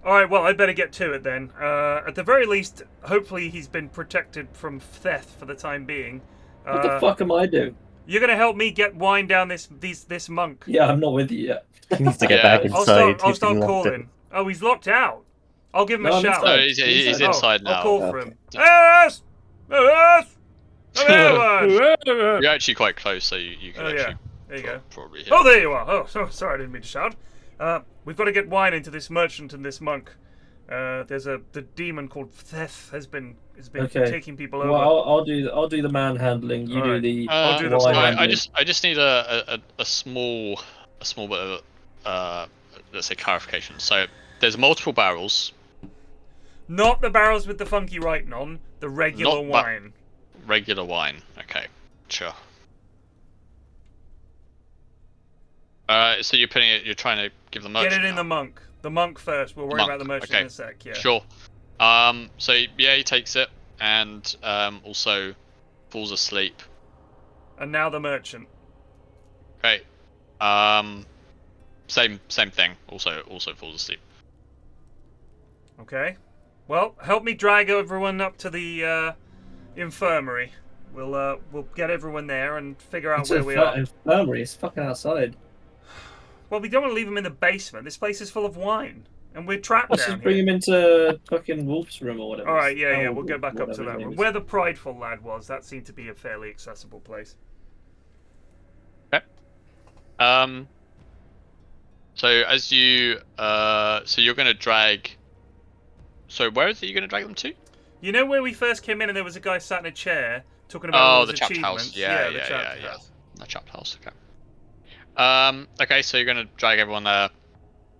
Alright, well, I'd better get to it then. At the very least, hopefully he's been protected from theft for the time being. What the fuck am I doing? You're gonna help me get wine down this monk. Yeah, I'm not with you yet. He needs to get Yeah. back I'll inside. start He's been locked calling. in. Oh, he's locked out. I'll give him No, a I'm shout. inside. No, he's inside now. I'll call for Okay. him. Yes! Yes! Come here, one! You're actually quite close, so you can Oh, yeah. actually There you go. probably hear. Oh, there you are. Oh, sorry, I didn't mean to shout. We've got to get wine into this merchant and this monk. The demon called Theth has been Okay. taking people over. Well, I'll do the manhandling. You Alright. do the. I'll do the wine wine. I handling. just need a small bit of let's say clarification. So there's multiple barrels. Not the barrels with the funky writing on, the regular Not wine. Regular wine. Okay, sure. So you're trying to give the merchant. Get it in now? the monk. The monk first. We'll worry about the merchant okay. in a sec. Yeah. Sure. So yeah, he takes it and also falls asleep. And now the merchant. Okay. Same thing. Also falls asleep. Okay. Well, help me drag everyone up to the infirmary. We'll get everyone there and figure out It's where a we are. infirmary. It's fucking outside. Well, we don't want to leave him in the basement. This place is full of wine, and we're trapped Let's down just bring here. him into fucking Wolf's room or whatever. All right, yeah, Hell, we'll get back up to whatever that his name room. is. Where the prideful lad was, that seemed to be a fairly accessible place. Okay. So as you so you're gonna drag. So where is it you're gonna drag them to? You know where we first came in and there was a guy sat in a chair talking about all the his chapped achievements? house. Yeah. the chapped house. The chapped house. Okay. Okay, so you're gonna drag everyone there,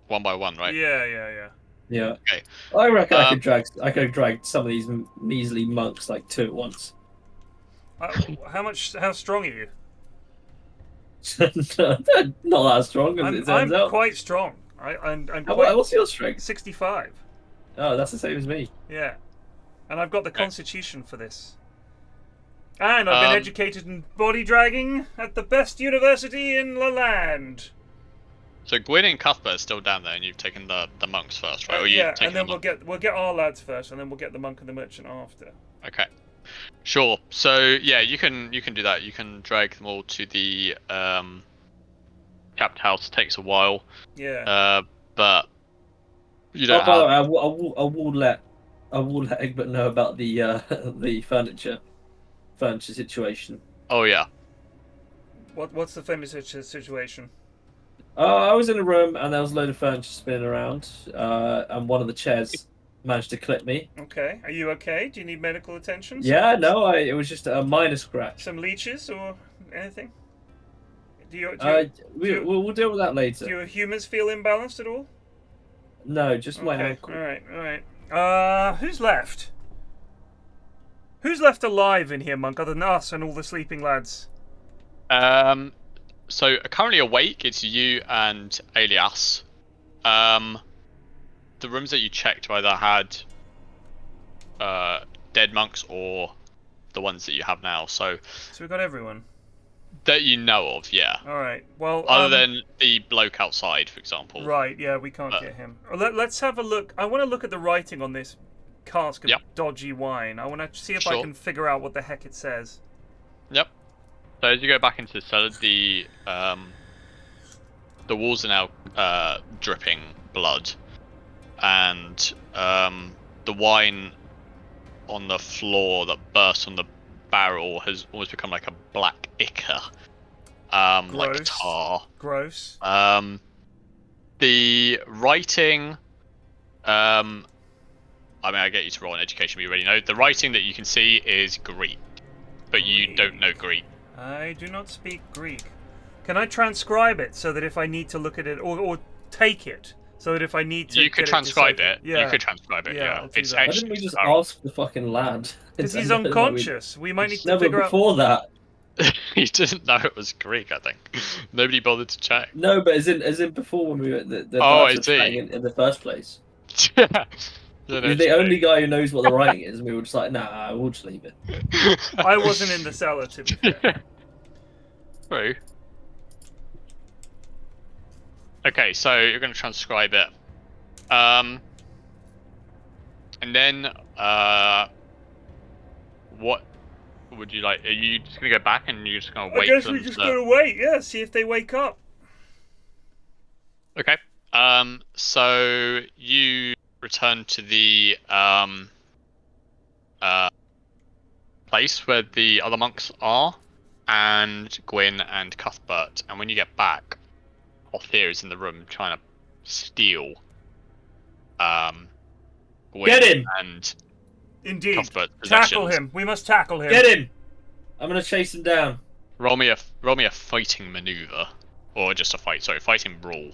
one by one, right? Yeah. Yeah. Okay. I reckon I could drag some of these measly monks like two at once. How strong are you? Not that strong as it turns I'm out. quite strong. I'm How- quite What's your strength? 65. Oh, that's the same as me. Yeah. And I've got the constitution for this. And I've been educated in body dragging at the best university in the land. So Gwyn and Cuthbert are still down there, and you've taken the monks first, right? Or you've Yeah, taken and then the we'll get our lads first, and then we'll get the monk and the merchant after. Okay. Sure. So yeah, you can do that. You can drag them all to the capped house. It takes a while. Yeah. But you Oh, don't by the have. way, I will let Egbert know about the the furniture situation. Oh yeah. What's the furniture situation? I was in a room and there was a load of furniture spinning around, and one of the chairs managed to clip me. Okay. Are you okay? Do you need medical attention? Yeah, no, it was just a minor scratch. Some leeches or anything? We'll deal with that Do later. your humors feel imbalanced at all? No, just my Okay. ankle. All right. Who's left? Who's left alive in here, monk, other than us and all the sleeping lads? So currently awake, it's you and Elias. The rooms that you checked either had dead monks or the ones that you have now. So we got everyone. that you know of, yeah. All right. Well, Other than the bloke outside, for example. right. Yeah, we can't get him. Let's have a look. I want to look at the writing on this cask of dodgy wine. I want to see if I can figure out what the heck it says. Yep. So as you go back into the cellar, the walls are now dripping blood, and the wine on the floor that burst on the barrel has almost become like a black ichor, like tar. Gross. The writing, I mean, I get you to roll an education, but you already know. The writing that you can see is Greek, but you don't know Greek. I do not speak Greek. Can I transcribe it so that if I need to look at it, or take it, so that if I need to... You could transcribe it. Yeah. You could transcribe it, yeah. It's Why didn't we just ask the fucking lad? Because he's unconscious. We might need to figure out... before that. He didn't know it was Greek, I think. Nobody bothered to check. No, but as in before when we were at the I see. in the first place. Yeah, He's the only guy who knows what the writing is, and we were just like, nah, we'll just leave it. I wasn't in the cellar, to be fair. True. Okay, so you're going to transcribe it. And then, what would you like? Are you just going to go back and you're just going to wait? I guess we're just going to wait, yeah, see if they wake up. Okay. So you return to the place where the other monks are, and Gwyn and Cuthbert. And when you get back, Othir is in the room trying to steal Gwyn Get him! and Indeed. Cuthbert's Tackle possessions. him. We must tackle him. Get him! I'm gonna chase him down. Roll me a fighting maneuver, or just a fighting brawl.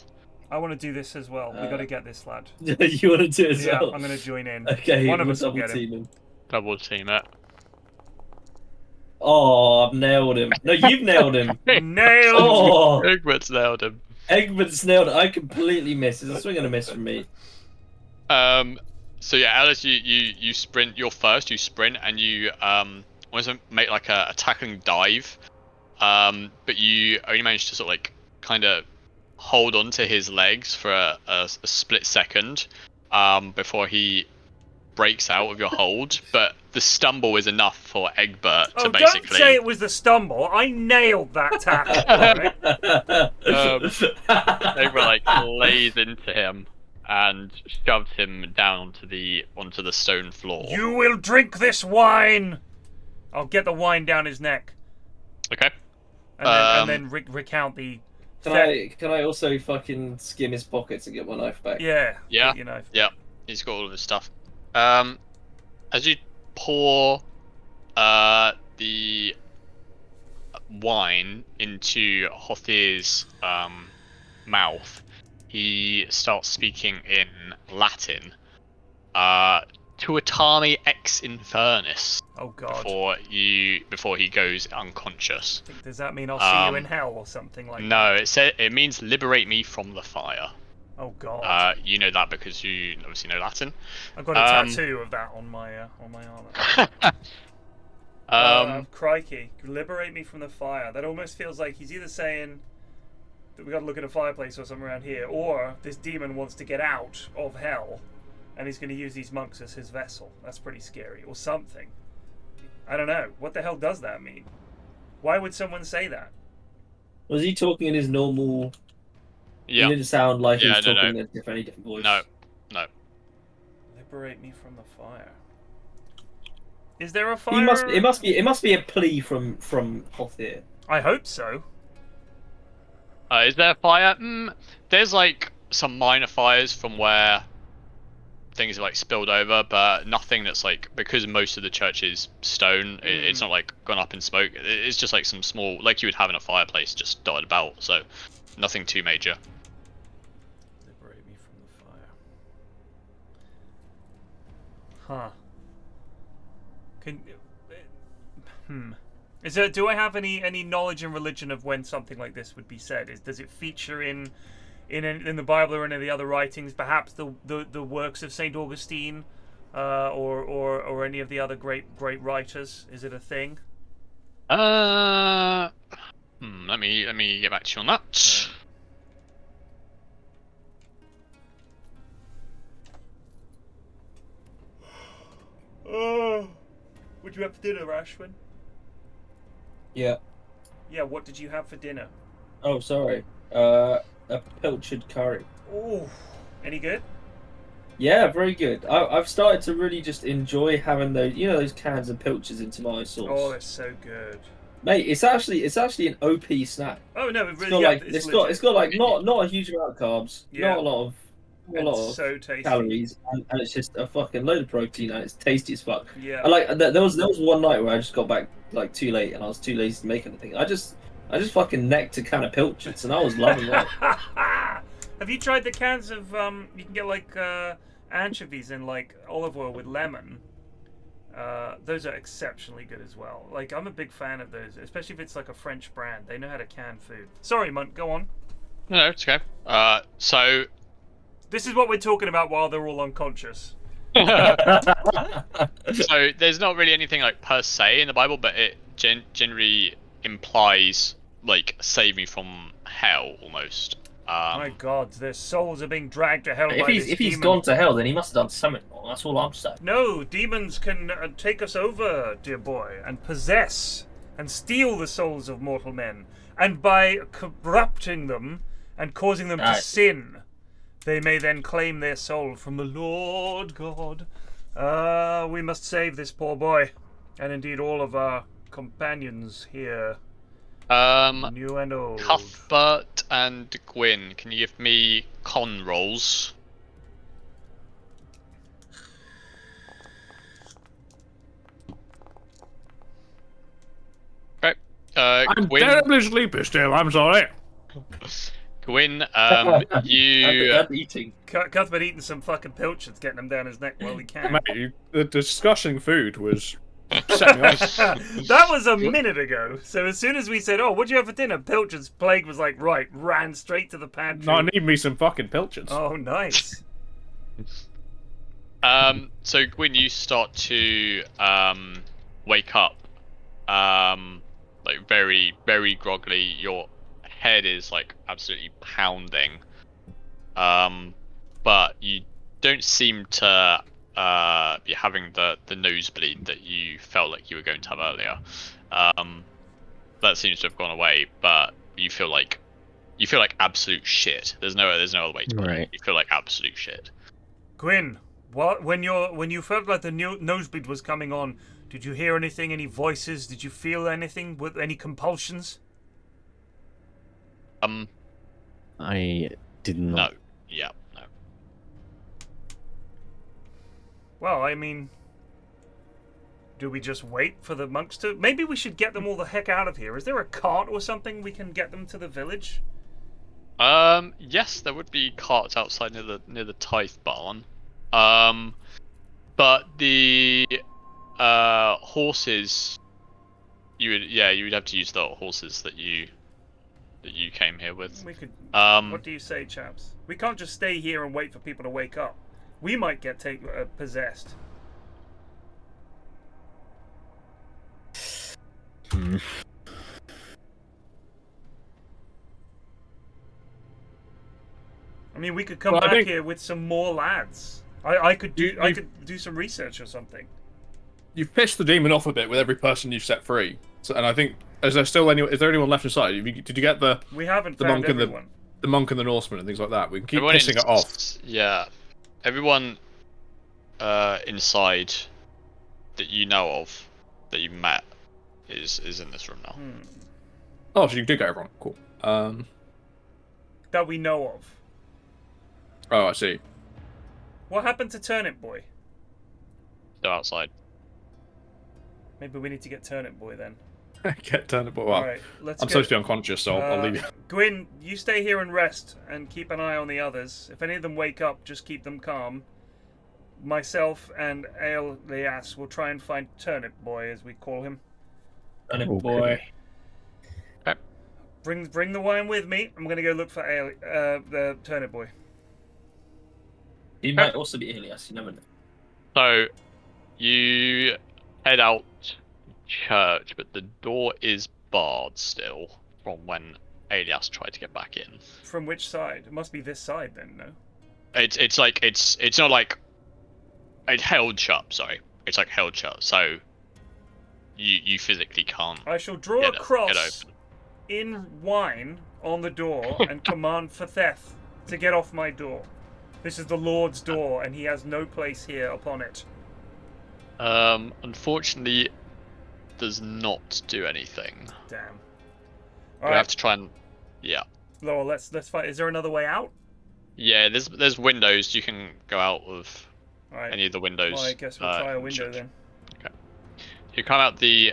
I want to do this as well. We got to get this lad. You want to do it as well? Yeah, I'm going to join in. Okay, one of us will get him. Double team it. Oh, I've nailed him. No, you've nailed him. Nailed! Oh, Egbert's nailed him. Egbert's nailed it. I completely missed. It's a swing and a miss from me. So yeah, Alice, you sprint. You're first. You sprint and you want to make like a tackling dive, but you only manage to sort of like kind of hold on to his legs for a split second before he breaks out of your hold. But the stumble is enough for Egbert to basically... Don't say it was the stumble. I nailed that tackle. Egbert like lays into him and shoves him down onto the stone floor. You will drink this wine. I'll get the wine down his neck. Okay. And then recount the... Can I also fucking skim his pockets and get my knife back? Yeah. Yeah. Get your knife. Yeah. He's got all of his stuff. As you pour the wine into Hothir's mouth, he starts speaking in Latin. Tuatami ex infernus. Oh god. Before he goes unconscious. Does that mean I'll see you in hell or something like that? No, it means liberate me from the fire. Oh god. You know that because you obviously know Latin. I've got a tattoo of that on my armor. Crikey. Liberate me from the fire. That almost feels like he's either saying that we gotta look at a fireplace or something around here, or this demon wants to get out of hell and he's gonna use these monks as his vessel. That's pretty scary. Or something. I don't know. What the hell does that mean? Why would someone say that? Was he talking in his normal... Yeah. He didn't sound like he was talking in a different voice. No. Liberate me from the fire. Is there a fire? It must be a plea from Hothir. I hope so. Is there a fire? There's like some minor fires from where things are like spilled over, but nothing that's like, because most of the church is stone, it's not like gone up in smoke. It's just like some small, like you would have in a fireplace, just dotted about. So nothing too major. Liberate me from the fire. Huh. Is there? Do I have any knowledge and religion of when something like this would be said? Does it feature in the Bible or any of the other writings? Perhaps the works of Saint Augustine, or any of the other great writers? Is it a thing? Let me get back to you on that. Oh, what'd you have for dinner, Ashwin? Yeah. Yeah, what did you have for dinner? Oh, sorry. A pilchard curry. Oh, any good? Yeah, very good. I've started to really just enjoy having those cans of pilchards in tomato sauce. Oh, they're so good. Mate, it's actually an OP snack. Oh no, it It's really, got yeah, it's got like not a huge amount of carbs, Yeah. not a lot of so tasty. calories, and it's just a fucking load of protein, and it's tasty as fuck. Yeah. I like there was one night where I just got back like too late, and I was too lazy to make anything. I just fucking necked a can of pilchards, and I was loving it. Have you tried the cans of you can get like anchovies in like olive oil with lemon? Those are exceptionally good as well. Like, I'm a big fan of those, especially if it's like a French brand. They know how to can food. Sorry, Munt, go on. No, it's okay. So this is what we're talking about while they're all unconscious. so there's not really anything like per se in the Bible, but it generally implies like saving from hell almost. My God, their souls are being dragged to hell by this If he's demon. gone to hell, then he must have done something wrong. That's all I'm saying. No, demons can take us over, dear boy, and possess and steal the souls of mortal men. And by corrupting them and causing them to sin, they may then claim their soul from the Lord God. We must save this poor boy, and indeed all of our companions here. New and old. Cuthbert and Gwyn, can you give me con rolls? Okay. I'm Gwyn, terribly sleepy still. I'm sorry. Gwyn, I'm you. eating. Cuthbert eating some fucking pilchards, getting them down his neck while he can. Mate, the discussing food was set me off. That was a minute ago. So as soon as we said, "Oh, what'd you have for dinner?" Pilchard's Plague was like, "Right," ran straight to the pantry. No, I need me some fucking pilchards. Oh, nice. So Gwyn, you start to wake up, like very, very groggily. Your head is like absolutely pounding, but you don't seem to be having the nosebleed that you felt like you were going to have earlier. That seems to have gone away, but you feel like absolute shit. There's no other way to put it. You feel like absolute shit. Gwyn, when you felt like the nosebleed was coming on, did you hear anything? Any voices? Did you feel anything? With any compulsions? I did not. No. Yeah. No. Well, I mean, do we just wait for the monks to? Maybe we should get them all the heck out of here. Is there a cart or something we can get them to the village? Yes, there would be carts outside near the tithe barn. But the horses, you would have to use the horses that you came here with. We could. What do you say, chaps? We can't just stay here and wait for people to wake up. We might get possessed. I mean, we could come back here with some more lads. I could do some research or something. You've pissed the demon off a bit with every person you've set free. So, and I think, is there anyone left inside? Did you get the? We haven't the found monk everyone. and the monk and the Norseman and things like that. We can keep Everyone pissing it off. Yeah, everyone inside that you know of, that you met, is in this room now. Oh, so you did get everyone. Cool. That we know of. Oh, I see. What happened to Turnip Boy? They're outside. Maybe we need to get Turnip Boy then. Get turnip. Well, Alright, let's I'm supposed to be unconscious, so I'll leave you. Gwyn, you stay here and rest, and keep an eye on the others. If any of them wake up, just keep them calm. Myself and Ael Leas will try and find Turnip Boy, as we call him. And a Okay. boy. Bring the wine with me. I'm gonna go look for the turnip boy. He might also be Elias, you never know. So you head out church, but the door is barred still from when Elias tried to get back in. From which side? It must be this side then, no? It's like it's not like it's held shut. Sorry, it's like held shut. So you physically can't. I shall draw Get a it- cross get open. in wine on the door and command for Theth to get off my door. This is the Lord's door, and he has no place here upon it. Unfortunately, does not do anything. Damn. You Alright, have to try and Lowell, let's fight. Is there another way out? yeah. There's windows you can go out of. Alright. Any of the windows. Well, I guess we'll try a in the window church. then. You come out the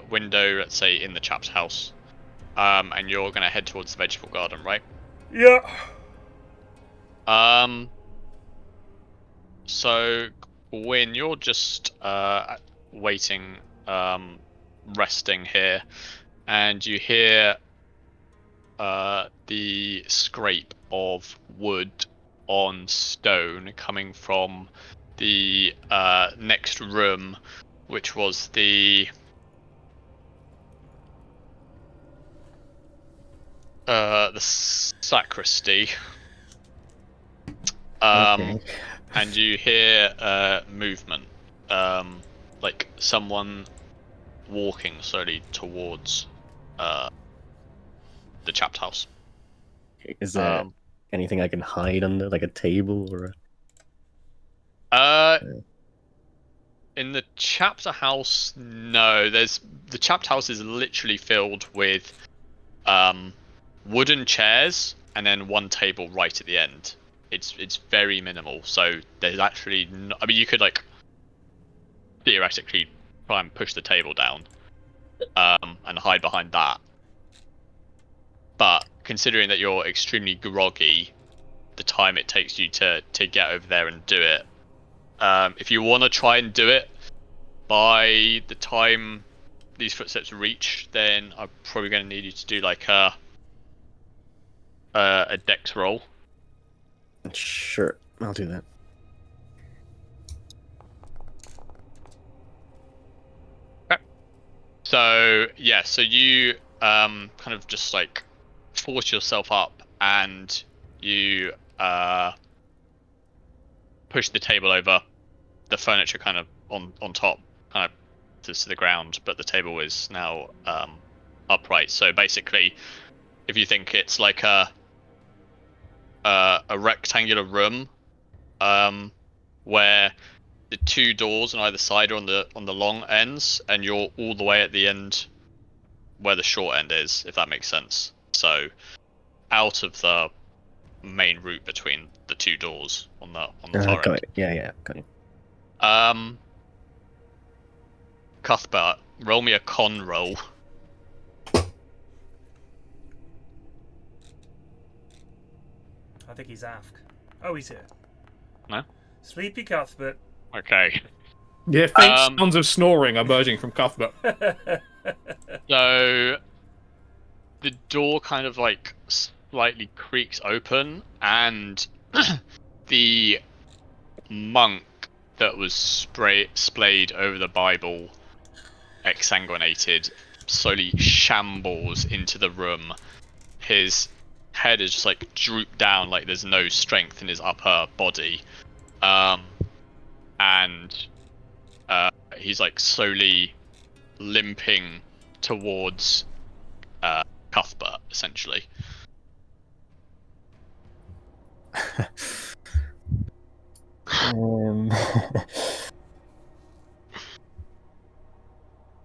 window, let's say in the chap's house, and you're gonna head towards the vegetable garden, right? Yeah. So when you're just waiting, resting here, and you hear the scrape of wood on stone coming from the next room, which was the sacristy. Okay. And you hear movement, like someone walking slowly towards the chapped house. Is there anything I can hide under, like a table or In the chapter house, no. The chapter house is literally filled with wooden chairs and then one table right at the end. It's very minimal. So there's actually I mean, you could like theoretically try and push the table down and hide behind that. But considering that you're extremely groggy, the time it takes you to get over there and do it, if you want to try and do it by the time these footsteps reach, then I'm probably going to need you to do like a dex roll. Sure, I'll do that. So yeah, so you kind of just like force yourself up and you push the table over. The furniture kind of on top kind of to the ground, but the table is now upright. So basically, if you think it's like a rectangular room, where the two doors on either side are on the long ends, and you're all the way at the end where the short end is, if that makes sense. So out of the main route between the two doors on the far Got end. it. Yeah, got it. Cuthbert, roll me a con roll. I think he's aft. Oh, he's here. No? Sleepy Cuthbert. Okay. Yeah, faint sounds of snoring emerging from Cuthbert. So the door kind of like slightly creaks open, and the monk that was splayed over the Bible, exsanguinated, slowly shambles into the room. His head is just like drooped down, like there's no strength in his upper body, and he's like slowly limping towards Cuthbert, essentially.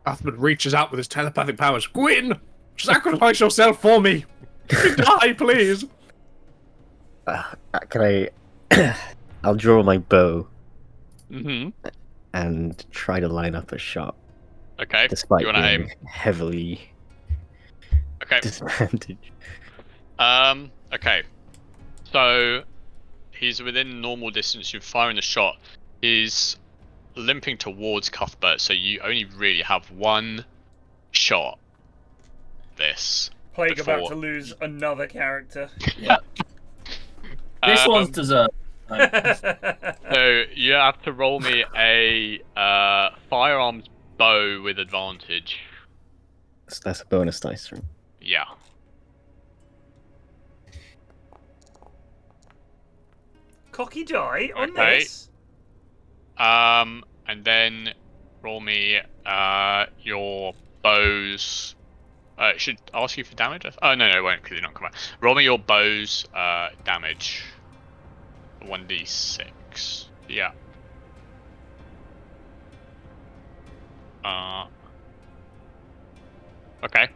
Cuthbert reaches out with his telepathic powers. Gwyn, sacrifice yourself for me. Die, please. Can I? I'll draw my bow Mm-hmm. and try to line up a shot, Okay. despite You want to being aim? heavily Okay. disadvantaged. Okay. So he's within normal distance. You're firing the shot. He's limping towards Cuthbert, so you only really have one shot this. Plague about before- to lose another character. Yeah. This one's deserved. So you have to roll me a firearms bow with advantage. That's a bonus dice, right? Yeah. Cocky die on Okay. this. And then roll me your bows. It should ask you for damage. Oh no, it won't because you're not coming. Roll me your bows damage. 1d6. Yeah. Okay.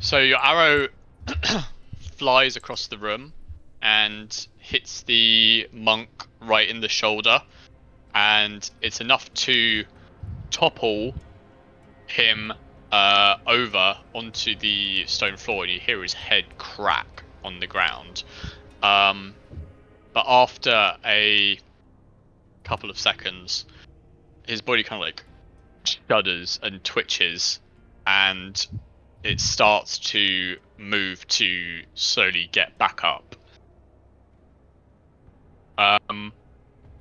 So your arrow flies across the room and hits the monk right in the shoulder, and it's enough to topple him over onto the stone floor, and you hear his head crack on the ground. But after a couple of seconds, his body kind of like shudders and twitches, and it starts to move to slowly get back up.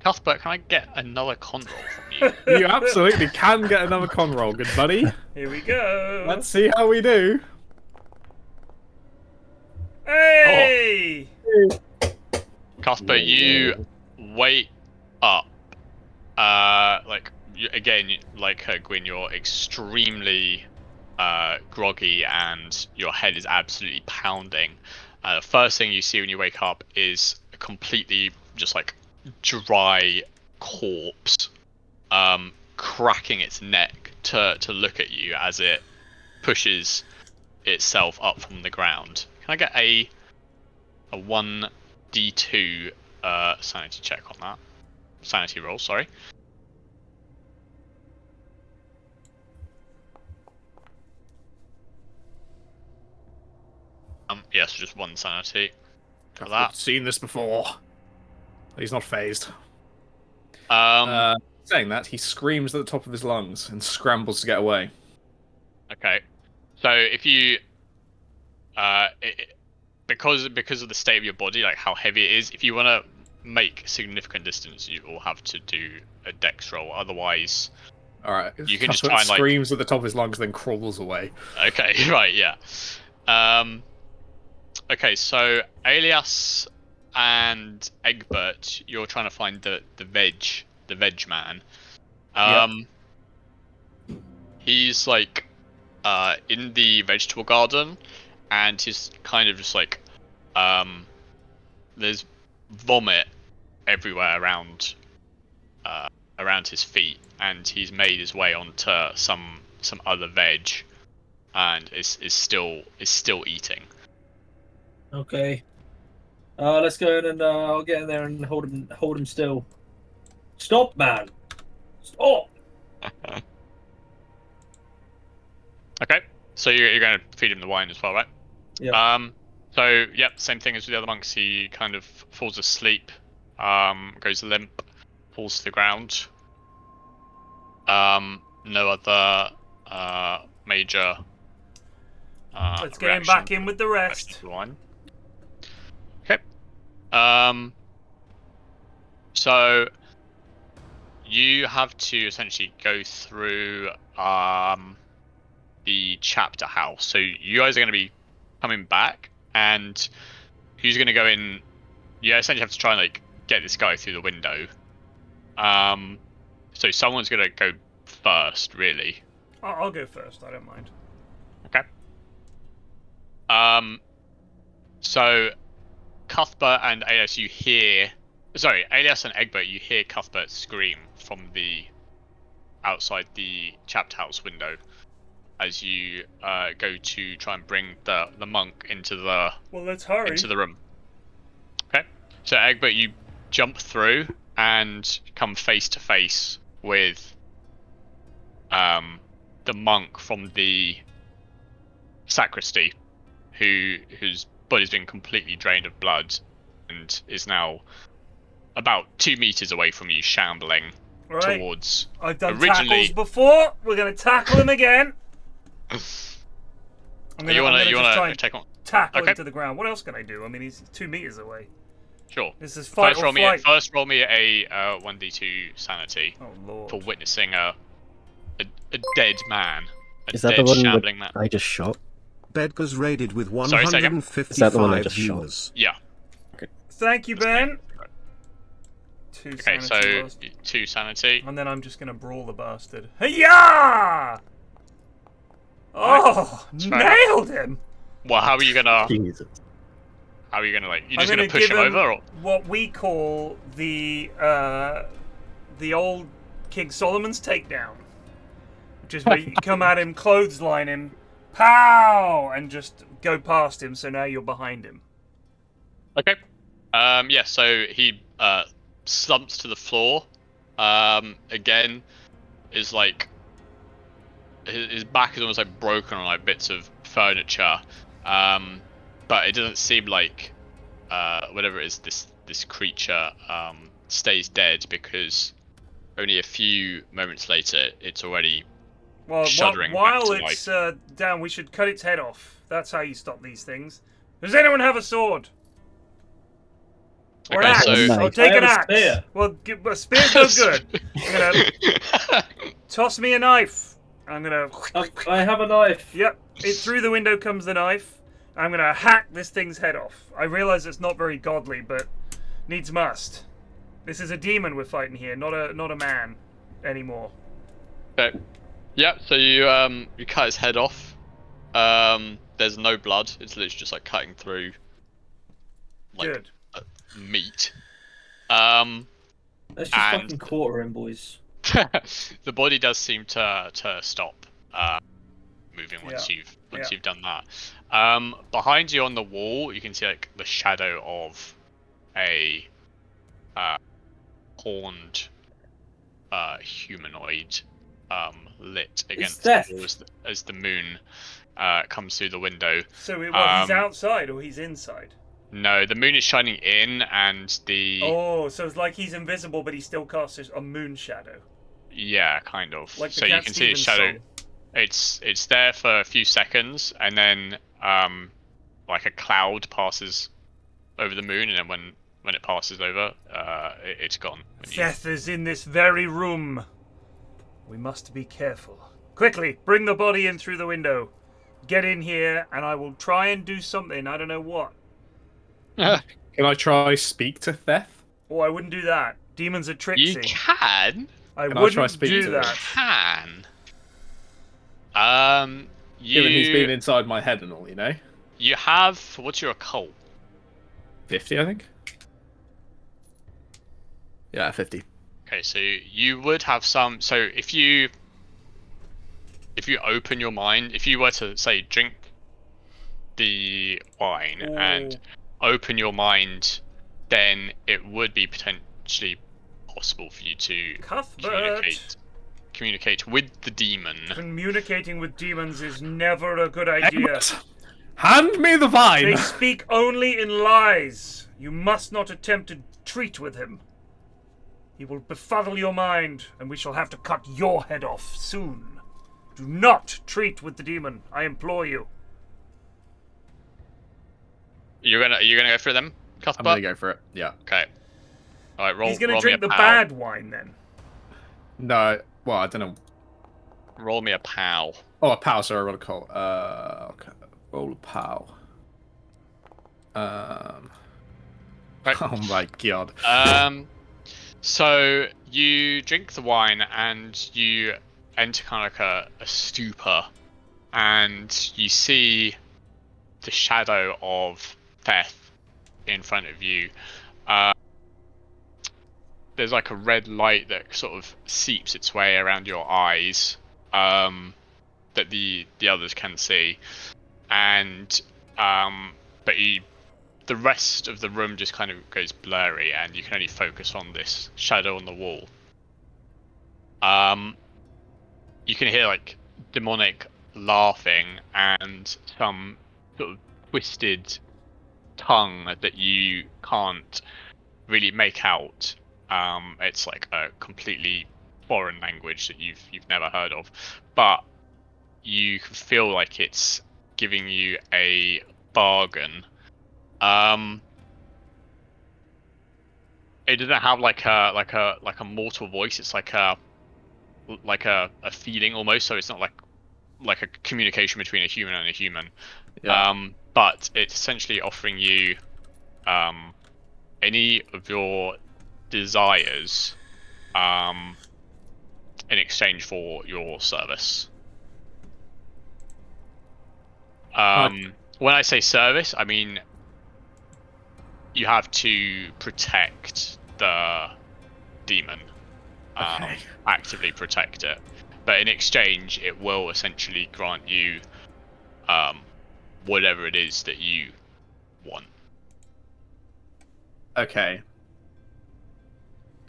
Cuthbert, can I get another con roll from you? You absolutely can get another con roll, good buddy. Here we go. Let's see how we do. Hey! Cuthbert, you wait up. Again, like Gwyn, you're extremely groggy and your head is absolutely pounding. The first thing you see when you wake up is a completely just like dry corpse cracking its neck to look at you as it pushes itself up from the ground. Can I get a 1d2 sanity check on that? Sanity roll, sorry. Yes, just one sanity for I've that. seen this before. He's not phased. Um, Saying that, he screams at the top of his lungs and scrambles to get away. Okay, so if you, because of the state of your body, like how heavy it is, if you want to make significant distance, you will have to do a dex roll. Otherwise, Alright, you can just Cuthbert try and like. screams at the top of his lungs, then crawls away. Okay, right, yeah. Okay, so Alias and Egbert, you're trying to find the veg man. He's like in the vegetable garden, and he's kind of just like there's vomit everywhere around his feet, and he's made his way onto some other veg, and is still eating. Okay. Let's go in and I'll get in there and hold him still. Stop, man! Stop! Okay, so you're going to feed him the wine as well, right? Yeah. So yep, same thing as with the other monks. He kind of falls asleep, goes limp, falls to the ground. No other major. Let's get him back in with the rest. Okay. So you have to essentially go through the chapter house. So you guys are going to be coming back, and who's going to go in? You essentially have to try and like get this guy through the window. So someone's going to go first, really. I'll go first. I don't mind. Okay. So Cuthbert and Alias, Alias and Egbert, you hear Cuthbert scream from the outside the chapter house window as you go to try and bring the monk into the let's hurry. into the room. Okay. So Egbert, you jump through and come face to face with the monk from the sacristy, whose body's been completely drained of blood and is now about 2 meters away from you, shambling Right. towards. I've done Originally- tackles before. We're gonna tackle him again. I'm You gonna wanna just try and take on? tackle him Okay. to the ground. What else can I do? I mean, he's 2 meters away. Sure. This is fight or flight. First roll me a 1d2 sanity Oh lord. for witnessing a dead man. Is that the dead one shambling man. I just shot? Bedgar's rated with Sorry, say again? Is that the one I 155 just shot? viewers. Yeah. Thank you, Ben. 2 Okay, sanity so lost. 2 sanity. And then I'm just gonna brawl the bastard. Hey-ya! Oh, nailed him! Well, how are you gonna? Jesus. How are you gonna like? You're I'm just gonna gonna push give him over, or? what we call the old King Solomon's takedown, which is where you come at him, clothesline him, pow, and just go past him. So now you're behind him. Okay. Yeah. So he slumps to the floor. Again, is like his back is almost like broken on like bits of furniture. But it doesn't seem like whatever it is, this creature stays dead, because only a few moments later it's already Well, shuddering while back to it's down, we should cut its head off. That's how you stop these things. Does anyone have a sword? Or an Okay, axe? so- I'll take I an have a axe. spear. Well, a spear's no good. I'm gonna toss me a knife. I'm gonna. I have a knife. Yep. Through the window comes the knife. I'm gonna hack this thing's head off. I realize it's not very godly, but needs must. This is a demon we're fighting here, not a man anymore. Okay. Yeah, so you cut his head off. There's no blood. It's literally just like cutting through like Good. meat. Let's just And- fucking quarter him, boys. The body does seem to stop moving once Yeah. you've done that. Behind you on the wall, you can see like the shadow of a horned humanoid lit against the death. wall as the moon comes through the window. So he's Um, outside or he's inside? No, the moon is shining in, and the Oh, so it's like he's invisible, but he still casts a moon shadow. yeah, kind of. Like the So you Cat can see its Stevens shadow. song. It's there for a few seconds, and then like a cloud passes over the moon, and then when it passes over, it's gone. And you- Death is in this very room. We must be careful. Quickly, bring the body in through the window. Get in here, and I will try and do something. I don't know what. Can I try speak to Theth? Oh, I wouldn't do that. Demons are tricksy. You can. I Can I try wouldn't speak do to that. Can. Given he's been You inside my head and all, you know? you have what's your occult? 50, I think. Yeah, 50. Okay, so you would have some. So if you open your mind, if you were to say drink the wine and open your mind, then it would be potentially possible for you to Cuthbert! communicate with the demon. Communicating with demons is never a good idea. Egmont, hand me the vine! They speak only in lies. You must not attempt to treat with him. He will befuddle your mind, and we shall have to cut your head off soon. Do not treat with the demon, I implore you. You're gonna go through them, Cuthbert? I'm gonna go for it. Yeah. Okay. All right, roll. He's gonna roll drink me the a pow. bad wine then. No, well, I don't know. Roll me a pow. Oh, a pow, sorry, what a call. Okay. Roll a pow. Right. Oh my god. So you drink the wine and you enter kind of like a stupor, and you see the shadow of Theth in front of you. There's like a red light that sort of seeps its way around your eyes, that the others can see, and but the rest of the room just kind of goes blurry, and you can only focus on this shadow on the wall. You can hear like demonic laughing and some sort of twisted tongue that you can't really make out. It's like a completely foreign language that you've never heard of, but you feel like it's giving you a bargain. It doesn't have like a mortal voice. It's like a feeling almost. So it's not like a communication between a human and a human. Yeah. But it's essentially offering you any of your desires in exchange for your service. When I say service, I mean you have to protect the demon. Okay. Actively protect it. But in exchange, it will essentially grant you whatever it is that you want. Okay.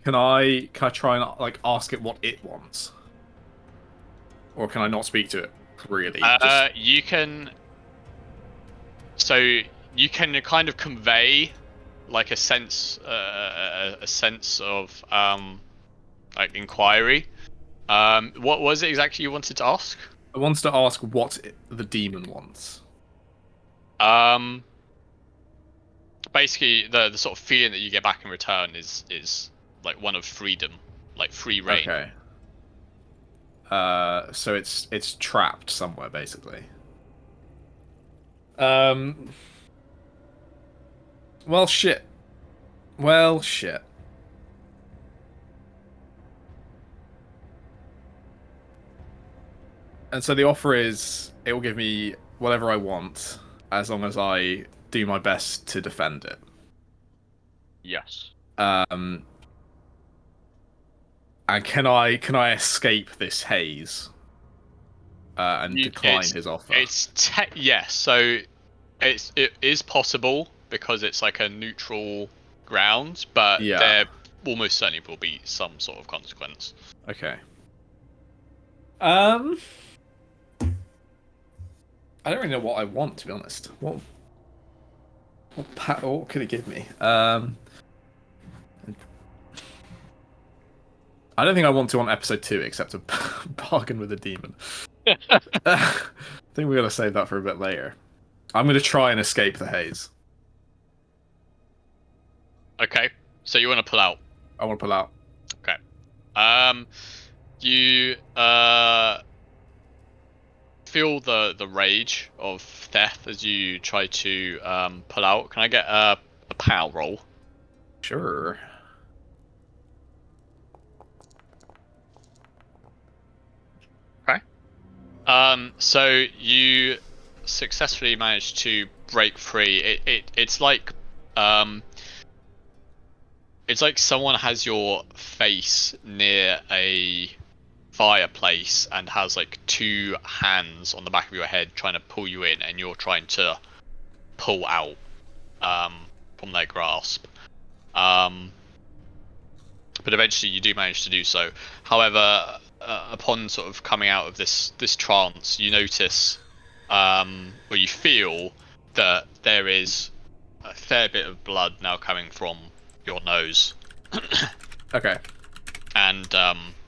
Can I try and like ask it what it wants, or can I not speak to it really? You can. So you can kind of convey like a sense of like inquiry. What was it exactly you wanted to ask? I wanted to ask what the demon wants. Basically, the sort of feeling that you get back in return is like one of freedom, like free reign. Okay. So it's trapped somewhere basically. Well, shit. Well, shit. And so the offer is, it will give me whatever I want, as long as I do my best to defend it. Yes. And can I escape this haze? And decline his offer? Yes. So it is possible because it's like a neutral ground, but there almost certainly will be some sort of consequence. Okay. I don't really know what I want, to be honest. What could it give me? I don't think I want to on episode 2, except a bargain with a demon. I think we're gonna save that for a bit later. I'm gonna try and escape the haze. Okay, so you want to pull out? I want to pull out. Okay. You feel the rage of death as you try to pull out. Can I get a power roll? Sure. Okay. So you successfully managed to break free. It's like someone has your face near a fireplace and has like two hands on the back of your head trying to pull you in, and you're trying to pull out from their grasp. But eventually you do manage to do so. However, upon sort of coming out of this trance, you notice, or you feel that there is a fair bit of blood now coming from your nose. Okay. And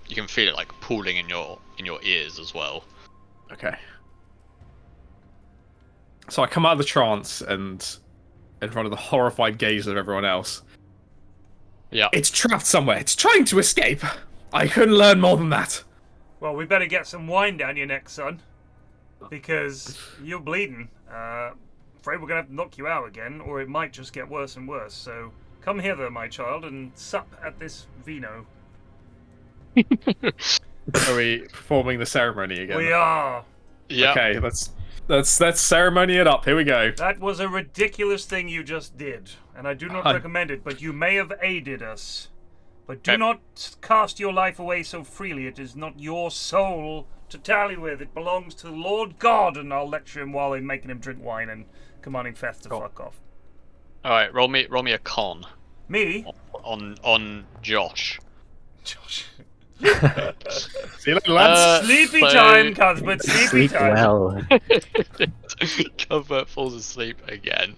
you can feel it like pooling in your ears as well. Okay. So I come out of the trance and in front of the horrified gaze of everyone else. Yeah. It's trapped somewhere. It's trying to escape. I couldn't learn more than that. Well, we better get some wine down your neck, son. Because you're bleeding. Afraid we're going to have to knock you out again, or it might just get worse and worse. So come hither, my child, and sup at this vino. Are we performing the ceremony again? We are. Yeah. Okay, let's ceremony it up. Here we go. That was a ridiculous thing you just did, and I do not recommend it, but you may have aided us. But do not cast your life away so freely. It is not your soul to tally with. It belongs to the Lord God, and I'll lecture him while I'm making him drink wine and commanding Feth to fuck off. Alright, roll me a con. Me? On Josh. Josh. See you later, lads. Sleepy time, Cuthbert. Sleepy time. Well, Cuthbert falls asleep again.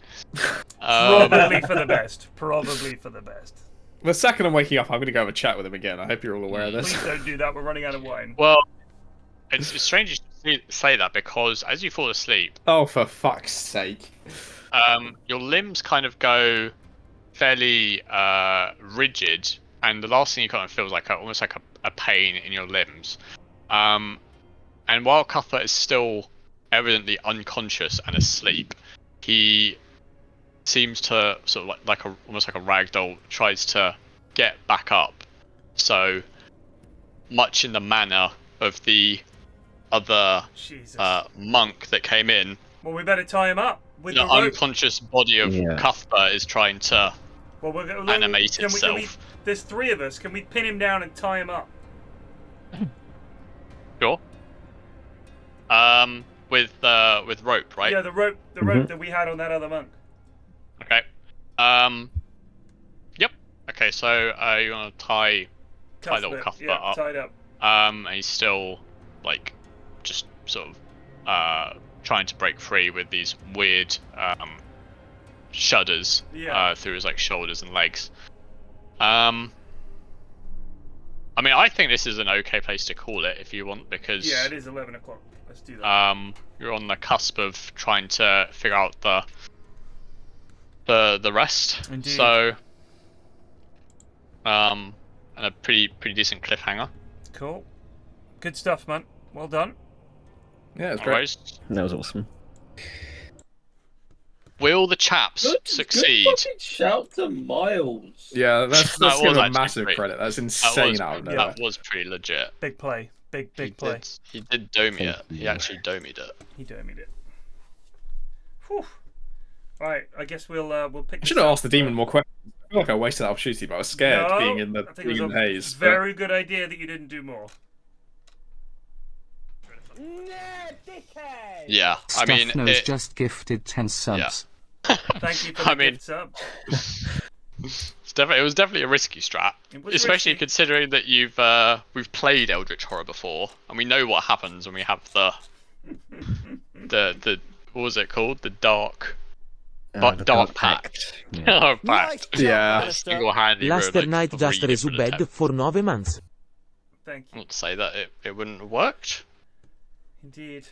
Probably for the best. Probably for the best. The second I'm waking up, I'm going to go have a chat with him again. I hope you're all aware of this. Please don't do that. We're running out of wine. Well, it's strange you should say that because as you fall asleep, Oh, for fuck's sake. your limbs kind of go fairly rigid, and the last thing you kind of feel is like almost like a pain in your limbs. And while Cuthbert is still evidently unconscious and asleep, he seems to sort of like almost like a ragdoll tries to get back up. So much in the manner of the other monk that came in. Well, we better tie him up with The the rope. unconscious body of Cuthbert is trying to animate itself. There's 3 of us. Can we pin him down and tie him up? Sure. With rope, right? Yeah, the rope that we had on that other monk. Okay. Yep. Okay, so you want to tie little Cuthbert up. Tied up. And he's still like just sort of trying to break free with these weird shudders through his like shoulders and legs. I mean, I think this is an okay place to call it if you want, because yeah, it is 11 o'clock. Let's do that. You're on the cusp of trying to figure out the rest. Indeed. So, and a pretty decent cliffhanger. Cool. Good stuff, man. Well done. Yeah, it's great. That was awesome. Will the chaps succeed? Good fucking shout to Miles. Yeah, that's That give was a actually massive pretty- credit. That's insane out of nowhere. That was pretty legit. Big play. Big play. He did domi it. He actually domied it. He domied it. Whew. Right, I guess we'll pick. I should have asked the demon more questions. I feel like I wasted that opportunity, but I was scared being in the haze. Very good idea that you didn't do more. Yeah, I mean, Stuffno's just gifted 10 subs. Thank you for the gift sub. It was definitely a risky strat, especially risky. considering that we've played Eldritch Horror before, and we know what happens when we have the what was it called? The dark pact. Yeah. Pact. Yeah. Single-handedly Last ruined, night like, just 3 different resubbed attempts. for 9 months. Thank you. Not to say that it wouldn't have worked. Indeed.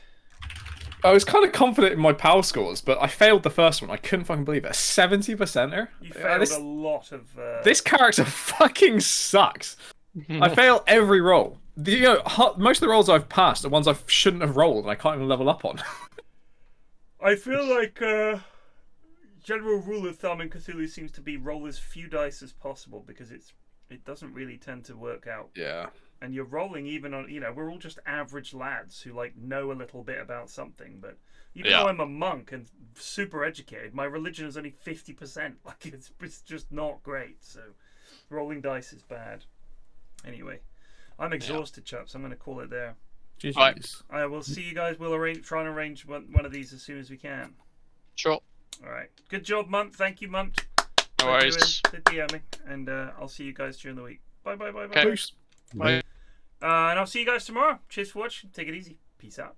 I was kind of confident in my power scores, but I failed the first one. I couldn't fucking believe it. 70%er? You failed a lot of. This character fucking sucks. I fail every roll. Most of the rolls I've passed are ones I shouldn't have rolled, and I can't even level up on. I feel like general rule of thumb in Cthulhu seems to be roll as few dice as possible, because it doesn't really tend to work out. Yeah. And you're rolling even on, we're all just average lads who like know a little bit about something, but even though I'm a monk and super educated, my religion is only 50%. Like it's just not great. So rolling dice is bad. Anyway, I'm exhausted, chaps. I'm going to call it there. GG's. I will see you guys. We'll try and arrange one of these as soon as we can. Sure. All right. Good job, Munt. Thank you, Munt. No worries. For DMing, and I'll see you guys during the week. Bye. Okay. Peace. And I'll see you guys tomorrow. Cheers for watching. Take it easy. Peace out.